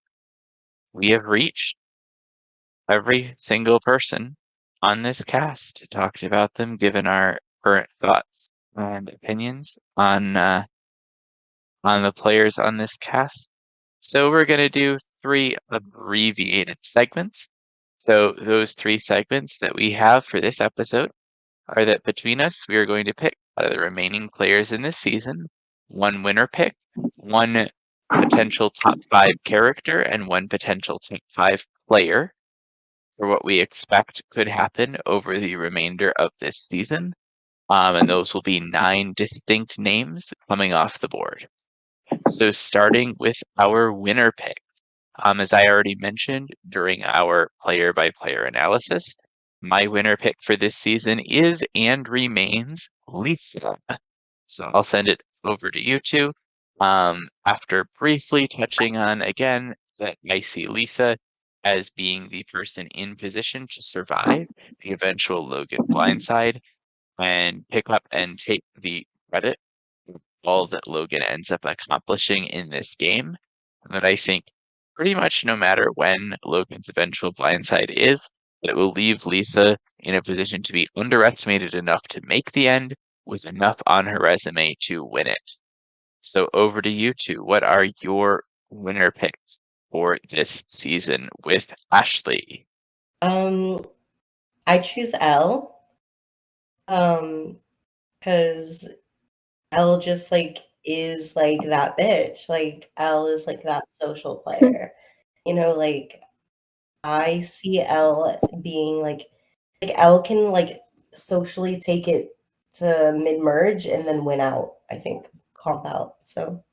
we have reached every single person on this cast, talked about them, given our current thoughts and opinions on the players on this cast. So we're going to do 3 abbreviated segments. So those 3 segments that we have for this episode are that between us, we are going to pick out of the remaining players in this season, 1 winner pick, 1 potential top 5 character, and 1 potential top 5 player for what we expect could happen over the remainder of this season. And those will be 9 distinct names coming off the board. So starting with our winner pick, as I already mentioned during our player by player analysis, my winner pick for this season is and remains Lisa. So I'll send it over to you two. After briefly touching on again that I see Lisa as being the person in position to survive the eventual Logan blindside and pick up and take the credit for all that Logan ends up accomplishing in this game. But I think pretty much no matter when Logan's eventual blindside is, it will leave Lisa in a position to be underestimated enough to make the end with enough on her resume to win it. So over to you two. What are your winner picks for this season with Ashley? I choose Elle. Because Elle just like is like that bitch. Like Elle is like that social player. You know, like I see Elle being like Elle can like socially take it to mid merge and then win out, I think. Comp out. So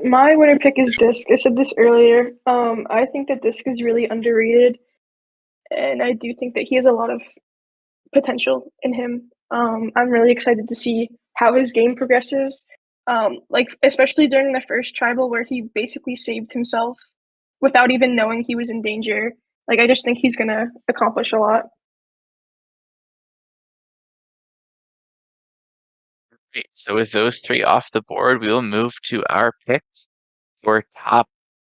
My winner pick is Disc. I said this earlier. I think that Disc is really underrated, and I do think that he has a lot of potential in him. I'm really excited to see how his game progresses. Like especially during the first tribal where he basically saved himself without even knowing he was in danger. Like I just think he's gonna accomplish a lot. Great. So with those 3 off the board, we will move to our picks for top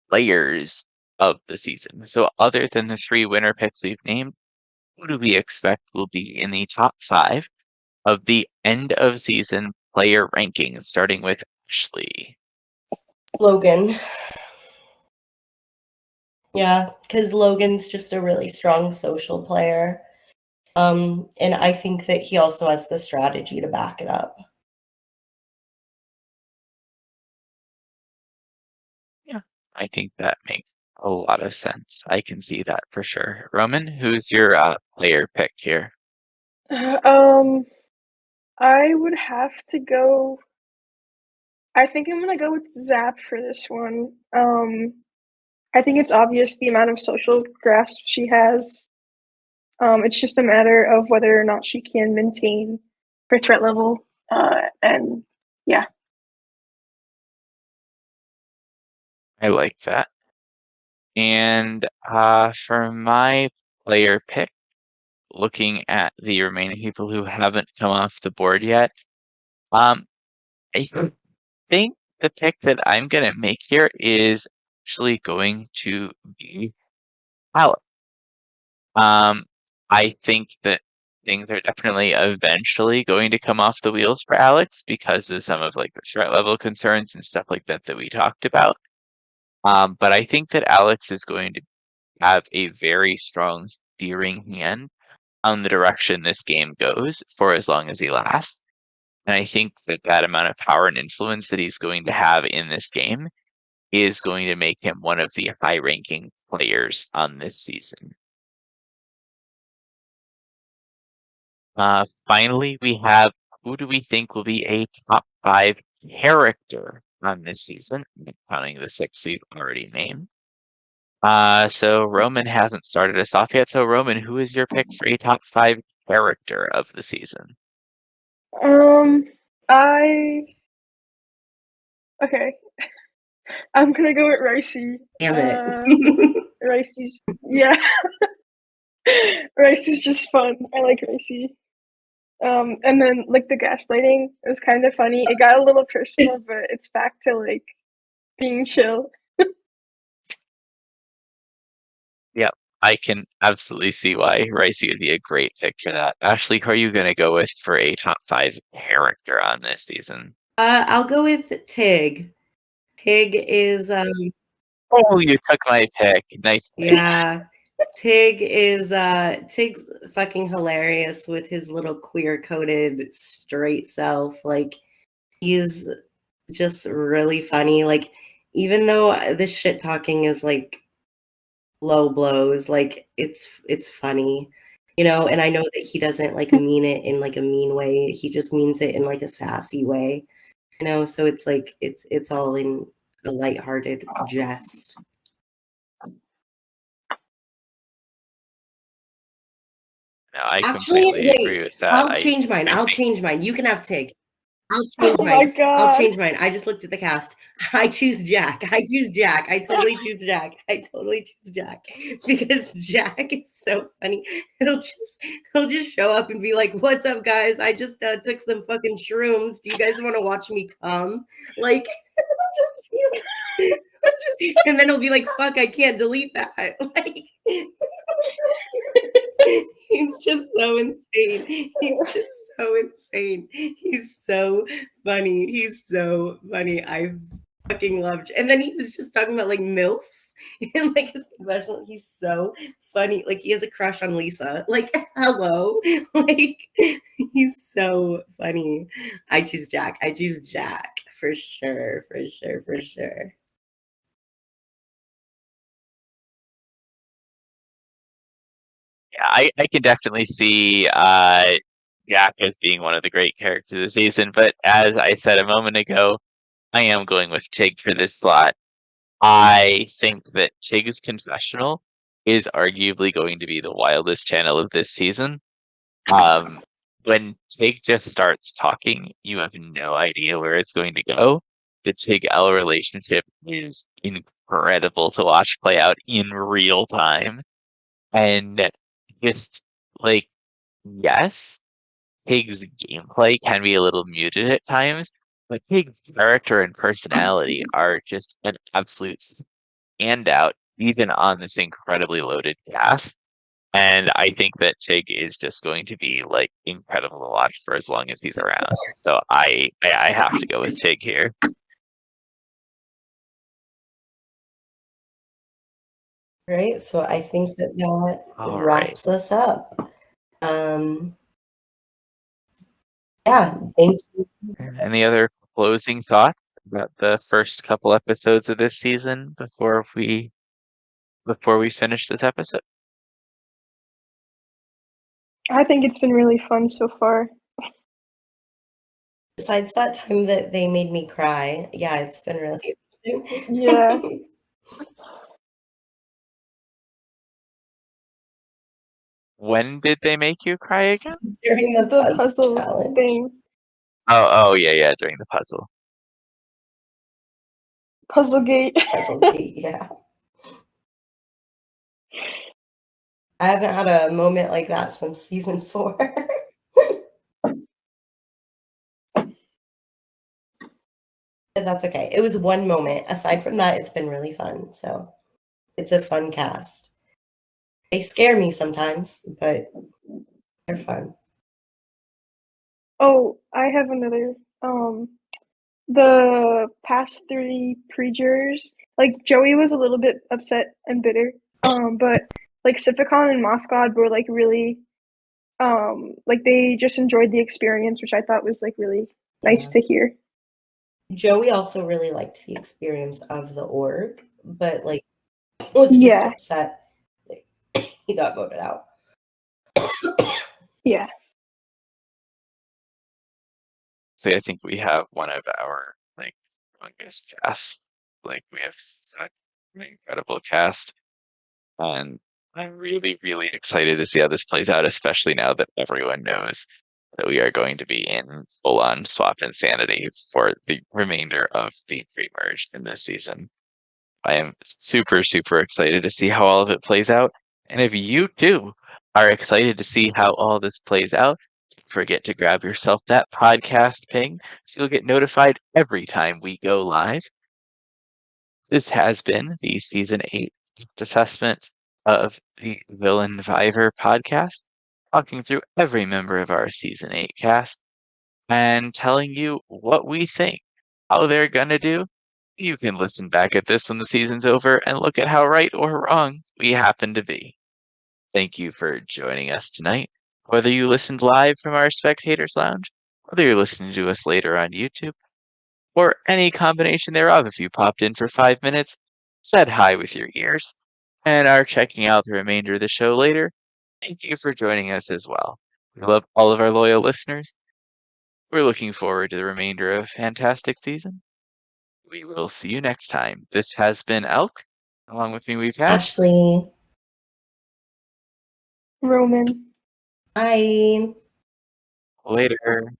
players of the season. So other than the 3 winner picks we've named, who do we expect will be in the top 5 of the end of season player rankings, starting with Ashley? Logan. Yeah, because Logan's just a really strong social player. And I think that he also has the strategy to back it up. Yeah, I think that makes a lot of sense. I can see that for sure. Roman, who's your player pick here? Um, I would have to go. I think I'm gonna go with Zap for this one. I think it's obvious the amount of social grasp she has. It's just a matter of whether or not she can maintain her threat level. And yeah. I like that. And for my player pick, looking at the remaining people who haven't come off the board yet, um, I think the pick that I'm gonna make here is actually going to be Alex. Um, I think that things are definitely eventually going to come off the wheels for Alex because of some of like the threat level concerns and stuff like that that we talked about. But I think that Alex is going to have a very strong steering hand on the direction this game goes for as long as he lasts. And I think that that amount of power and influence that he's going to have in this game is going to make him one of the high ranking players on this season. Finally, we have who do we think will be a top 5 character on this season, counting the 6 we've already named. So Roman hasn't started us off yet. So Roman, who is your pick for a top 5 character of the season? I okay. I'm gonna go with Ricey. Damn it. Ricey's yeah. Ricey's just fun. I like Ricey. And then like the gaslighting is kind of funny. It got a little personal, but it's back to like being chill. Yep, I can absolutely see why Ricey would be a great pick for that. Ashley, who are you gonna go with for a top 5 character on this season? I'll go with Tig. Tig is Oh, you took my pick. Nice pick. yeah. Tig's fucking hilarious with his little queer coded straight self. Like he's just really funny. Like even though this shit talking is like low blows, like it's funny. And I know that he doesn't like mean it in like a mean way. He just means it in like a sassy way. So it's like it's all in a lighthearted jest. No, I Actually, completely agree wait, with that. I'll change mine. I I'll think change mine. You can have Tig. I'll change Oh my mine. I'll god. change mine. I just looked at the cast. I choose Jack. I choose Jack. I totally choose Jack. I totally choose Jack because Jack is so funny. He'll just show up and be like, "What's up, guys? I just took some fucking shrooms. Do you guys want to watch me come?" Like, just be like, and then he'll be like, "Fuck, I can't delete that." Like, he's just so insane. He's just so insane. He's so funny. He's so funny. I fucking loved. And then he was just talking about like MILFs and like his confessional. He's so funny. Like he has a crush on Lisa. Like, hello. Like he's so funny. I choose Jack. I choose Jack for sure. For sure. For sure. yeah, I can definitely see Jack as being one of the great characters of the season, but as I said a moment ago, I am going with Tig for this slot. I think that Tig's confessional is arguably going to be the wildest channel of this season. Um, when Tig just starts talking, you have no idea where it's going to go. The Tig L relationship is incredible to watch play out in real time. And just like, yes, Tig's gameplay can be a little muted at times, but Tig's character and personality are just an absolute standout, even on this incredibly loaded cast. And I think that Tig is just going to be like incredible to watch for as long as he's around. So I have to go with Tig here. Right. So I think that All right. wraps us up. Um, yeah. Thank you. Any other closing thoughts about the first couple episodes of this season before we finish this episode? I think it's been really fun so far. Besides that time that they made me cry, yeah, it's been really Yeah. When did they make you cry again? during the The puzzle puzzle challenge. thing. Oh yeah, during the puzzle. Puzzlegate. Puzzle gate, yeah. I haven't had a moment like that since season 4. But that's okay. It was one moment. Aside from that, it's been really fun. So it's a fun cast. They scare me sometimes, but they're fun. Oh, I have another. The past 3 pre-jurors, like Joey was a little bit upset and bitter. But like Sifficon and Moth God were like really, like they just enjoyed the experience, which I thought was like really nice Yeah. to hear. Joey also really liked the experience of the org, but like was just Yeah, upset that he got voted out. yeah. So I think we have one of our like strongest casts. Like we have such an incredible cast. And I'm really, really excited to see how this plays out, especially now that everyone knows that we are going to be in full-on swap insanity for the remainder of the pre-merge in this season. I am super, super excited to see how all of it plays out. And if you too are excited to see how all this plays out, don't forget to grab yourself that podcast ping so you'll get notified every time we go live. This has been the season 8 assessment of the Villain Viver podcast, talking through every member of our season 8 cast and telling you what we think, how they're gonna do. You can listen back at this when the season's over and look at how right or wrong we happen to be. Thank you for joining us tonight. Whether you listened live from our Spectators Lounge, whether you're listening to us later on YouTube, or any combination thereof if you popped in for 5 minutes, said hi with your ears, and are checking out the remainder of the show later, thank you for joining us as well. We love all of our loyal listeners. We're looking forward to the remainder of a fantastic season. We will see you next time. This has been Elk. Along with me, we've had Ashley, Roman. bye. later.